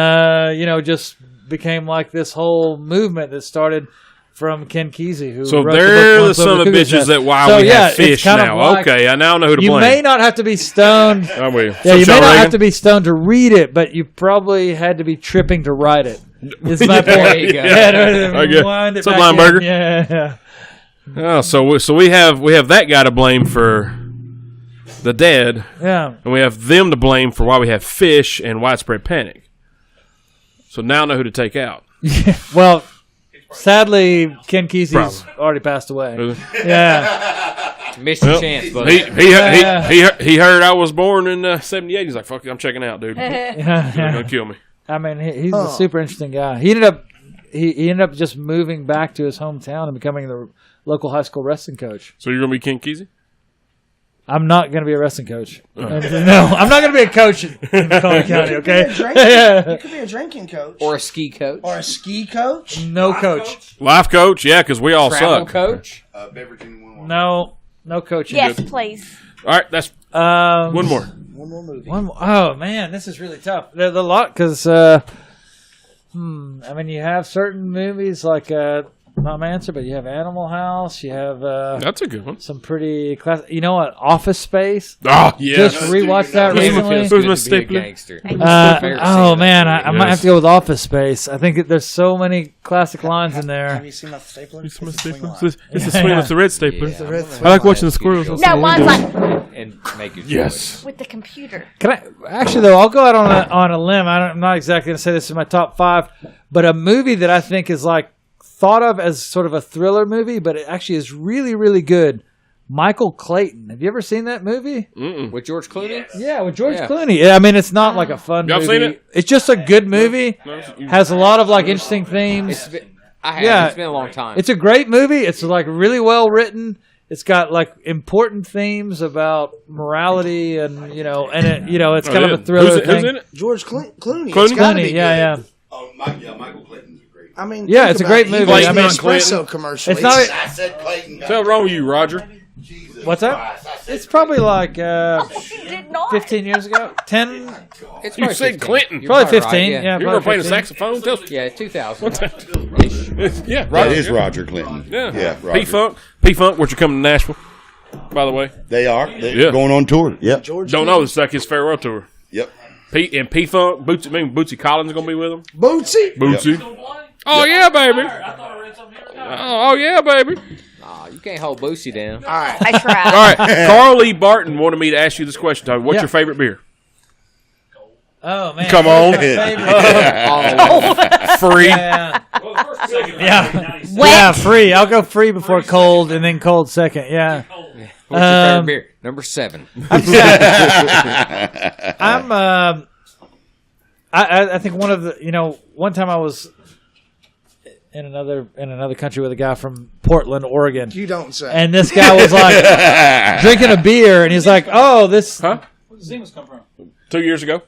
just became like this whole movement that started from Ken Kesey, who wrote they're the some of the bitches that we have fish now. Like, okay, I now know who to blame. You may not have to be stoned. I'm with you. Yeah, you may not have to be stoned to read it, but you probably had to be tripping to write it. Is my point. There you go. What's up, Lineberger? Yeah. Oh, so we have that guy to blame for the dead. Yeah. And we have them to blame for why we have fish and widespread panic. So now I know who to take out. Well, sadly, Ken Kesey's already passed away. Yeah. Missed your chance, buddy. He heard I was born in 78. He's like, fuck it, I'm checking out, dude. They're going to kill me. I mean, he's a super interesting guy. He ended up just moving back to his hometown and becoming the local high school wrestling coach. So you're going to be Ken Kesey? I'm not going to be a wrestling coach. No, I'm not going to be a coach in Collin County, okay? You could be a drinking coach. Or a ski coach. Or a ski coach. No coach. Life coach, yeah, because we all Travel suck. coach. No coaching. Yes, please. All right, that's one more. One more movie. Oh, man, this is really tough. There's a lot because, I mean, you have certain movies like, not my answer, but you have Animal House. You have that's a good one. Some pretty classic. You know what? Office Space. Oh yeah, just rewatched that recently. Who's my stapler? Oh man, I might have to go with Office Space. I think there's so many classic lines in there. Have you seen the stapler? It's the swing of the red stapler. I like watching the squirrels. No, mine's like and make it yes with the computer. Can I actually though? I'll go out on a limb. I'm not exactly going to say this is my top 5, but a movie that I think is like thought of as sort of a thriller movie, but it actually is really, really good. Michael Clayton. Have you ever seen that movie? With George Clooney? Yeah, with George Clooney. I mean, it's not like a fun movie. Seen it? It's just a good movie. Has a lot of like interesting themes. It's been a long time. It's a great movie. It's like really well written. It's got like important themes about morality and it's kind of a thriller thing. Who's in it? George Clooney. Clooney, yeah. Oh, Michael Clayton's a great. I mean, yeah, it's a great movie. I mean, Clayton. espresso commercial. It's not. I said Clayton. What's wrong with you, Roger? What's that? It's probably like She did not. 15 years ago. 10. It's You probably said 15. Clinton. You're Probably right, 15. yeah. Yeah, You probably were playing the 15. saxophone? Tell us. Yeah, 2000. Yeah, That Roger. is Roger Clinton. Yeah, Roger. P-Funk, where's you coming to Nashville, by the way? They are. They're going on tour. Yep. George Don't know. It's like his farewell tour. Yep. P-Funk, Bootsy Collins is going to be with him. Bootsy. Bootsy. Oh, yeah, baby. Oh, yeah, baby. Nah, you can't hold Boosie down. All right. I tried. All right. Carl Lee Barton wanted me to ask you this question, Tommy. What's your favorite beer? Oh, man. Come on. Free. Yeah. Wet. Yeah, free. I'll go free before cold and then cold second. Yeah. What's your favorite beer? Number 7. I think one of the, one time I was in another country with a guy from Portland, Oregon. You don't say. And this guy was like drinking a beer, and he's like, "Oh, this." Huh? Where does Zimas come from? 2 years ago.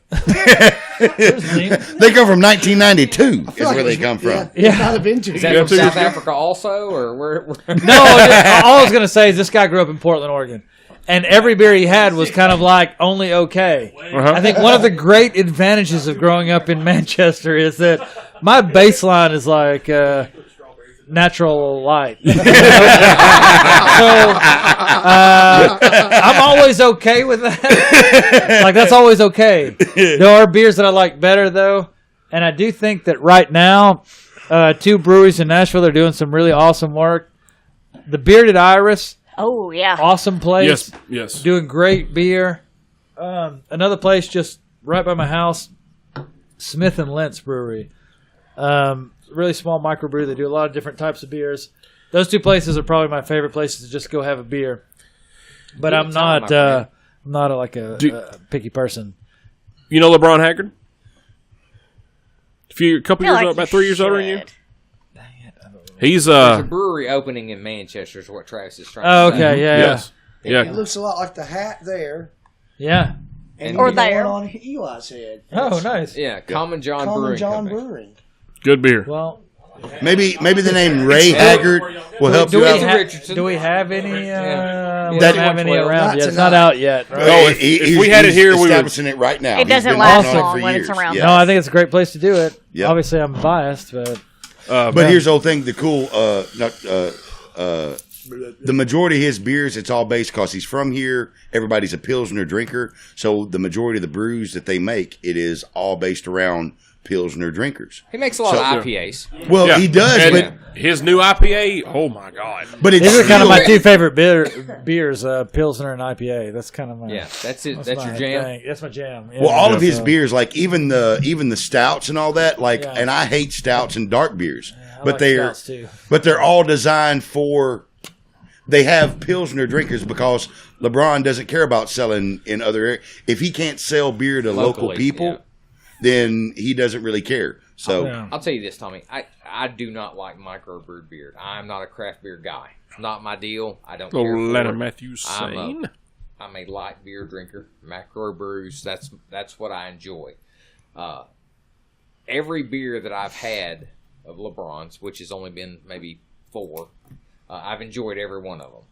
They come from 1992. Is where they come from. Yeah. I'd have been to. Is that Yeah, from 2 years South ago. Africa also, or where? No, all I was gonna say is this guy grew up in Portland, Oregon, and every beer he had was kind of like only okay. Uh-huh. I think one of the great advantages of growing up in Manchester is that my baseline is like natural light. So I'm always okay with that. Like that's always okay. There are beers that I like better though, and I do think that right now, 2 breweries in Nashville are doing some really awesome work. The Bearded Iris, Oh yeah. awesome place. Yes. Doing great beer. Another place just right by my house, Smith and Lentz Brewery. Really small microbrew. They do a lot of different types of beers. Those 2 places are probably my favorite places to just go have a beer. But I'm not like a picky person. You know LeBron Haggard? A couple feel years, like about 3 years older than you. should. He's There's a brewery opening in Manchester. Is what Travis is trying Oh, to say. okay, yeah, yes, It yeah. looks a lot like the hat there. yeah. And Or the there. one on Eli's head. Oh, nice. Yeah, Common John Common Brewing John Company. Brewing. Good beer. Well, Maybe the name Ray Haggard will help do you we, out. Richardson. do we have any? Yeah. We That- don't have any Not around yet. It's tonight. not out yet. Right? Oh, if we had it here, we would- establishing it right now. It doesn't He's been last working on it long for when it's years. around. Yeah. No, I think it's a great place to do it. Yep. Obviously, I'm biased, but But here's the whole thing: the cool, the majority of his beers, it's all based because he's from here. Everybody's a Pilsner drinker, so the majority of the brews that they make, it is all based around Pilsner drinkers. He makes a lot So- of IPAs. Well, Yeah. he does, And his new IPA, oh my God. but it's these are kind of still- my 2 favorite beers: Pilsner and IPA. That's kind of my Yeah, that's it. That's your my jam. thing. That's my jam. Yeah. Well, all of his So, beers, like even the stouts and all that, like, Yeah. and I hate stouts and dark beers, I but like they're stouts, too. but they're all designed for. They have Pilsner drinkers because LeBron doesn't care about selling in other areas. If he can't sell beer to local Locally, people, yeah. then he doesn't really care. So Yeah. I'll tell you this, Tommy. I do not like microbrewed beer. I'm not a craft beer guy. It's not my deal. I don't care Little for Leonard it. Matthews saying. I'm a light beer drinker. Microbrews. That's what I enjoy. Every beer that I've had of LeBron's, which has only been maybe 4, I've enjoyed every one of them.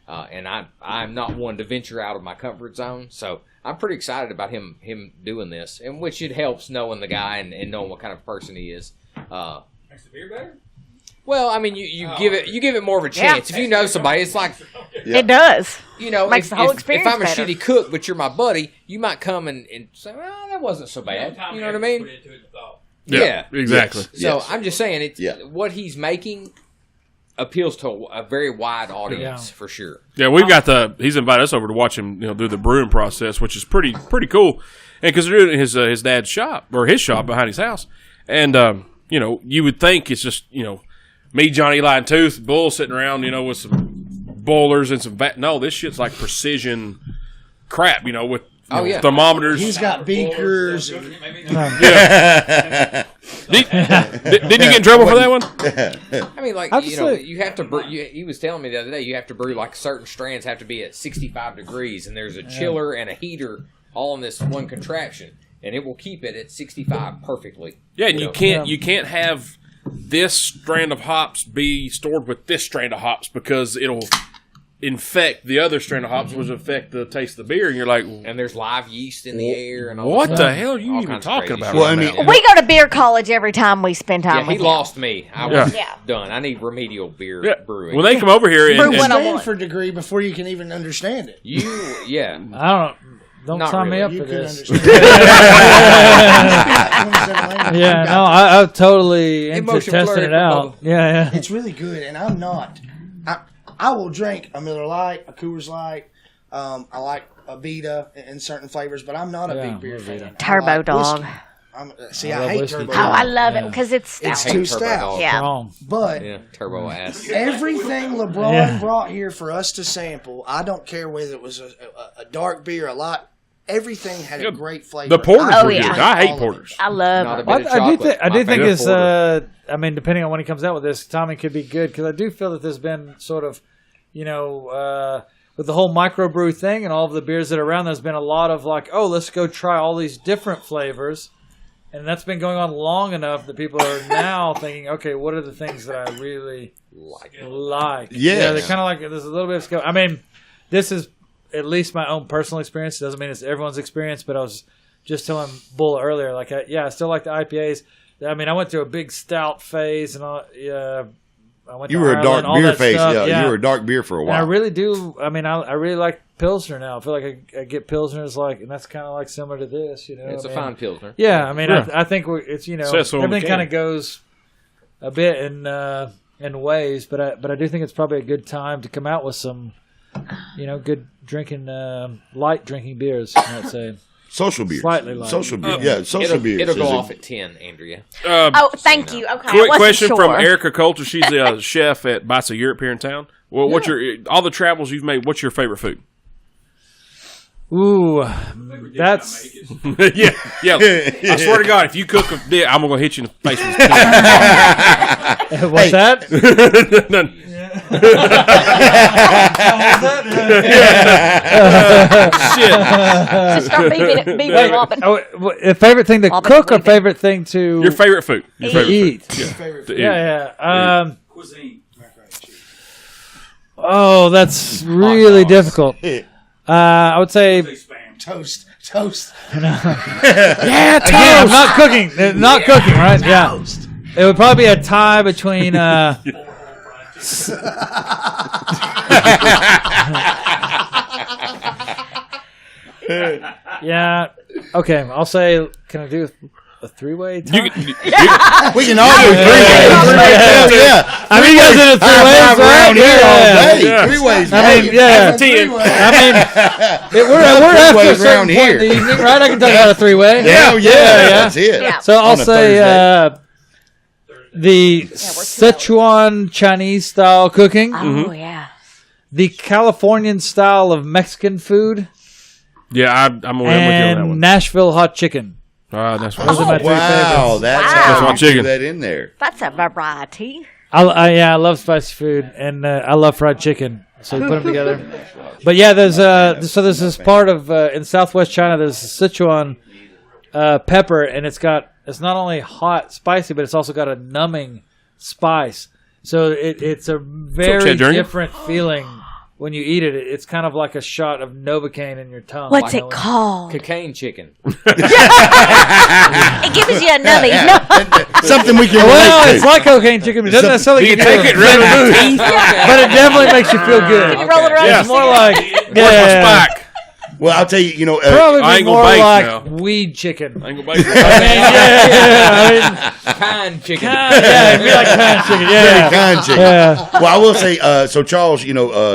Yeah. And I'm not one to venture out of my comfort zone, so I'm pretty excited about him doing this, and which it helps knowing the guy and knowing what kind of person he is. Makes the beer better? Well, I mean, you give it more of a chance. If you know somebody, it's like, It does. you know, Makes if, the whole if experience I'm a better. shitty cook, but you're my buddy, you might come and say, well, that wasn't so bad. You know what I mean? Put into it the thought. Yeah. Exactly. Yes. So Yes. I'm just saying, it's Yeah. what he's making appeals to a very wide audience Yeah. for sure. Yeah, we've got he's invited us over to watch him, do the brewing process, which is pretty cool. And because they're doing it in his dad's shop or his shop behind his house, and you would think it's just me, Johnny, Eli, and Tooth, Bull sitting around, with some boilers and some no, this shit's like precision crap, with thermometers. He's got beakers. And, Didn't you get in trouble for that one? I mean, like, you have to brew. He was telling me the other day, you have to brew like certain strands have to be at 65 degrees, and there's a chiller and a heater all in this one contraption, and it will keep it at 65 perfectly. Yeah, and you can't have this strand of hops be stored with this strand of hops because it'll infect the other strand of hops, which affect the taste of the beer. And you're like, And there's live yeast in the air and all what that the stuff. hell are you All even kinds of talking crazy about? shit. Well, I right mean, now? We go to beer college every time we spend time Yeah, with he him. lost me. I was Yeah. done. I need remedial beer Yeah. brewing. When they come over here Brew and one on one. Stanford degree before you can even understand it. Yeah. Don't Not sign me really. up You for can this. understand. Yeah, no, I'm totally into Emotion testing flurry it for out. both. Yeah. It's really good, and I'm not. I will drink a Miller Lite, a Coors Light. I like a Vita in certain flavors, but I'm not a Yeah, big beer fan. I Turbo like Dog. whiskey. I I love hate whiskey, Turbo too. Oh, Dog. I love it Yeah. because it's It's stout. too Turbo stout. Dog. Yeah. Wrong. But Yeah, turbo ass. everything LeBron Yeah. brought here for us to sample, I don't care whether it was a dark beer, a light everything had a great flavor. The porters Oh, were yeah. good. I hate porters. I love Not a it. bit of chocolate. I My do think favorite it's. porter. I mean, depending on when he comes out with this, timing could be good because I do feel that there's been sort of, with the whole microbrew thing and all of the beers that are around, there's been a lot of like, oh, let's go try all these different flavors, and that's been going on long enough that people are now thinking, okay, what are the things that I really like? Yeah. They're kind of like there's a little bit of skill. I mean, this is at least my own personal experience. It doesn't mean it's everyone's experience, but I was just telling Bull earlier, like, I still like the IPAs. I mean, I went through a big stout phase and all. I went You to were a Ireland, dark all beer that face. stuff. Yeah, you were a dark beer for a And I while. really do. I mean, I really like Pilsner now. I feel like I get Pilsners and that's kind of like similar to this. It's I a mean, fine pilsner. Yeah, I mean, Yeah. I think it's Says so on the everything can. kind of goes a bit in ways, but I do think it's probably a good time to come out with some, good drinking, light drinking beers. I'd say. Social beers. Slightly light. Social beer. Yeah, social beers. It'll go is a- off at 10, Andrea. Oh, thank you. Okay, I Quick wasn't question sure. from Erica Coulter. She's the chef at Bites of Europe here in town. Well, what's all the travels you've made? What's your favorite food? Ooh, that's yeah. I swear to God, if you cook a dish, I'm gonna hit you in the face with a what's that? None. Shit. Start beeping Robin. Favorite thing to Robin cook or Hood. favorite thing to Your favorite food. Your favorite eat? food. To eat. Yeah. Cuisine. Oh, that's really difficult. I would say. Spam. Toast. Yeah, again, I'm not cooking. Not cooking, right? Yeah. It would probably be a tie between. Yeah. Okay. I'll say. Can I do a three-way tie? You can- We can all do three-ways. Yeah. I mean, you guys did a High five three-way, around here all right? day. Yeah. Three-ways. I mean, yeah. We're after a Three-ways certain around point here. in the evening, right? I can talk about a three-way. Yeah, that's it. Yeah. So I'll On a say Thursday. the Sichuan Chinese style cooking, Oh yeah. the Californian style of Mexican food, Yeah, I'm with you on that and one. Nashville hot chicken. That's Those are my three Wow, favorites. that's Wow. how my you chicken. do that in there. That's a variety. I love spicy food, and I love fried chicken. So we put them together. But yeah, there's this part of in Southwest China. There's Sichuan pepper, and it's not only hot, spicy, but it's also got a numbing spice. So it's a very Junior? different feeling when you eat it. It's kind of like a shot of Novocaine in your tongue. What's You know, it called? Cocaine chicken. It gives you a nummy. No. Something we can Well, relate it's to. like cocaine chicken, but it doesn't necessarily You give you take it a right in the teeth, but it definitely makes you feel good. You roll it around. Yeah. It's more like Spike. Well, I'll tell you, probably I ain't gonna more bake like now. weed chicken. I ain't gonna bake I mean, Kind chicken. yeah, it'd be like canned chicken. Yeah, kind chicken. yeah. Well, I will say, so Charles,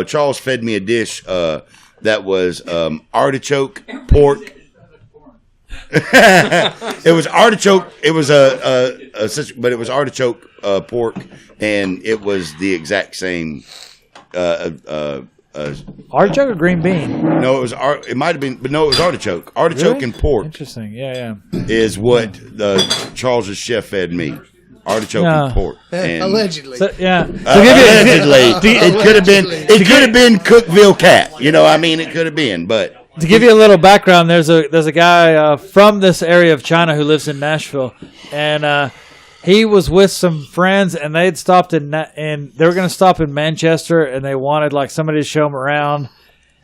Charles fed me a dish that was artichoke pork. It was artichoke. It was but it was artichoke pork, and it was the exact same. Artichoke or green bean? No, it was it might have been, but no, it was artichoke. Artichoke Really? and pork Interesting. Yeah. is what Charles's chef fed me. Artichoke Yeah. and pork. And Allegedly. So, yeah. allegedly, it could have been. It could have been Cookville Cat. I mean, it could have been, but. To give you a little background, there's a guy from this area of China who lives in Nashville, and he was with some friends, and they'd stopped and they were going to stop in Manchester, and they wanted like somebody to show them around,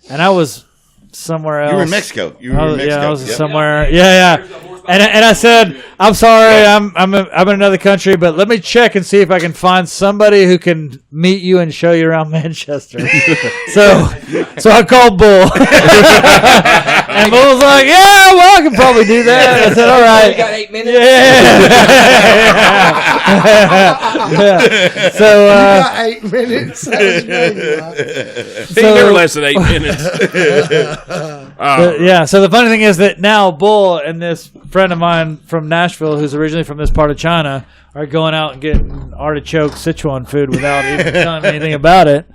and I was somewhere else. You were in Mexico. Yeah, I was Yep. somewhere. Yeah. And I said, I'm sorry, I'm in another country, but let me check and see if I can find somebody who can meet you and show you around Manchester. so I called Bull, and Bull was like, "Yeah, well, I can probably do that." I said, "All right." You got 8 minutes? Yeah. So, 8 minutes. That was crazy, huh? He never less than 8 minutes. So the funny thing is that now Bull and this friend of mine from Nashville, who's originally from this part of China, are going out and getting artichoke Sichuan food without even telling me anything about it.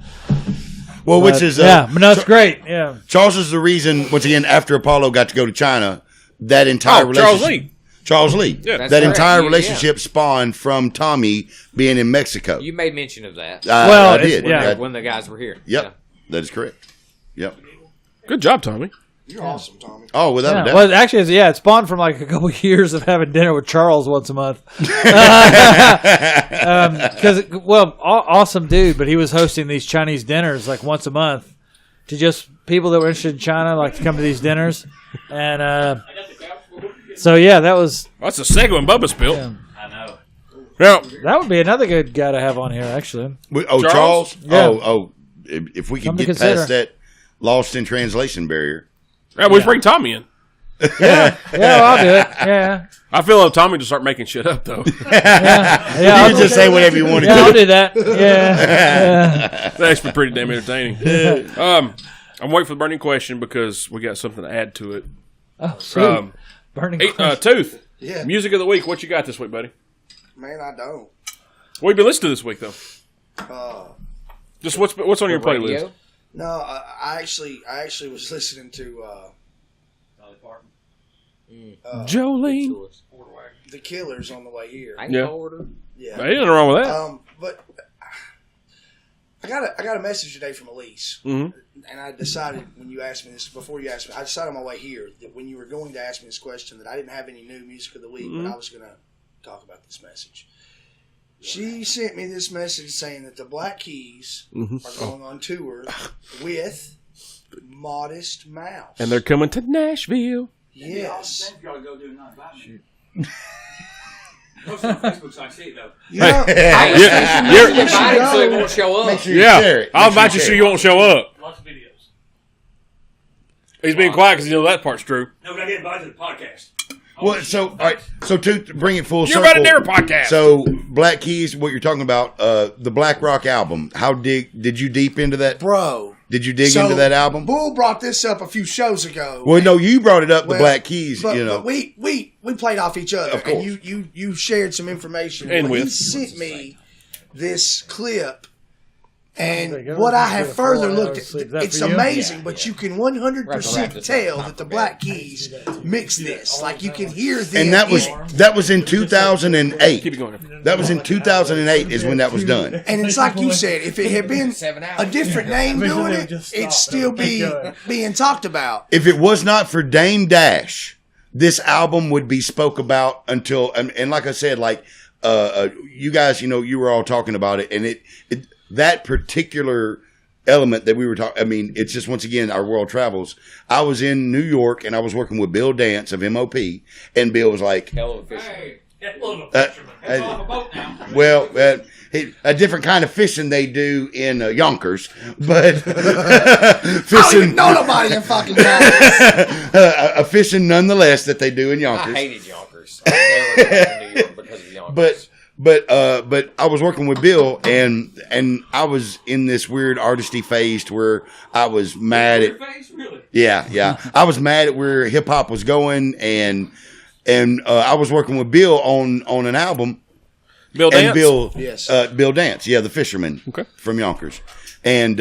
Well, which is but no, it's great. Yeah, Charles is the reason. Once again, after Apollo got to go to China, that entire relationship. Charles Lee. Yeah, That's that correct. entire relationship spawned from Tommy being in Mexico. You made mention of that. I did. When the guys were here. Yep, Yeah. that is correct. Yep. Good job, Tommy. You're awesome, Tommy. Oh, without a doubt. Well, actually, it spawned from like a couple of years of having dinner with Charles once a month. Because, awesome dude, but he was hosting these Chinese dinners like once a month to just people that were interested in China, like to come to these dinners. And so, that was. That's a second one Bubba's built. Yeah. I know. Now, That would be another good guy to have on here, actually. Charles? Yeah. If we could Something get to consider. past that lost in translation barrier. we bring Tommy in. Yeah, I'll do it. Yeah. I feel like Tommy to start making shit up, though. Yeah, You can just say whatever you want to I'll do. do that. Yeah. That's actually pretty damn entertaining. I'm waiting for the burning question because we got something to add to it. Oh, sweet. Burning question. Tooth. Yeah. Music of the week. What you got this week, buddy? Man, I don't. What have you been listening to this week, though? Just what's on your playlist? Radio? No, I actually was listening to Dolly Parton. Jolene. the Killers on the way here. I Yeah. order. Yeah. Ain't nothing wrong with that. But I got a message today from Elise, Mhm. and I decided when you asked me this before you asked me, I decided on my way here that when you were going to ask me this question that I didn't have any new music of the week, but I was going to talk about this message. She sent me this message saying that the Black Keys are going on tour with Modest Mouse, And they're coming to Nashville. yes. You ought to go do not buy me. Post it on Facebook so I can see it though. Yeah. Yeah, Invite him so he won't show up. Make sure you share it. I'll Make sure invite you so share you won't show up. Lots of videos. He's being quiet because you know that part's true. No, but I get invited to the podcast. Well, so all right, so to bring it full You're circle, about to their podcast. So Black Keys, what you're talking about, the Black Rock album. How did you deep into that? Bro. Did you dig So, into that album? Bull brought this up a few shows ago. Well, no, you brought it up. The Well, Black Keys, but, you know. but we played off each other, Of course. and you shared some information. And When he with. sent me this clip, There you and go. what I Just have get a further 4 looked hours at, sleep. Is that it's for you? amazing. But you can Wrap 100% this tell up. that the Black Keys mixed this. Like you can hear them. And that was in 2008. Keep it going. That was in 2008 is when that was done. And it's like you said, if it had been 7 a hours. different name doing it, it'd still be being talked about. If it was not for Dame Dash, this album would be spoke about until and like I said, like you guys, you were all talking about it, and it that particular element that we were talking. I mean, it's just once again our world travels. I was in New York and I was working with Bill Dance of MOP, and Bill was like, Hell of a fisherman. Hey, that little fisherman. He's off a boat now. well, a different kind of fishing they do in Yonkers, but I don't fishing, even know nobody in fucking Dallas. a fishing nonetheless that they do in I Yonkers. hated Yonkers. I never got to New York because of Yonkers. But I was working with Bill, and I was in this weird artisty phase to where I was mad at. Your face, really? Yeah. I was mad at where hip hop was going, and I was working with Bill on an album. Bill Dance. And Bill, Yes. Bill Dance, the fisherman Okay. from Yonkers, and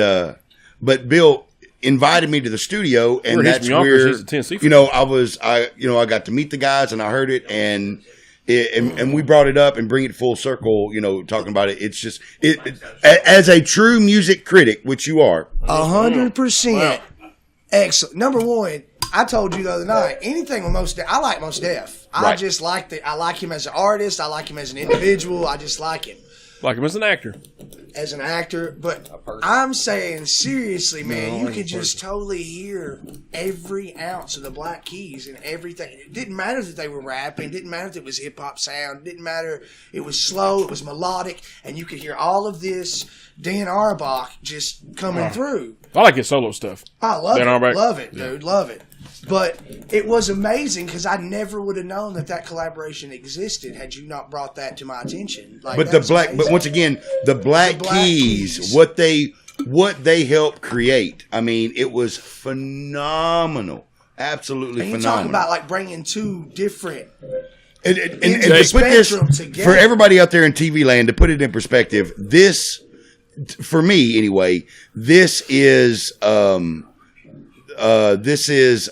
but Bill invited me to the studio, and Where he's that's from Yonkers, where he's a Tennessee I got to meet the guys, and I heard it, and we brought it up and bring it full circle, talking about it. It's just as a true music critic, which you are. 100%. Excellent. Number one, I told you the other night, anything with Mos Def, I like Mos Def. I Right. just like I like him as an artist. I like him as an individual. I just like him Like him as an actor. as an actor. But person. I'm saying seriously, man, you could just totally hear every ounce of the Black Keys and everything. It didn't matter that they were rapping. It didn't matter if it was hip hop sound. It didn't matter. It was slow. It was melodic, and you could hear all of this Dan Auerbach just coming through. I like his solo stuff. I love Dan it. Auerbach? Love it, dude. Love it. But it was amazing because I never would have known that collaboration existed had you not brought that to my attention. Like, But that's amazing. but once again, the Black Keys, what they helped create. I mean, it was phenomenal, absolutely and you phenomenal. talk about like bringing two different. And Into to the put this spectrum together. for everybody out there in TV land, to put it in perspective, this for me anyway, this is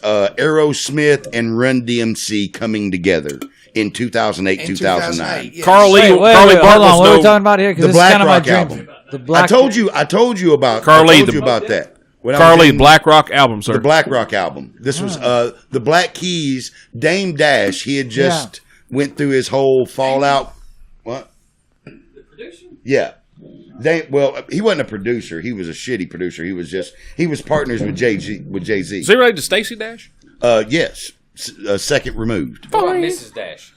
Aerosmith and Run DMC coming together in 2008, 2009. yes. Carly Wait, Bart hold on. was What are we no. talking about here? 'Cause The this is Black kind of my Rock dream. album. The Black. I told you about Carly, I told you about that. When I was Carly in Black Rock album, sir. the Black Rock album. This was the Black Keys. Dame Dash. He had just went through his whole fallout. What? The producer? Yeah. Well, he wasn't a producer. He was a shitty producer. He was partners with Jay-Z. Is he related to Stacey Dash? Yes. Second removed. What about Mrs. Dash?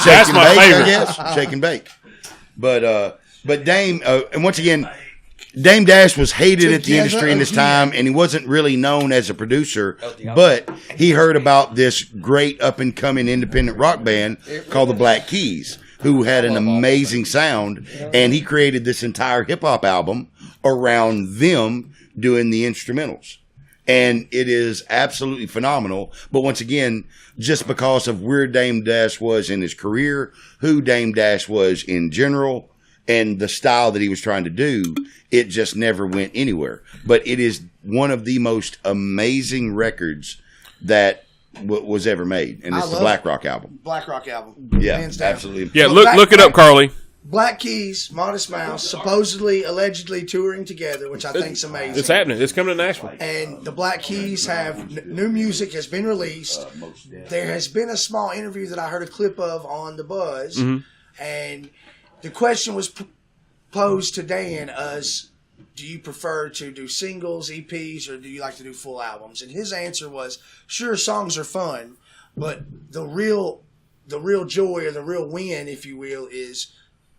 That's my Bake, favorite. I guess. Shake and bake. But Dame, and once again, Dame Dash was hated at the industry in this time, and he wasn't really known as a producer, but he heard about this great up-and-coming independent rock band called the Black Keys, who had an amazing sound, and he created this entire hip-hop album around them doing the instrumentals. And it is absolutely phenomenal. But once again, just because of where Dame Dash was in his career, who Dame Dash was in general, and the style that he was trying to do, it just never went anywhere. But it is one of the most amazing records that was ever made, and it's the Black Rock album. Black Rock album. Yeah, Hands down. absolutely. Yeah, So look it up, Carly. Black Keys, Modest Mouse, supposedly, allegedly touring together, which I think is amazing. It's happening. It's coming to Nashville. And the Black Keys have new music has been released. There has been a small interview that I heard a clip of on the Buzz, and the question was posed to Dan as, do you prefer to do singles, EPs, or do you like to do full albums? And his answer was, sure, songs are fun, but the real joy or the real win, if you will, is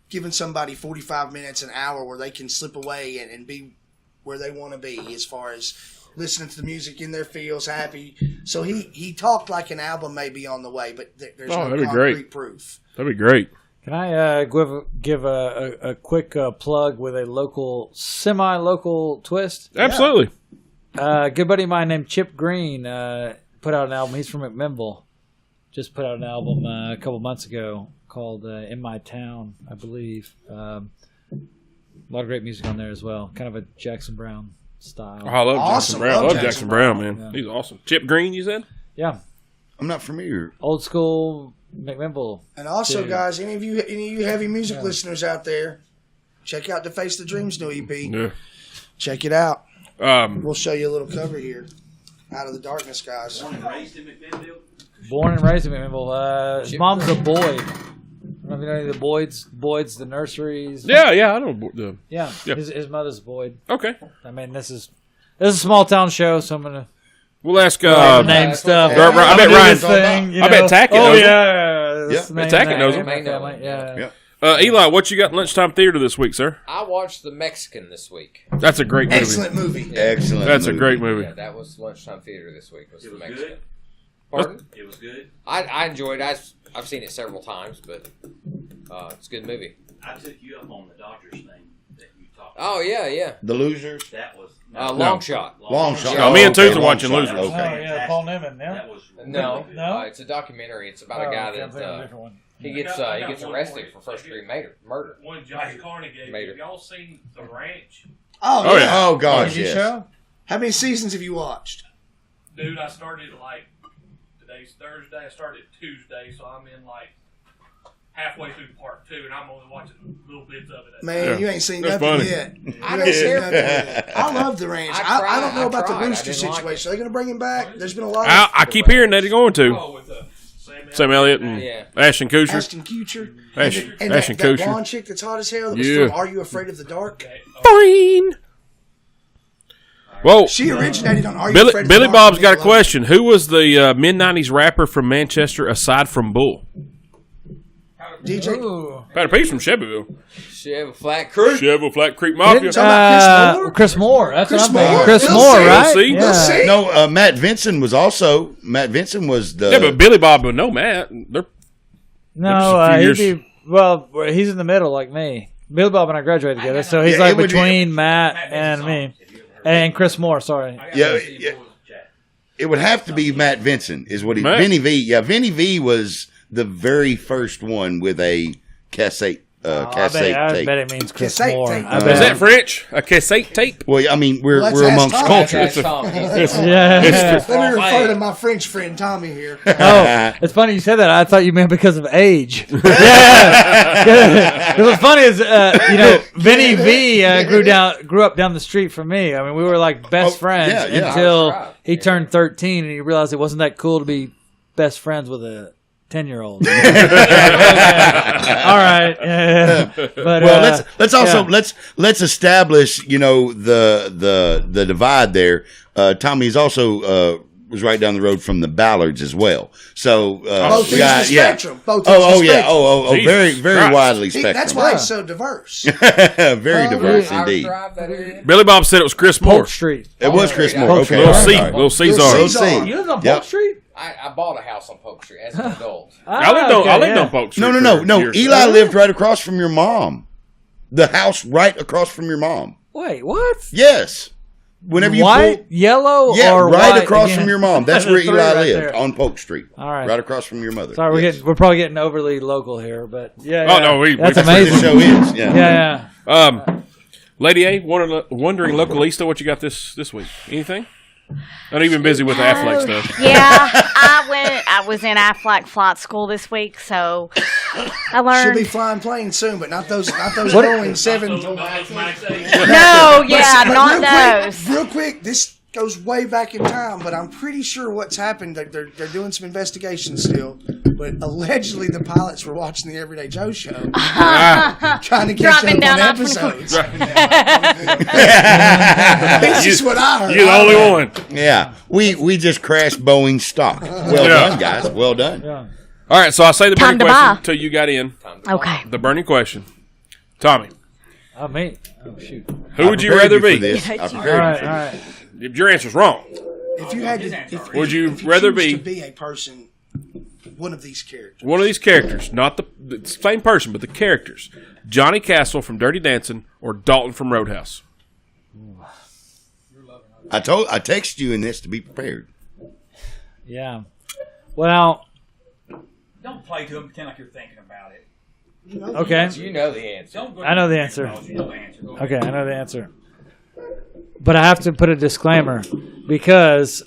giving somebody 45 minutes, an hour where they can slip away and be where they want to be as far as listening to the music in their feels, happy. So he talked like an album may be on the way, but there's no that'd be concrete great. proof. That'd be great. Can I give a quick plug with a semi-local twist? Absolutely. A good buddy of mine named Chip Green put out an album. He's from McMinnville. Just put out an album a couple months ago called In My Town, I believe. A lot of great music on there as well. Kind of a Jackson Brown style. Oh, I love Awesome. Jackson Brown. I Love love Jackson Brown, man. Yeah. He's awesome. Chip Green, you said? Yeah. I'm not familiar. Old school McMinnville. And also, Dude. guys, any of you heavy music listeners out there, check out the Face the Dreams new EP. Yeah. Check it out. Um, We'll show you a little cover here. Out of the Darkness, guys. Born and raised in McMinnville? Born and raised in McMinnville. His mom's a Boyd. I don't know if you know any of the Boyds, the nurseries. yeah, I don't. Yeah. Yeah. His mother's Boyd. Okay. I mean, this is a small town show, so I'm gonna We'll ask. name stuff. I bet I'm gonna do Ryan- this thing, you I bet know. Tackett Oh knows him. yeah, Yeah, name Tackett that. knows him. Yeah. Eli, what you got in lunchtime theater this week, sir? I watched The Mexican this week. That's a great movie. Excellent movie. Excellent. That's a movie. great movie. Yeah, that was lunchtime theater this week. Was It The was Mexican. good. Pardon? It was good. I enjoyed it. I've seen it several times, but it's a good movie. I took you up on the Dodgers thing that you talked Oh yeah. The Losers. That was Long shot. Long shot. No, me and okay, Toots are long watching shot. Losers. Oh Okay. yeah, Paul Newman. Yeah. That was No, really good. No? it's a documentary. It's about a guy that he gets arrested for first degree murder. One Josh Carney gave. Made it. Have y'all seen The Ranch? Oh, yeah. Oh gosh, TV yes. show? How many seasons have you watched? Dude, I started today's Thursday. I started Tuesday, so I'm in halfway through part 2, and I'm only watching little bits of it. Man, Yeah. you ain't seen That's nothing funny. yet. I You don't ain't seen care. nothing yet. I love the ranch. I don't know about the tried. Rooster I didn't like situation. Are they going to bring him back? There's been a lot I of keep hearing that he's going to. Oh, with Sam Elliott and Yeah. Ashton Kutcher. Ashton Kutcher. Ashton- and Ashton that Kutcher. blonde chick that's hot as hell that was Yeah. from Are You Afraid of the Dark? Boing. Whoa. She originated on Are You Billy, Afraid of Billy the Dark? Bob's got a Nickelodeon. question. Who was the mid-90s rapper from Manchester aside from Bull? DJ. Ooh. Pat Pete's from Shelbyville. Chevy Flat Creek. Shelbyville Flat Creek Mafia. Talking about Chris Moore? Chris Moore. That's Chris what I'm thinking. Moore. Chris We'll Moore, see. right? We'll see. Yeah. We'll see. No, Matt Vincent was the. Yeah, but Billy Bob would know Matt. They're No, Just a few he'd years. be, well, he's in the middle like me. Billy Bob and I graduated together, so he's Yeah, like it would be- between Matt and me. And Chris Moore, sorry. Yeah, it would have to be Matt Vincent, is what he. Matt. Vinny V. Yeah, Vinny V was the very first one with a cassette cassette I tape. bet it means Chris Cassette Moore. tape. I bet Is that French? A cassette tape? Well, I mean, we're Well, let's we're ask amongst Tom. cultures. Yeah. Let me refer to my French friend Tommy here. Oh, it's funny you said that. I thought you meant because of age. Yeah. What's funny is, Vinny V grew up down the street from me. I mean, we were like best friends until he turned 13 and he realized it wasn't that cool to be best friends with a 10-year-old. All right. Yeah. But let's establish the divide there. Tommy's also was right down the road from the Ballards as well. So both ends of the spectrum. Both ends of the yeah. spectrum. Oh, very, very widely spectrum. That's why it's so diverse. Very diverse indeed. Billy Bob said it was Chris Moore. Polk Street. It was Chris Moore. Okay, Little all C. right. Little Caesar. Little C. You live on Polk Street? I bought a house on Polk Street as an adult. I lived on Polk Street. No. Eli lived right across from your mom. The house right across from your mom. Wait, what? Yes. Whenever you white, yellow, or right white across again? from your mom. That's where The Eli three lived right there. on Polk Street. All right. Right across from your mother. Sorry, we're probably getting overly local here, but yeah. Oh, no, that's That's what amazing. this show is. Yeah. Lady A, wondering localista what you got this week. Anything? I know you've been busy with the Affleck stuff. Yeah, I was in Affleck flight school this week, so I She'll learned. be flying planes soon, but not those Boeing 7. No, But not those. Real quick, this goes way back in time, but I'm pretty sure what's happened. They're doing some investigations still, but allegedly the pilots were watching the Everyday Joe show, trying to catch Dropping up down on off from the episodes. This is what I heard. You're the only one. Yeah. We just crashed Boeing stock. Well done, guys. Well done. Yeah. All right, so I say the Time burning to question buy. until you got in. Okay. The burning question. Tommy, Oh, me. Oh, shoot. who would you Prepared rather for be? this. I All prepared right, you for all this. right. If your answer's wrong, If you had to, Would you if rather choose be- to be a person, one of these characters? one of these characters, not the same person, but the characters, Johnny Castle from Dirty Dancing or Dalton from Roadhouse. I texted you in this to be prepared. Yeah. Well, Don't play to him. Pretend like you're thinking about it. okay. You know the answer. Don't go I know the answer. You know the answer. Go ahead. Okay, I know the answer. But I have to put a disclaimer because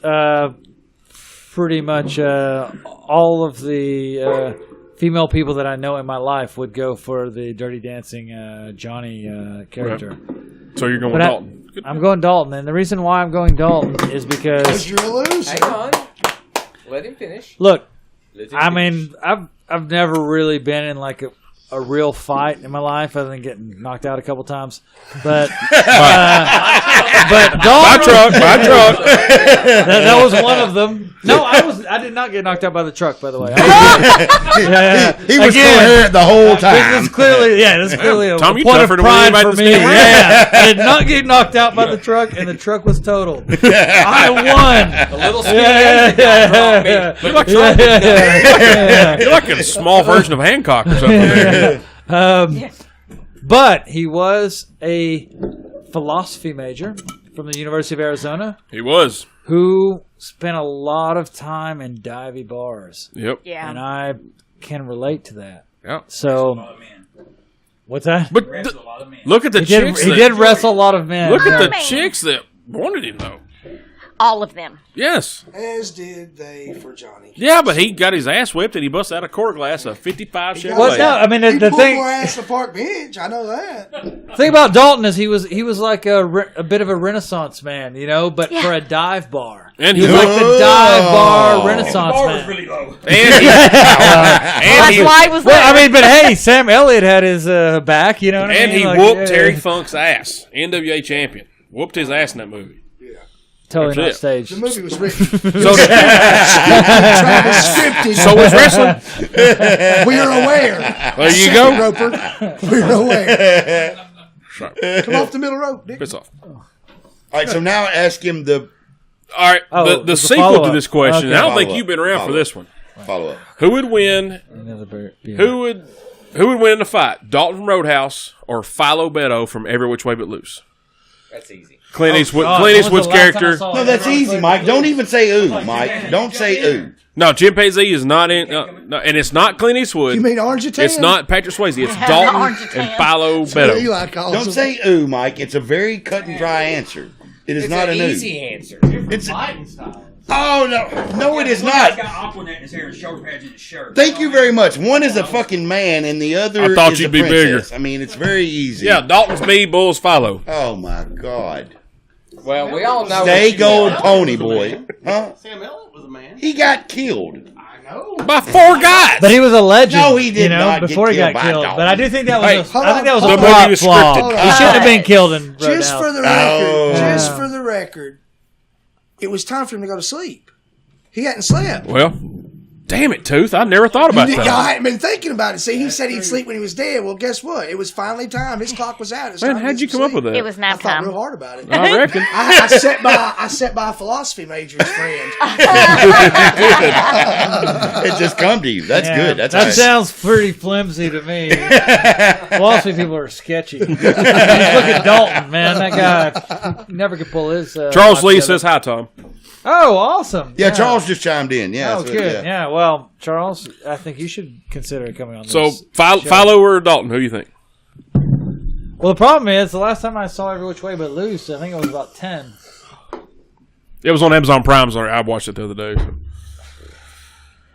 pretty much all of the female people that I know in my life would go for the Dirty Dancing Johnny character. So you're going But Dalton. I'm going Dalton, and the reason why I'm going Dalton is because Because you're a loser. Hang on. Let him finish. look, Let him I finish. mean, I've never really been in like a real fight in my life, other than getting knocked out a couple times. But but Dalton, My truck. that was one of them. No, I did not get knocked out by the truck, by the way. He was coherent the whole This time. is clearly, this is clearly a Tom, you point of tougher than pride anybody for that's me. been around. Yeah, I did not get knocked out by the truck, and the truck was totaled. I won. The little skinny Asian guy dropped me. You're like, you're like a small version of Hancock or something there. But he was a philosophy major from the University of Arizona He was. who spent a lot of time in divey bars, Yep. Yeah. and I can relate to that. Yeah. So, A lot of men. what's that? But Wrestle a lot of men. look at the He did, chicks. he that- did wrestle a lot of men. Look at the Man. chicks that wanted him, though. All of them. Yes. As did they for Johnny. Yeah, but he got his ass whipped and he busted out a quarter glass of 55 Chevrolet. Well, no, I mean He the pulled thing. more ass the park bench. I know that. Thing about Dalton is he was like a bit of a Renaissance man, but for a dive bar. And He he was like whooped, the dive bar Renaissance Bar was man. really low. and he, That's why he was Well, I there. mean, but hey, Sam Elliott had his back, you know what I and mean? he Like, whooped yeah, Terry Funk's ass. NWA champion. Whooped his ass in that movie. Totally not That's it. staged. The movie was written. So, Travis scripted. so was wrestling. We are aware. There you go. Roper. We're aware. Come off the middle rope, Dick. Piss off. All right, so now ask him the All right, Oh, the there's a sequel to follow-up. this question. Okay. I don't think Follow-up. you've been around for Follow-up. this one. follow-up. Who would win? Who would win in a fight? Dalton from Roadhouse or Philo Beto from Every Which Way But Loose? That's easy. Clint Oh, Eastwood's when was the last time I character. saw No, it? that's easy, Mike. Don't even say ooh, Mike. Don't say ooh. No, chimpanzee is not in, no, and it's not Clint Eastwood. You mean Orangutan? It's not Patrick Swayze. It's Dalton Orangutan. and Philo That's what Beto. Eli calls Don't him. say ooh, Mike. It's a very cut and dry answer. It is It's not an an ooh. easy answer. It's Fighting style. oh no, it is not. Got Aquanet in his hair and shoulder pads in his shirt. Thank you very much. One is a fucking man, and the other I thought is you'd a be princess. bigger. I mean, it's very easy. Yeah, Dalton's me, Bull's Philo. Oh my God. Well, we all know. Stay what you gold know. pony boy. Huh? Sam Elliott was a man. He got killed. I know. By 4 guys. But he was a legend. No, he did you know, not get before he killed got by a killed. dog. But I do think that was Hey, I think that was the a movie plot was flaw. scripted. He shouldn't have been killed in Just Roadhouse. for the record, Oh. just for the record, it was time for him to go to sleep. He hadn't slept. Well, damn it, Tooth. I never thought about Y'all that. hadn't been thinking about it. See, he said he'd sleep when he was dead. Well, guess what? It was finally time. His clock was out. It's Man, time to how'd get you some come up sleep. with that? It was I nap thought time. real hard about it. I reckon. I sat by a philosophy major's friend. It just come to you. That's Yeah, good. That's that nice. sounds pretty flimsy to me. Philosophy people are sketchy. Just look at Dalton, man. That guy never could pull his. Charles life Lee together. says hi, Tom. "Oh, awesome! Yeah, Charles just chimed in. Yeah, Oh, so, good. yeah. Yeah. Well, Charles, I think you should consider coming on. So, this Philo, show. Philo or Dalton? Who do you think? Well, the problem is, the last time I saw Every Which Way But Loose, I think it was about 10. It was on Amazon Prime. Sorry, I watched it the other day. So.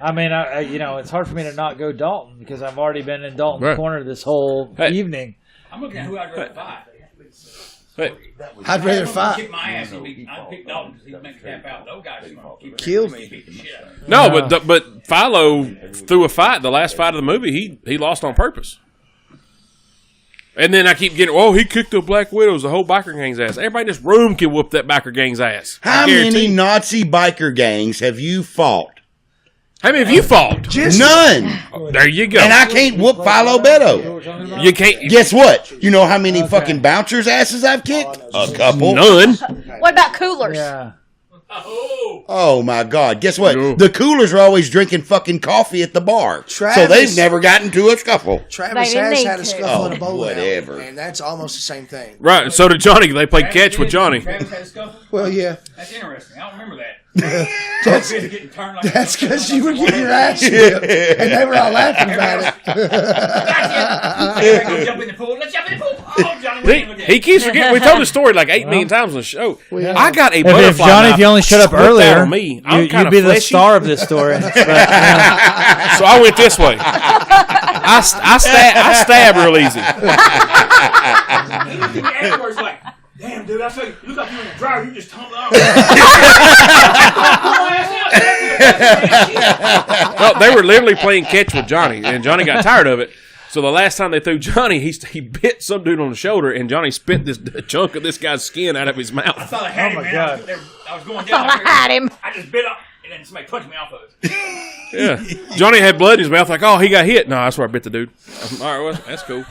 I mean, it's hard for me to not go Dalton because I've already been in Dalton's Right. corner this whole Hey. evening. I'm looking at who I'd rather fight. Hey, I'd rather Kick fight. my ass. I'd pick Dalton because he'd make me tap out. Those guys are gonna keep Kill me. beat the shit out of me. no, but Philo threw a fight. The last fight of the movie, he lost on purpose. And then I keep getting, he kicked the Black Widows, the whole biker gang's ass. Everybody in this room can whoop that biker gang's ass. I How guarantee many you. Nazi biker gangs have you fought? How many have you fought? Just None. There you go. And I can't whoop Philo Beto. You can't. Guess what? You know how many fucking bouncers' asses I've kicked? A couple. None. What about coolers? Yeah. Oh, Oh my God! Guess what? No. The coolers are always drinking fucking coffee at the bar, so Travis- they've never gotten to a scuffle. Travis They didn't has need had a to. scuffle Oh, in a bowling whatever. alley, and that's almost the same thing. Right. So did Johnny. They played catch with Johnny. Travis had a scuffle? Well, yeah, That's interesting. I don't remember that. that's Busy getting turned like that's because you were getting your ass whipped, and they were all laughing about it. Let's go jump in the pool. Let's jump in the pool. Oh, Johnny, look at He keeps forgetting. We told the story like 8 million times on the show. I got a butterfly If Johnny, knife if you only showed up whipped out earlier, on me. I'm you'd kinda be the fleshy. star of this story. But, So I went this way. I stab real easy. He looked at me afterwards like, damn, dude, I saw you look like you were in the dryer. You just tumbled off. No, they were literally playing catch with Johnny, and Johnny got tired of it. So the last time they threw Johnny, he bit some dude on the shoulder, and Johnny spit this chunk of this guy's skin out of his I mouth. thought I had him, my man. God. I was going down. I had him. I just bit off, and then somebody punched me off of it. Yeah, Johnny had blood in his mouth, like, oh, he got hit. No, that's where I bit the dude. All right, well, that's cool.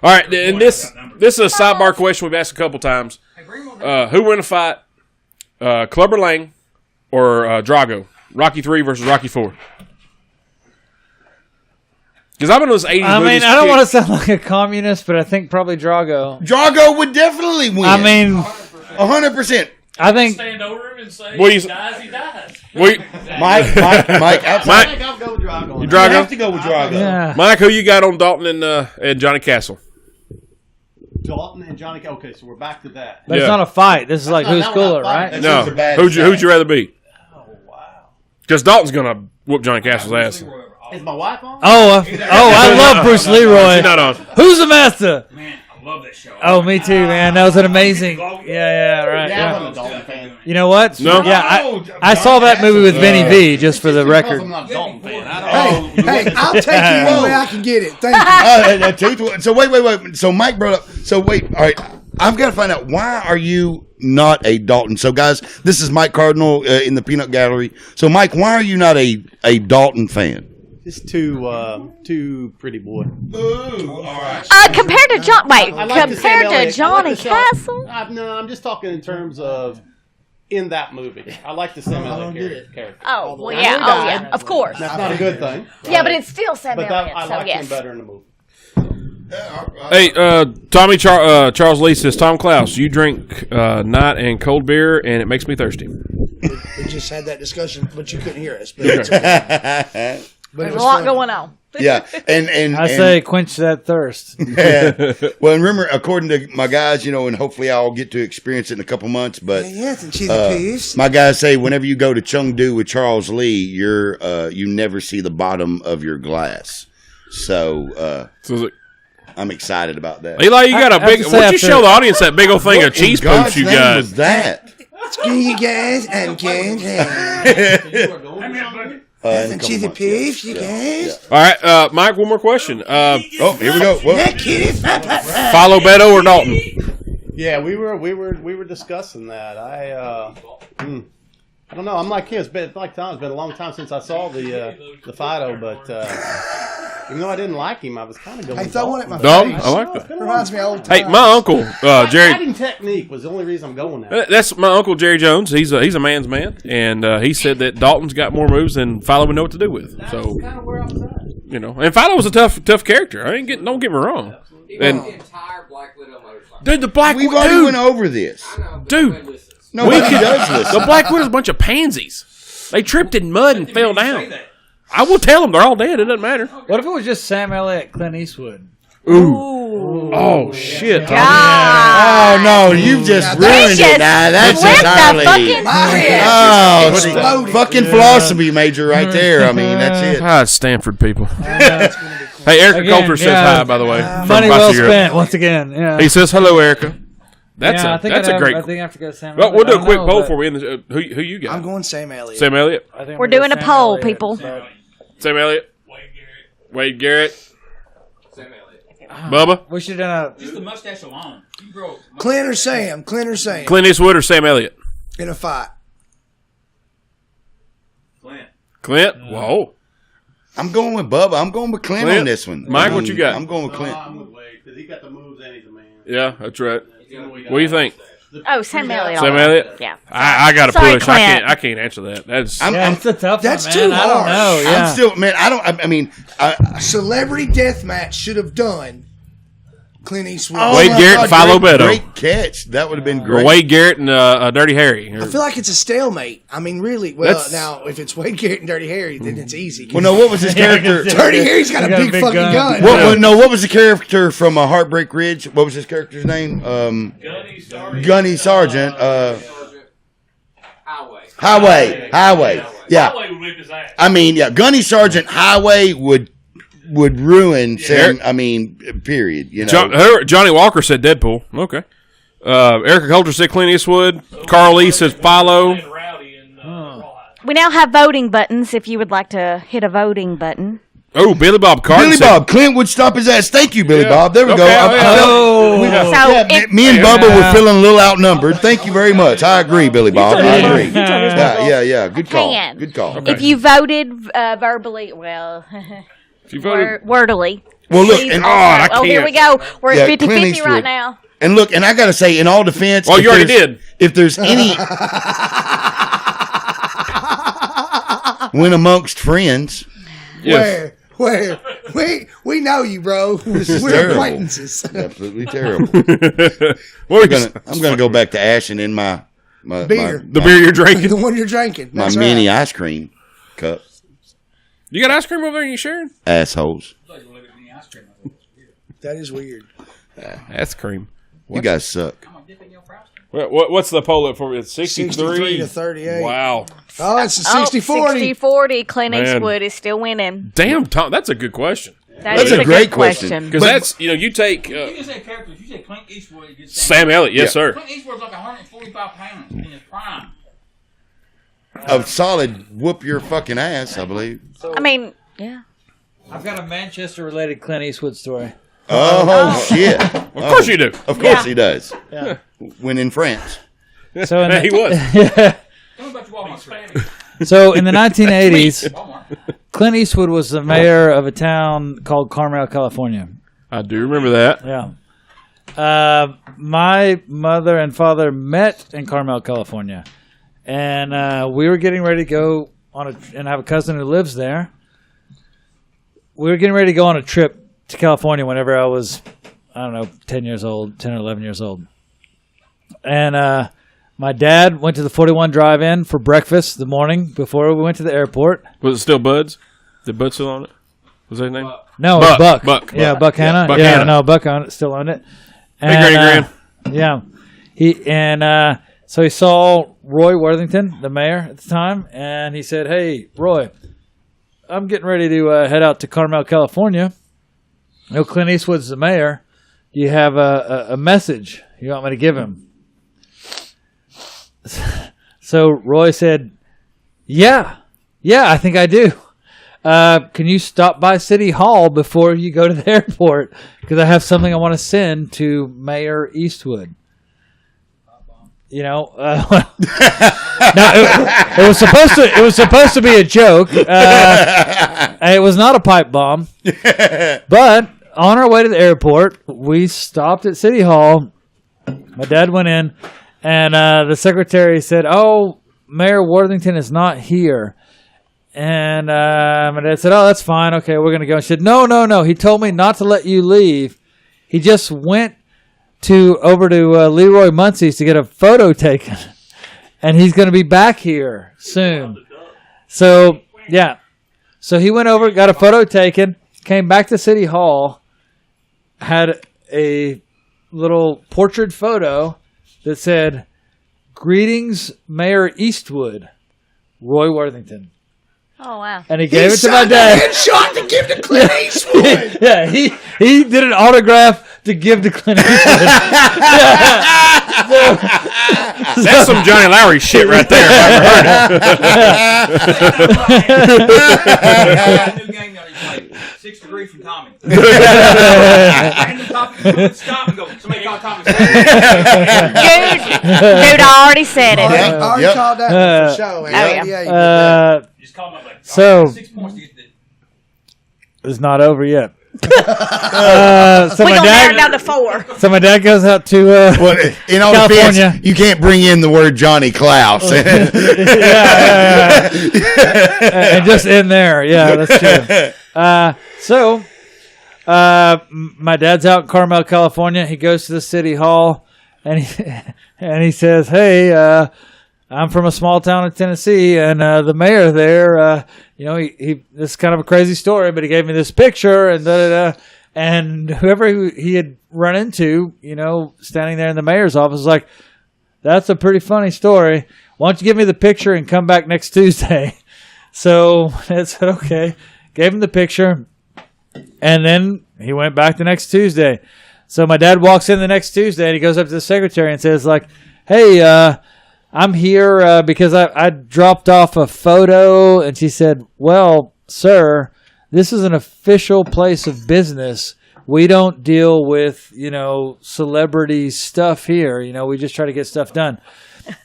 All right, and this is a sidebar question we've asked a couple times. Who win a fight, Clubber Lang or Drago? Rocky 3 versus Rocky 4. Because I've been in those 80s I mean, movies. I don't want to sound like a communist, but I think probably Drago. Drago would definitely win. I mean, 100%. I think Stand over him and say, What do you- he dies, he dies. Mike, Mike, absolutely. Mike, I think I'll go with Drago. you You have Drago? to go with Drago. yeah. Mike, who you got on Dalton and Johnny Castle? Dalton and Johnny. Okay, so we're back to that. But Yeah. it's not a fight. This is like No, who's no, cooler, not right? fight. No, Those are bad who'd you stats. rather be? Oh wow! Because Dalton's gonna whoop Johnny Castle's ass. Is my wife on? I love Bruce Leroy. She's not on. Who's the master? Man, I love that show. Oh, me too, man. That was an amazing. Yeah, right. Yeah, I Yeah. wasn't a Dalton fan. You know what? No. Yeah, I saw that movie with Benny V. Just for the Because record. I'm not a Dalton fan. I don't know. Hey, I'll take you any way I can get it. Thank you. So wait. So Mike brought up. So wait. All right. I've got to find out, why are you not a Dalton? So guys, this is Mike Cardinal in the Peanut Gallery. So Mike, why are you not a Dalton fan? Just too pretty boy. Ooh, all right. Compared to John, wait, I like the Sam compared to Elliott- Johnny I like the Sam- Castle. No, I'm just talking in terms of in that movie. I like the Sam Elliott character. Oh, well, I know yeah, he oh died. yeah, of course. That's not a good thing. Yeah, but it's still Sam But that, Elliott, I so liked yes. him better in the movie. Hey, Charles Lee says, Tom Clouse, you drink night and cold beer, and it makes me thirsty. We just had that discussion, but you couldn't hear us. But it's okay. But There's a lot going on. Yeah, and I say quench that thirst. Yeah. Well, and remember, according to my guys, and hopefully I'll get to experience it in a couple months. But my guys say whenever you go to Chengdu with Charles Lee, you never see the bottom of your glass. So I'm excited about that. Eli, you got a big. Why don't you show the audience that big old thing of cheese poops you got? Was that? Screw you guys, I'm Ken. Cheesy peeps, you guys. All right, Mike. One more question. Here we go. Follow Beto or Dalton? Yeah, we were discussing that. I don't know. I'm like him. It's been like Tom. It's been a long time since I saw the Fido, but even though I didn't like him, I was kind of going. I throw one at my face. I like that. Reminds me of old times. Hey, my uncle Jerry. Fighting technique was the only reason I'm going there. That's my uncle Jerry Jones. He's a man's man, and he said that Dalton's got more moves than Philo would know what to do with. So, and Philo was a tough character. Don't get me wrong. And The entire Black Widow motorcycle. dude, the Black We've Widow. already went over this. Dude, Nobody does listen. the Black Widow's a bunch of pansies. They tripped in mud and fell down. I will tell them they're all dead. It doesn't matter. What if it was just Sam Elliott, Clint Eastwood? Ooh. Oh, shit. Oh, no. You've just ruined it now. That's entirely. Fucking philosophy major right there. I mean, that's it. Hi, Stanford people. Hey, Erica Coulter says hi, by the way. Money well spent, once again. Yeah. He says, hello, Erica. That's I think a great. I think I forgot Sam. Well, we'll do a quick poll for you. Who you got? I'm going Sam Elliott. Sam Elliott. We're doing a poll, people. Sam Elliott. Wade Garrett. Sam Elliott. Bubba. We should have done Just the mustache alone. You broke. Clint or Sam? Clint or Sam? Clint Eastwood or Sam Elliott? In a fight. Clint. Whoa. I'm going with Bubba. I'm going with Clint on this one. Mike, what you got? I'm going with Clint. I'm with Wade because he got the moves and he's a man. Yeah, that's right. What do you think? Oh, Sam Elliott. Sam Elliott? Yeah. I got to Sorry, push. Clint. I can't answer that. That's it's a tough That's one, man. too I don't hard. know. Yeah. I'm still, man. I mean, Celebrity Deathmatch should have done Clint Eastwood. Wade Garrett and Philo Beto. Great catch. That would have been great. Wade Garrett and Dirty Harry. I feel like it's a stalemate. I mean, really. Well, now, if it's Wade Garrett and Dirty Harry, then it's easy. Well, no, what was his character? Dirty Harry's got a big fucking gun. What was the character from Heartbreak Ridge? What was his character's name? Gunny Sargent. Highway. Yeah. Highway would whip his ass. I mean, yeah, Gunny Sargent Highway would ruin Sam. I mean, period. Johnny Walker said Deadpool. Okay. Erica Coulter said Clint Eastwood. Carl Lee says Philo. We now have voting buttons if you would like to hit a voting button. Oh, Billy Bob Carter. Billy Bob. Clint would stop his ass. Thank you, Billy Bob. There we go. Me and Bubba were feeling a little outnumbered. Thank you very much. I agree, Billy Bob. I agree. Yeah. Good call. Good call. If you voted verbally, well, if you voted wordily. Well, look. And, here we go. We're at 50-50 right now. And look, and I got to say, in all defense. Well, you already did. If there's any. When amongst friends. Yes. Where? We know you, bro. We're acquaintances. Absolutely terrible. I'm gonna go back to ashing in my beer. The beer you're drinking. The one you're drinking. My mini ice cream cup. You got ice cream over there and you sharing? Assholes. That is weird. Ice cream. You guys suck. What's the poll up for? It's 63 to 38. Wow. Oh, it's a 60-40. 60-40. Clint Eastwood is still winning. Damn, Tom, that's a good question. That's a great question. Because that's, you take... you can say characters. You say Clint Eastwood against Sam Elliott, yes, sir. Clint Eastwood's like 145 pounds in his prime. A solid whoop your fucking ass, I believe. I mean, yeah. I've got a Manchester-related Clint Eastwood story. Oh, shit. Of course you do. Of course he does. Yeah. When in France. So he was. Tell me about your Walmart Spanish. So in the 1980s, Clint Eastwood was the mayor of a town called Carmel, California. I do remember that. Yeah. My mother and father met in Carmel, California. And we were getting ready to go on and I have a cousin who lives there. We were getting ready to go on a trip to California whenever I was, I don't know, 10 or 11 years old. And my dad went to the 41 Drive-In for breakfast the morning before we went to the airport. Was it still Bud's? The Bud still on it? Was that his name? No, it was Buck. Buck. Yeah, Buck Hanna. Buck Yeah, Hanna. no, Buck on it, still on it. Hey, Granny Gran. Yeah. So he saw Roy Worthington, the mayor at the time, and he said, "Hey, Roy, I'm getting ready to head out to Carmel, California. You know, Clint Eastwood's the mayor. Do you have a message you want me to give him?" So Roy said, Yeah, I think I do. Can you stop by City Hall before you go to the airport? Because I have something I want to send to Mayor Eastwood. You know, it was supposed to be a joke. It was not a pipe bomb. But on our way to the airport, we stopped at City Hall. My dad went in, and the secretary said, "Oh, Mayor Worthington is not here." And my dad said, "Oh, that's fine. Okay, we're going to go." She said, No. He told me not to let you leave. He just went over to Leroy Muncie's to get a photo taken. And he's going to be back here soon. So, yeah. So he went over, got a photo taken, came back to City Hall, had a little portrait photo that said, "Greetings, Mayor Eastwood, Roy Worthington." Oh, wow. And he gave it to my dad. Headshot to give to Clint Eastwood. Yeah, he did an autograph to give to Clint Eastwood. That's some Johnny Lowry shit right there. If I ever heard it. New game y'all play. 6 degrees from Tommy. Random topic. Stop and go. Somebody call Tommy. Dude, I already said it. I already called that one for sure. yeah. Just call him up like, So 6 points to get the... it's not over yet. So We're my going to narrow it dad, down to 4. so my dad goes out to Well, in all California. defense, you can't bring in the word Johnny Clouse. yeah. And just in there, yeah, that's true. My dad's out in Carmel, California. He goes to the city hall, and he says, "Hey, I'm from a small town in Tennessee, and the mayor there, he this is kind of a crazy story, but he gave me this picture, and da-da-da." And whoever he had run into, standing there in the mayor's office was like, "That's a pretty funny story. Why don't you give me the picture and come back next Tuesday?" So I said, okay. Gave him the picture, and then he went back the next Tuesday. So my dad walks in the next Tuesday, and he goes up to the secretary and says, like, "Hey, I'm here because I dropped off a photo." And she said, "Well, sir, this is an official place of business. We don't deal with, celebrity stuff here. We just try to get stuff done."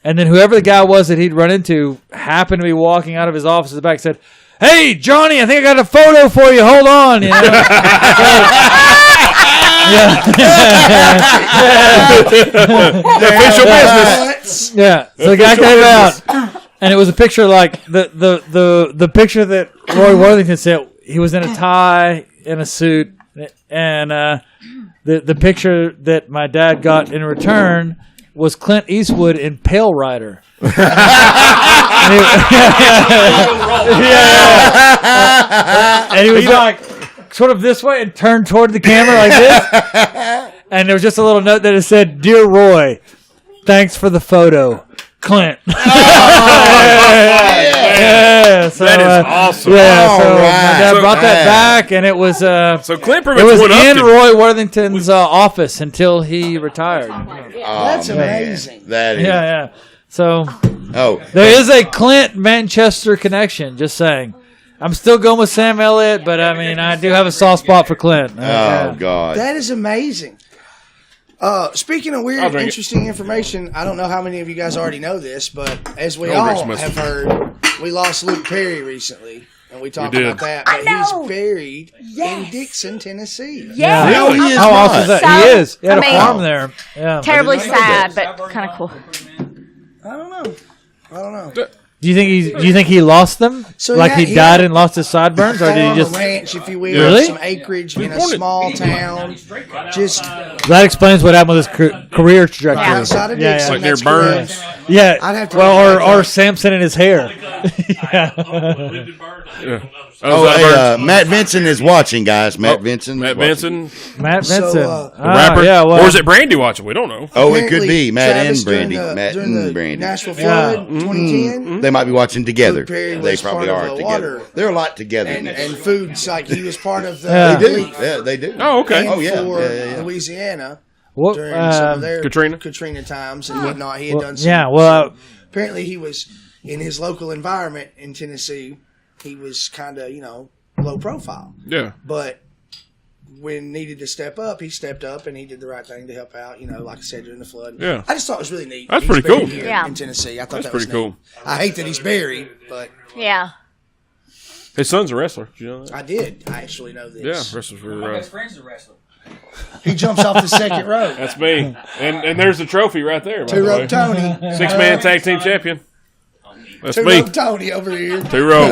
And then whoever the guy was that he'd run into happened to be walking out of his office at the back and said, "Hey, Johnny, I think I got a photo for you. Hold on." Official business. Yeah. So the guy came out, and it was a picture like the picture that Roy Worthington said. He was in a tie, in a suit, and the picture that my dad got in return was Clint Eastwood in Pale Rider. And he was like sort of this way and turned toward the camera like this. And there was just a little note that it said, "Dear Roy, thanks for the photo. Clint." Oh, yeah, so, that is awesome. Yeah, so All my right. dad brought that back, and it was So Clint pretty it much was went up in to- Roy Worthington's office until he retired. That's amazing. That is. Yeah. So Oh, there is a Clint Manchester connection. Just saying. I'm still going with Sam Elliott, but I mean, I do have a soft spot for Clint. oh God. That is amazing. Speaking of weird, drink it. interesting information, I don't know how many of you guys already know this, but as we I'll drink all some have heard, we lost Luke Perry recently, and we talked did. about that. I But know. he's buried in Dixon, Tennessee. Yeah. No, he is How not. awesome is that? So, He is. He had I a mean- farm there. Yeah. Terribly I didn't know sad, that. but kind of cool. I don't know. Do you think he lost them? So like he he died and lost his sideburns, or did he just a ranch, if you will, Really? some acreage in a small town, just That explains what happened with his career trajectory. right outside of Dixon. Like near that's correct. Burns. Yeah. I'd have to well, look back or up. Samson and his hair. Matt Vincent is watching, guys. Matt Vincent. Matt Vincent. Matt So, Vincent. the Rapper. Yeah, well, Or is it Brandy watching? We don't know. Oh, it could Apparently, be Matt Travis, and Brandy. during the- Matt during the and Brandy. Nashville flood, 2010. They might be watching together. Luke Perry They was probably part are of the together. water. They're a lot together. And foods, like he was part of the Yeah. They do. relief Yeah, they do. Oh, okay. and Oh, yeah. for Yeah. Louisiana what, during some of their Katrina? times and whatnot. He had done some. yeah, well, apparently he was in his local environment in Tennessee. He was kind of low profile, Yeah. but when needed to step up, he stepped up and he did the right thing to help out. Like I said, during the flood. Yeah. I just thought it was really neat. That's He's pretty buried cool. here Yeah. in Tennessee. I thought That's that was pretty cool. neat. I hate that he's buried, but Yeah. His son's a wrestler. Did you know that? I did. I actually know Yeah, this. wrestlers My for. best friend's a wrestler. He jumps off the second row. That's me. And there's the trophy right there. By Two the way. rope Tony. 6-man tag team champion. That's Two me. rope Tony over here. 2 rope.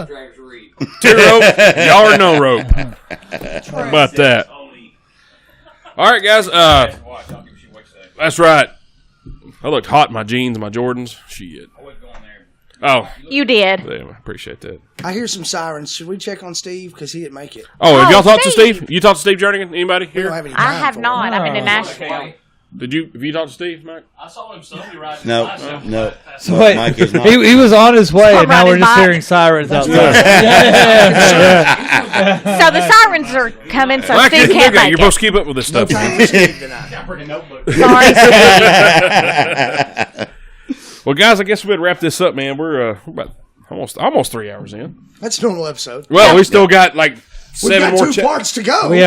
Drags Reed. 2 rope. Y'all are no rope. How about that? All right, guys. Watch. I'll give you what you say. That's right. I looked hot in my jeans and my Jordans. Shit. I wasn't going there. Oh, You did. damn. I appreciate that. I hear some sirens. Should we check on Steve? Because he didn't make it. Oh, have Oh, y'all talked to Steve. Steve? You talked to Steve Jernigan? Anybody We don't here? have any time I have for not. it. I'm in Oh. Nashville. Have you talked to Steve, Mike? I saw him Sunday riding No, his bicycle. no. so wait, Mike is not. he was on his way, and now we're riding just by. hearing sirens outside. So the sirens are coming, so Well, Steve can't you're make supposed it. to keep up with this No stuff. time for Steve tonight. Got pretty notebook. Sorry, Steve. Well, guys, I guess we better wrap this up, man. We're about almost 3 hours in. That's a normal episode. Well, we still got like We've 7 got more. 2 parts to go. we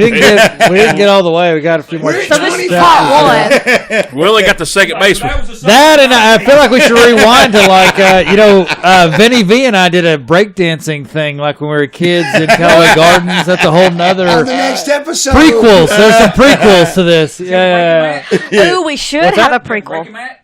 didn't get all the way. We got a few more. We're at So this is 25. part one. We only got the second base. That was the That and I feel like we should rewind to Vinny V and I did a breakdancing thing like when we were kids in Callaway Gardens. That's a whole nother On the next episode. prequels. There's some prequels to this. Yeah. Ooh, we should What's have that? a prequel. Breaking Matt.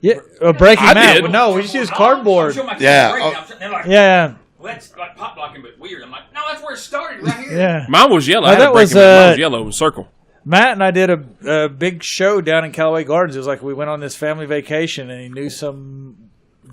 Yeah, Breaking I Matt. did. No, we just used cardboard. Yeah. Yeah, Well, that's like pop blocking, but weird. I'm like, no, that's where it started, right here. yeah. Mine was yellow. Oh, I had that a break was, in mine. Mine was yellow and circle. Matt and I did a big show down in Callaway Gardens. It was like we went on this family vacation, and he knew some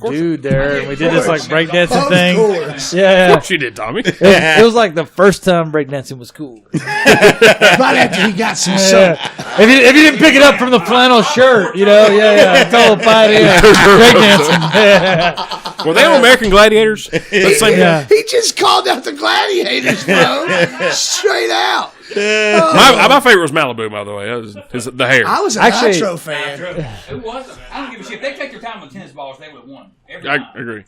dude there, and we did this like breakdancing Of thing. course. Yeah, She did, Tommy. it was like the first time breakdancing was cool. Right after he got some soap. If you didn't pick it up from the flannel shirt, total pioneer breakdancing. Yeah. Were they on American Gladiators? That's same Yeah. He just called out the gladiators, bro. Straight out. My favorite was Malibu, by the way. That was the hair. I was a Actually- Nitro fan. Who was it? I don't give a shit. If they take their time with tennis balls, they would have won. Every I time. agree.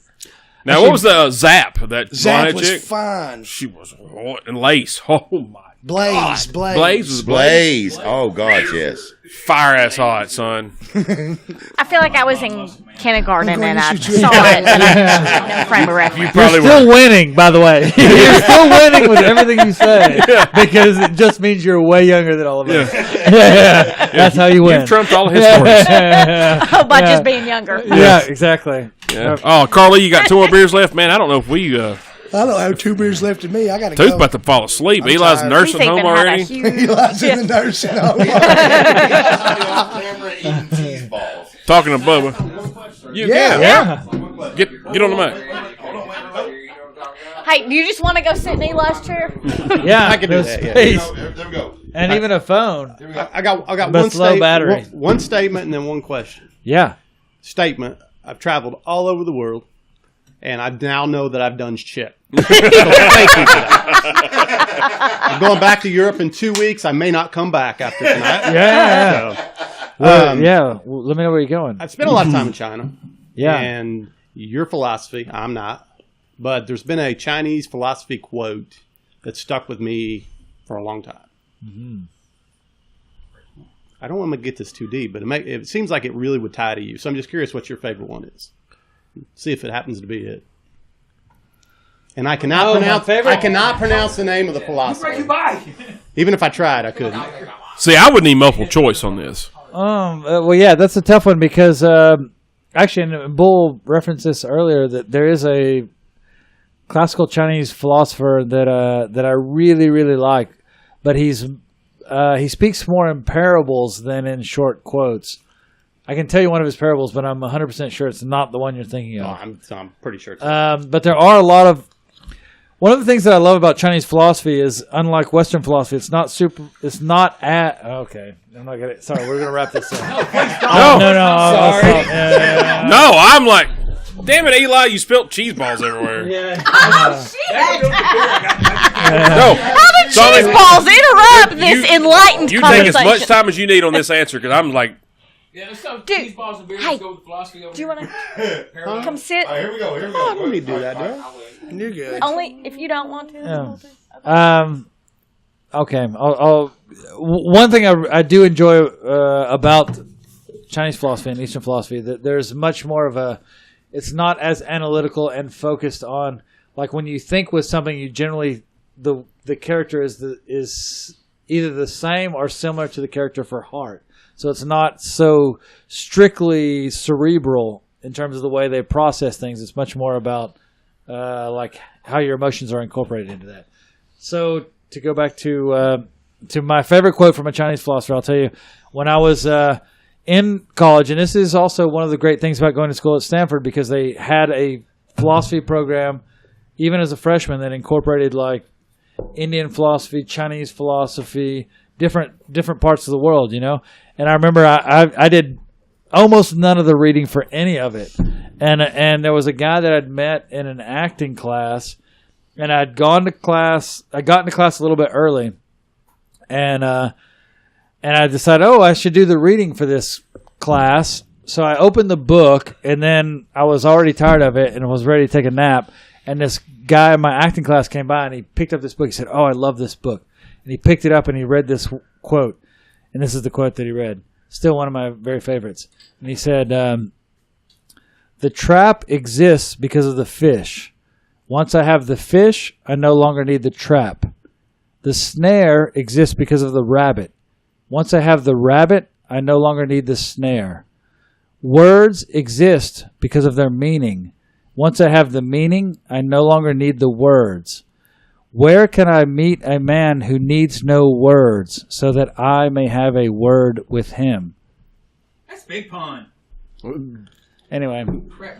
Now, what was the Zap? That Zach blonde was chick? fine. She was hot and lace. Oh my! Blaze. Blaze was Blaze. Blaze. Oh, God, yes. Fire ass hot, son. I feel like I was in kindergarten I'm going and to I shoot you. saw it, but I had no frame of reference. You're Probably still were. winning, by the way. You're still winning with everything you say because it just means you're way younger than all of us. Yeah. That's how you win. You've trumped all of his stories. Oh, by just being younger. Yeah, exactly. Yeah. Oh, Carly, you got 2 more beers left, man. I don't know if we. I don't have 2 beers left in me. I got to Tooth's go. about to fall asleep. I'm Eli's tired. nursing He's home even had a already. huge. Eli's in the nursing home. Camera eating cheese balls. Talking to Bubba. You Yeah. Yeah. Get on the mic. Hey, do you just want to go sit in Eli's chair? Yeah, I can do there's that, yeah. space. There we go. And even a phone. I got But one, slow battery. one statement and then one question. Yeah. Statement. I've traveled all over the world, and I now know that I've done shit. So thank you for that. I'm going back to Europe in 2 weeks. I may not come back after tonight. Yeah. So, Yeah. Well, let me know where you're going. I've spent a lot of time in China. Yeah. And your philosophy, I'm not. But there's been a Chinese philosophy quote that stuck with me for a long time. Mm-hmm. I don't want to get this too deep, but it seems like it really would tie to you. So I'm just curious what your favorite one is. See if it happens to be it. And I cannot pronounce the name of the philosopher. Even if I tried, I couldn't. See, I would need multiple choice on this. Well, yeah, that's a tough one because actually, and Bull referenced this earlier, that there is a classical Chinese philosopher that I really, really like, but he speaks more in parables than in short quotes. I can tell you one of his parables, but I'm 100% sure it's not the one you're thinking of. I'm pretty sure it's but there are a lot of... One of the things that I love about Chinese philosophy is, unlike Western philosophy, it's not super... It's not at... Okay. I'm not going to... Sorry, we're going to wrap this up. No, Sorry. Sorry. No, I'm like... Damn it, Eli, you spilt cheese balls everywhere. Yeah. No. How did cheese balls interrupt this enlightened You conversation? take as much time as you need on this answer, because I'm like... Yeah, let's go. Dude, Cheese balls and beer. hey, Let's go with philosophy over do you want to Huh? come sit? All right, here we go. I don't need to do that, do I? You're good. Only if you don't want to. Yeah. Okay. One thing I do enjoy about Chinese philosophy and Eastern philosophy, that there's much more of a... It's not as analytical and focused on... Like, when you think with something, you generally... The character is either the same or similar to the character for heart. So it's not so strictly cerebral in terms of the way they process things. It's much more about like how your emotions are incorporated into that. So to go back to my favorite quote from a Chinese philosopher, I'll tell you, when I was in college, and this is also one of the great things about going to school at Stanford, because they had a philosophy program, even as a freshman, that incorporated like Indian philosophy, Chinese philosophy, different parts of the world, you know. And I remember I did almost none of the reading for any of it, and there was a guy that I'd met in an acting class, and I'd gone to class. I got into class a little bit early, and I decided, I should do the reading for this class. So I opened the book, and then I was already tired of it and was ready to take a nap. And this guy in my acting class came by, and he picked up this book. He said, "Oh, I love this book." And he picked it up, and he read this quote. And this is the quote that he read. Still one of my very favorites. And he said, "The trap exists because of the fish. Once I have the fish, I no longer need the trap. The snare exists because of the rabbit. Once I have the rabbit, I no longer need the snare. Words exist because of their meaning. Once I have the meaning, I no longer need the words. Where can I meet a man who needs no words, so that I may have a word with him?" That's big pun. Anyway,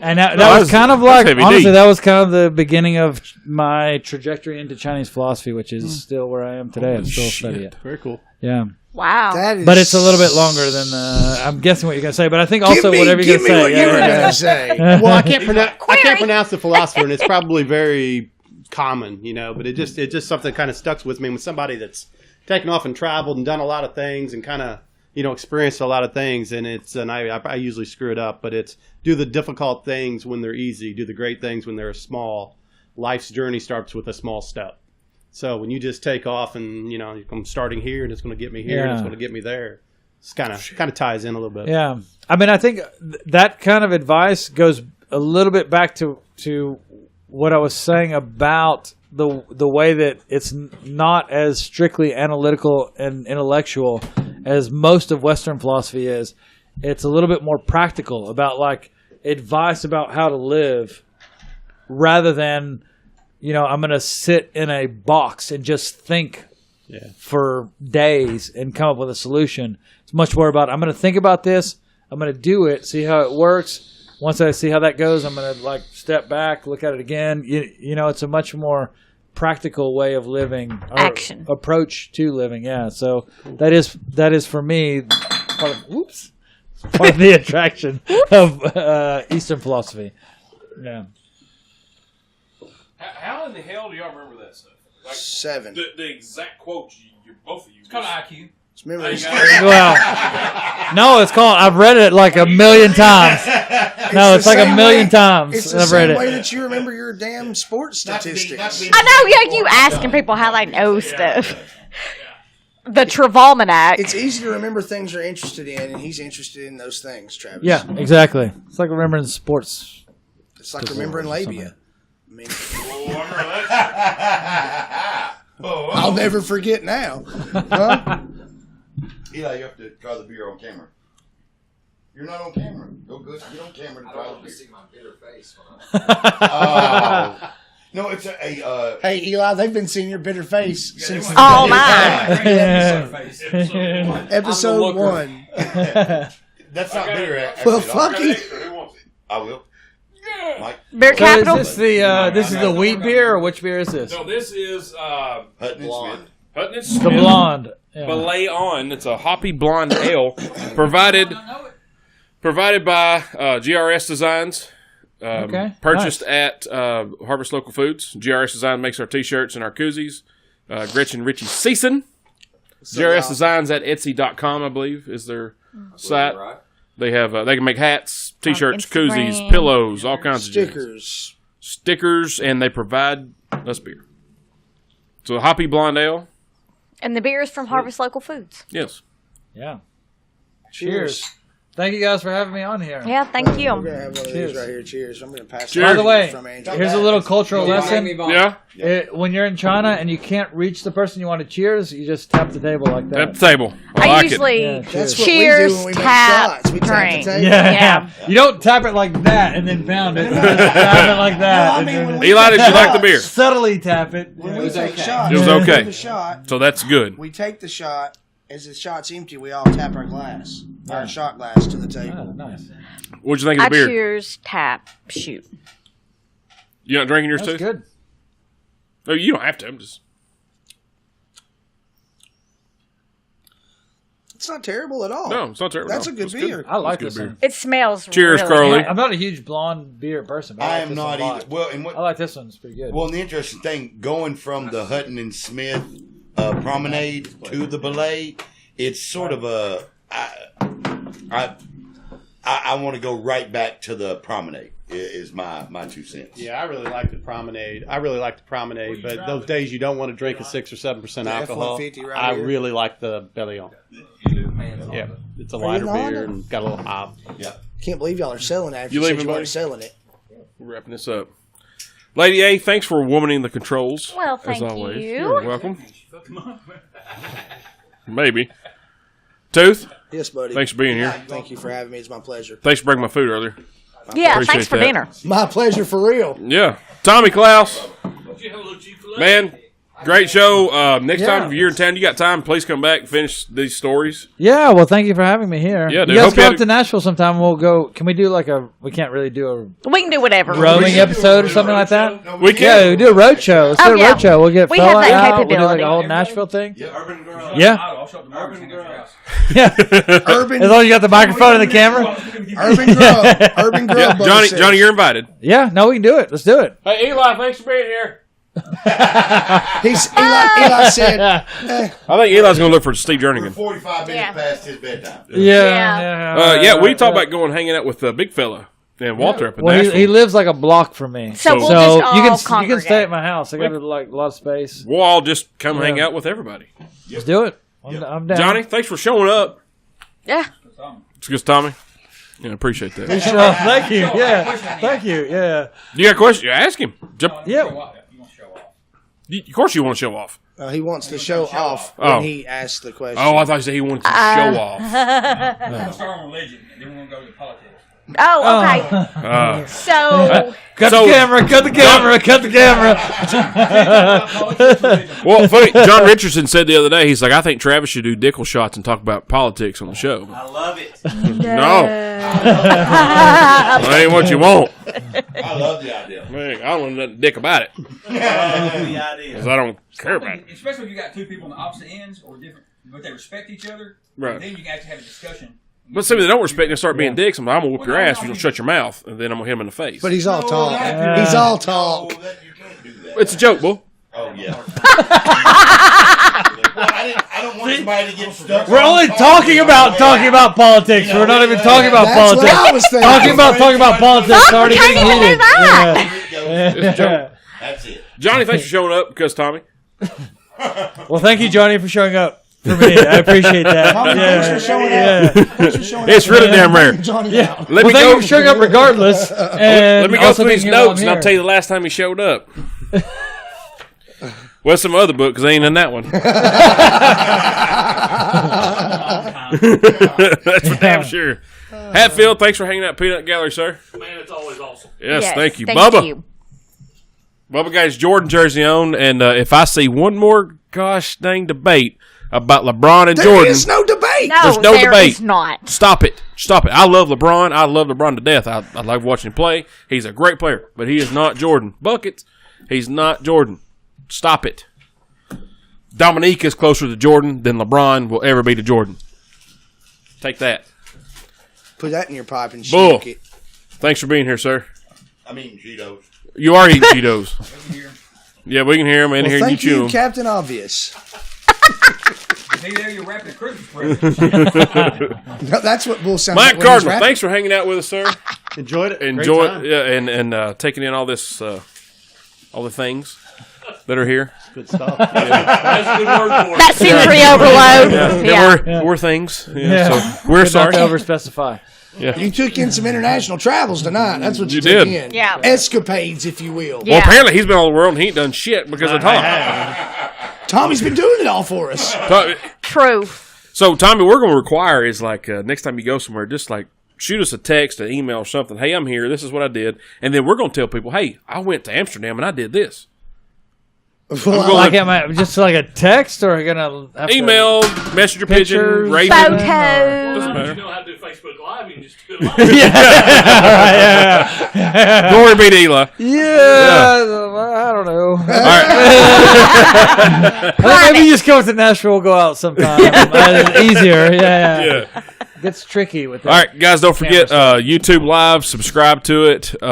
and that was kind of like, honestly, that was kind of the beginning of my trajectory into Chinese philosophy, which is still where I am today. I still study it. Very cool. Yeah. Wow. But it's a little bit longer than I'm guessing what you're going to say. But I think also whatever you're going to say. What you were going to say. Well, I can't pronounce the philosopher, and it's probably very common, you know. But it's just something that kind of stuck with me. With somebody that's taken off and traveled and done a lot of things and kind of, you know, experienced a lot of things. And I usually screw it up, but it's do the difficult things when they're easy. Do the great things when they're small. Life's journey starts with a small step. So when you just take off and, you know, I'm starting here and it's going to get me here and it's going to get me there, it's kind of ties in a little bit. Yeah. I mean, I think that kind of advice goes a little bit back to what I was saying about the way that it's not as strictly analytical and intellectual as most of Western philosophy is. It's a little bit more practical about like advice about how to live rather than, you know, I'm going to sit in a box and just think for days and come up with a solution. It's much more about, I'm going to think about this, I'm going to do it, see how it works. Once I see how that goes, I'm going to like step back, look at it again. You know, it's a much more practical way of living. Action. Approach to living, yeah. So that is for me part of the attraction of Eastern philosophy. Yeah. How in the hell do y'all remember that stuff? Like 7. The exact quotes you both of you. It's called IQ. It's memory. Well, no, it's called. I've read it like a million times. No, it's like a million times. It's the I've read same it. way that you remember your damn sports statistics. I know, yeah, you asking people how they know stuff. The Travolmanac. It's easy to remember things you're interested in, and he's interested in those things, Travis. Yeah, exactly. It's like remembering sports. It's like remembering labia. I mean, I'll never forget now. Huh? Eli, you have to try the beer on camera. You're not on camera. Go get on camera. I don't want to see my bitter face. When I... No, it's a Hey, Eli, they've been seeing your bitter face since All night. episode 1. That's not bitter. Actually, Well, fuck you. I will. Mike. Beer So capital. is this the wheat beer, or which beer is this? No, this is Hutton and Blonde. Hutton and The Smith blonde. Yeah. Belay On. It's a hoppy blonde ale provided by GRS Designs. Okay, Purchased at Harvest Local Foods. GRS Design makes our T-shirts and our koozies. Gretchen Ritchie Season. GRS Designs at Etsy.com, I believe, is their site. Right. They have they can make hats, T-shirts, Instagram. koozies, pillows, all kinds of jazz. Stickers, and they provide us beer. So a hoppy blonde ale. And the beer is from Harvest Local Foods. Yes. Yeah. Cheers. Thank you guys for having me on here. Yeah, thank We're you. going to have one of these right here. Cheers. I'm going to pass Cheers. By the way, from Angel. here's a little cultural lesson. Yeah. When you're in China and you can't reach the person you want to cheers, you just tap the table like that. At the table. I I like usually Yeah, That's what cheers, we do when we make tap, shots. We tap the drink. table. Yeah. You don't tap it like that and then pound it. You just tap it like that. No, I and mean, then- when it. we Eli, take did you like the shots- beer? subtly tap it. When we take shots, It was we okay. take the shot. So that's good. We take the shot. As the shot's empty, we all tap our glass, our shot glass to the table. Oh, nice. What'd you think of I the beer? cheers, tap, shoot. You not drinking yours That's too? good. No, you don't have to. I'm just. It's not terrible at all. No, it's not terrible. That's No, a good it's beer. I like It's this good one. It smells Cheers, really Carly. good. I'm not a huge blonde beer person, but I, I like am this not one a lot. either. Well, and what? I like this one. It's pretty good. Well, and the interesting thing, going from the Hutton and Smith promenade to the Belay, it's sort of a. I want to go right back to the promenade. Is my 2 cents. Yeah, I really like the promenade. But those days you don't want to drink a 6 or 7% alcohol. F-150 right I here. really like the Bellion. Yeah, it's a lighter you beer lying? and got a little hop. Yeah. Can't believe y'all are selling that. You You said leaving, you buddy? weren't selling it. We're wrapping this up. Lady A, thanks for womaning the controls. Well, thank as always. you. You're welcome. Maybe. Tooth, Yes, buddy. thanks for being here. Thank you for having me. It's my pleasure. Thanks for bringing my food earlier. Yeah, Appreciate thanks for that. dinner. My pleasure for real. Yeah. Tommy Clouse, man, great show. Next time if you're in town, you got time, please come back and finish these stories. Yeah, well, thank you for having me here. Yeah, dude, you guys hope you come had up to Nashville sometime. We'll go. Can we do like a? We can't really do We can do whatever. a roaming episode or something like that. No, We Yeah, can. we do a road show. Let's do a yeah. road show. We'll get We fella have that out. We'll do like capability. a whole Nashville thing. Urban Girl. Yeah. I'll show up tomorrow. Urban Girl. Yeah. Urban, As long as you got the microphone and the camera. Urban Grove. Urban Grove. Yeah, Bubba says. Johnny, you're invited. Yeah. No, we can do it. Let's do it. Hey, Eli, thanks for being here. Eli said, I think Eli's going to look for Steve Jernigan. 45 minutes Yeah. past his bedtime. Yeah. We talked about going hanging out with the big fella and Walter up in Well, Nashville. he lives like a block from me. So we'll So just all you can congregate. stay at my house. I got like a lot of space. We'll all just come hang out with everybody. Let's do it. I'm down. Johnny, thanks for showing up. Yeah. It's good, Tommy. Yeah, appreciate that. Thank you. Yeah. Thank you. Yeah. You got a question? Ask him. Jump. Yeah. You want to show off. Of course you want to show off. he wants to show off Oh. when he asks the question. Oh, I thought you said he wanted to show off. We're going to start on religion, and then we're going to go to politics. Oh, okay. So, Cut So- the camera. Cut the camera. Cut the camera. Well, funny, John Richardson said the other day, he's like, I think Travis should do Dickel shots and talk about politics on the show. I love it. No, that ain't what you want. I love the idea. Man, I don't know nothing dick about it I love the idea. because I don't care about it. Especially if you got two people on the opposite ends or different, but they respect each other. Right. Then you can actually have a discussion. But some of they don't respect and start being dicks. I'm gonna whoop your ass if you don't shut your mouth, and then I'm gonna hit him in the face. But he's all talk. Yeah. He's all Oh, talk. you can't do that. It's a joke, bull. Oh, yeah. Well, I don't want somebody to get stuck. We're only talking about politics. We're not even talking about That's what politics. I was thinking. Talking about politics. Oh, Already we can't getting even do heated. that. It's a joke. That's it. Johnny, thanks for showing up because Tommy. Well, thank you, Johnny, for showing up for me. I appreciate that. Thanks for showing Yeah. up. Thanks for showing It's up. really damn rare. Johnny Yeah. out. Let Well, me thank go. you for showing up regardless. And Let me go also through these being here while notes, I'm and I'll here. tell you the last time he showed up. Well, some other book because I ain't in that one. That's for damn sure. Hatfield, thanks for hanging out at Peanut Gallery, sir. Man, it's always awesome. Yes, thank you. Bubba. Bubba got his Jordan jersey on, and if I see one more gosh dang debate about LeBron and Jordan. There is no debate. There's no debate. Is not. Stop it. I love LeBron. I love LeBron to death. I like watching him play. He's a great player, but he is not Jordan. Buckets, he's not Jordan. Stop it. Dominique is closer to Jordan than LeBron will ever be to Jordan. Take that. Put that in your pipe and Bull. shake it. Thanks for being here, sir. I mean, Cheetos. You are eating Cheetos. Yeah, we can hear them and hear you Thank chew you, them. Captain Obvious. Maybe there you're wrapping a Christmas present. No, that's what Bull sounds Mike like when he's Cardinal, rapping. thanks for hanging out with us, sir. Enjoyed it. Enjoy Great time. yeah, and taking in all this, all the things that are here. Good stuff. That's a good word for it. That sensory overload. Yeah. We're things. Yeah, so we're Not sorry. to overspecify. You took in some international travels tonight. That's what you You took did. in. Yeah. Escapades, if you will. Yeah. Well, apparently he's been all over the world and he ain't done shit because of Tom. Tommy's been doing it all for us. True. So, Tommy, we're going to require is like next time you go somewhere, just like shoot us a text, an email, or something. Hey, I'm here. This is what I did, and then we're going to tell people, hey, I went to Amsterdam and I did this. Well, Like, am I just like a text, or are you gonna have Email, messenger pigeon, Pictures, Raven. Photos. Doesn't You matter. know how to do Facebook Live. You can just do it live. yeah. Glory be to Eli. I don't know. All right. Maybe just go to Nashville. We'll go out sometime. It's easier. Yeah. Yeah. Gets tricky with that. All right, guys, don't forget YouTube Live. Subscribe to it. You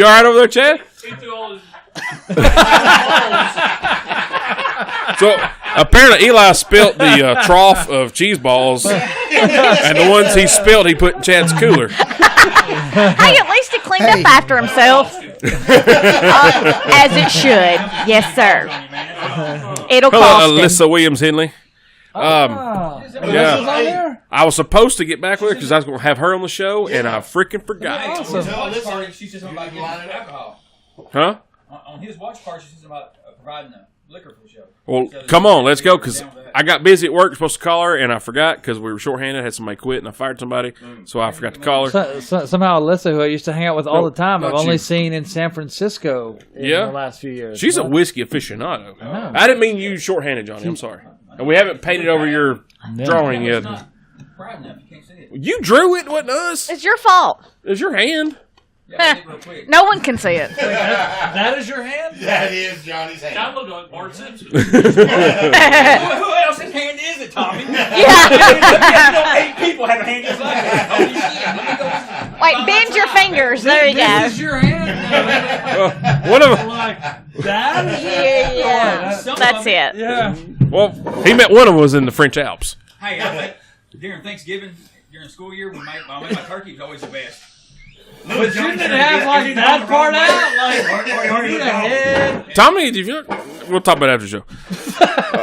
all right over there, Chad? He threw all his So apparently Eli spilt the trough of cheese balls, and the ones he spilt he put in Chad's cooler. Hey, at least he cleaned up after himself. As it should. Yes, sir. It'll cost Hello, him. Alyssa Williams Henley. Yeah. Yeah, I was supposed to get back with her because I was going to have her on the show, and I freaking forgot. On his watch party, she says something about providing alcohol. Huh? On his watch party, she says about providing the liquor for the show. Well, So come on, let's go, because down with that. I got busy at work, supposed to call her, and I forgot because we were shorthanded, had somebody quit, and I fired somebody, so I forgot to call her. Somehow Alyssa, who I used to hang out with all the time, I've not only you. seen in San Francisco in Yeah? the last few years. She's a whiskey aficionado. I didn't mean you shorthanded, Johnny. I'm sorry. And we haven't painted over your drawing It's yet. not proud enough. You can't see it. You drew it, wasn't us. It's your fault. It's your hand. Yeah, real quick. No one can see it. That is your hand? That is Johnny's hand. I look like Bart Simpson. Who else's hand is it, Tommy? Yeah. 8 people have a hand just like that. Holy shit. Let me go. Wait, bend your fingers. There you go. This is your hand? What of Like that? Yeah. Some of That's them- it. Yeah. Well, he met one of them was in the French Alps. Hey, I think during Thanksgiving, during school year, when I made my turkey, it was always the best. But you didn't have like that part out. Like, you need a head. Tommy, do you feel we'll talk about it after the show.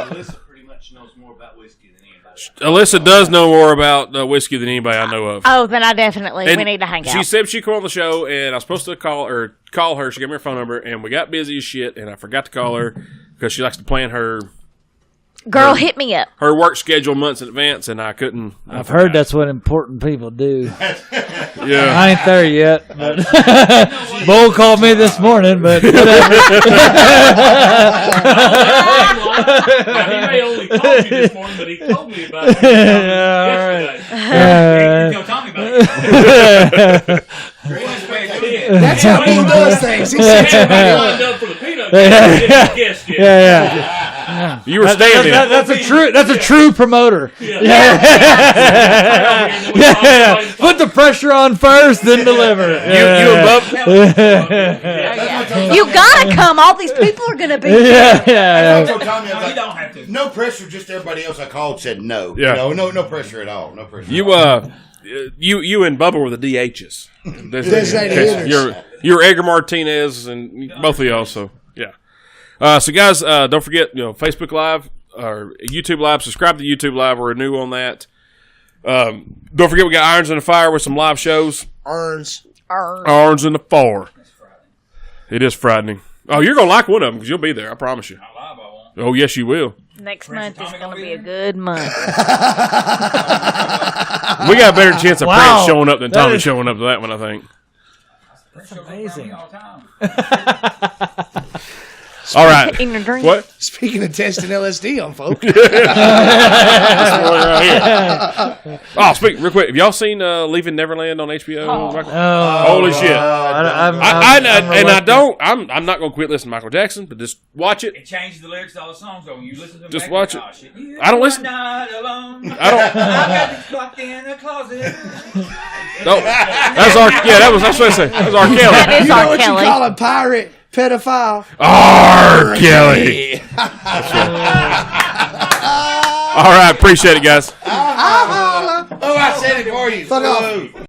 Alyssa pretty much knows more about whiskey than anybody. Alyssa does know more about whiskey than anybody I know of. Oh, then I definitely, And we need to hang She out. said she'd come on the show, and I was supposed to call her. She gave me her phone number, and we got busy as shit, and I forgot to call her because she likes to plan her Girl, hit me up. work schedule months in advance, and I couldn't. I've heard that's what important people do. Yeah. I ain't there yet. But Bull called me this morning, but whatever. He may only call you this morning, but he told me about it Yeah, You tell Tommy about it. That's how he does things. He sets everybody up. lined up for the peanut gallery. He didn't guess yet. yeah. You were standing. That's a true promoter. Yeah. Put the pressure on first, then deliver. You and Bub. You gotta come. All these people are gonna be Yeah. I told Tommy, I was No, you like, don't have to. no pressure, just everybody else I called said no. Yeah. No pressure at all. No pressure. You and Bubba were the DHs. Designated hitters. You're Edgar Martinez and both of y'all. So yeah. So guys, don't forget Facebook Live or YouTube Live. Subscribe to YouTube Live. We're new on that. Don't forget we got Irons in the Fire with some live shows. Earns. Irons in the Fire. It is frightening. Oh, you're gonna like one of them because you'll be there. I promise you. Oh yes, you will. Next month is gonna be a good month. We got a better chance of Wow. Prince showing up than That Tommy is- showing up to that one, I think. That's amazing. All the time. All right. In your dream. What? Speaking of testing LSD on folks, Oh, speak real quick. Have y'all seen Leaving Neverland on HBO? Oh, Holy shit! I'm I'm not gonna quit listening to Michael Jackson, but just watch it. It changes the lyrics to all the songs, though. When you listen to them Just back, watch like, it. oh, shit. You I don't listen. Not alone. I don't. I got this locked in the closet. No, that's what I say. That's R. Kelly. That is you know R. what Kelly. you call a pirate pedophile? R. Kelly. All right, appreciate it, guys. Oh, I said it for you. Fuck off.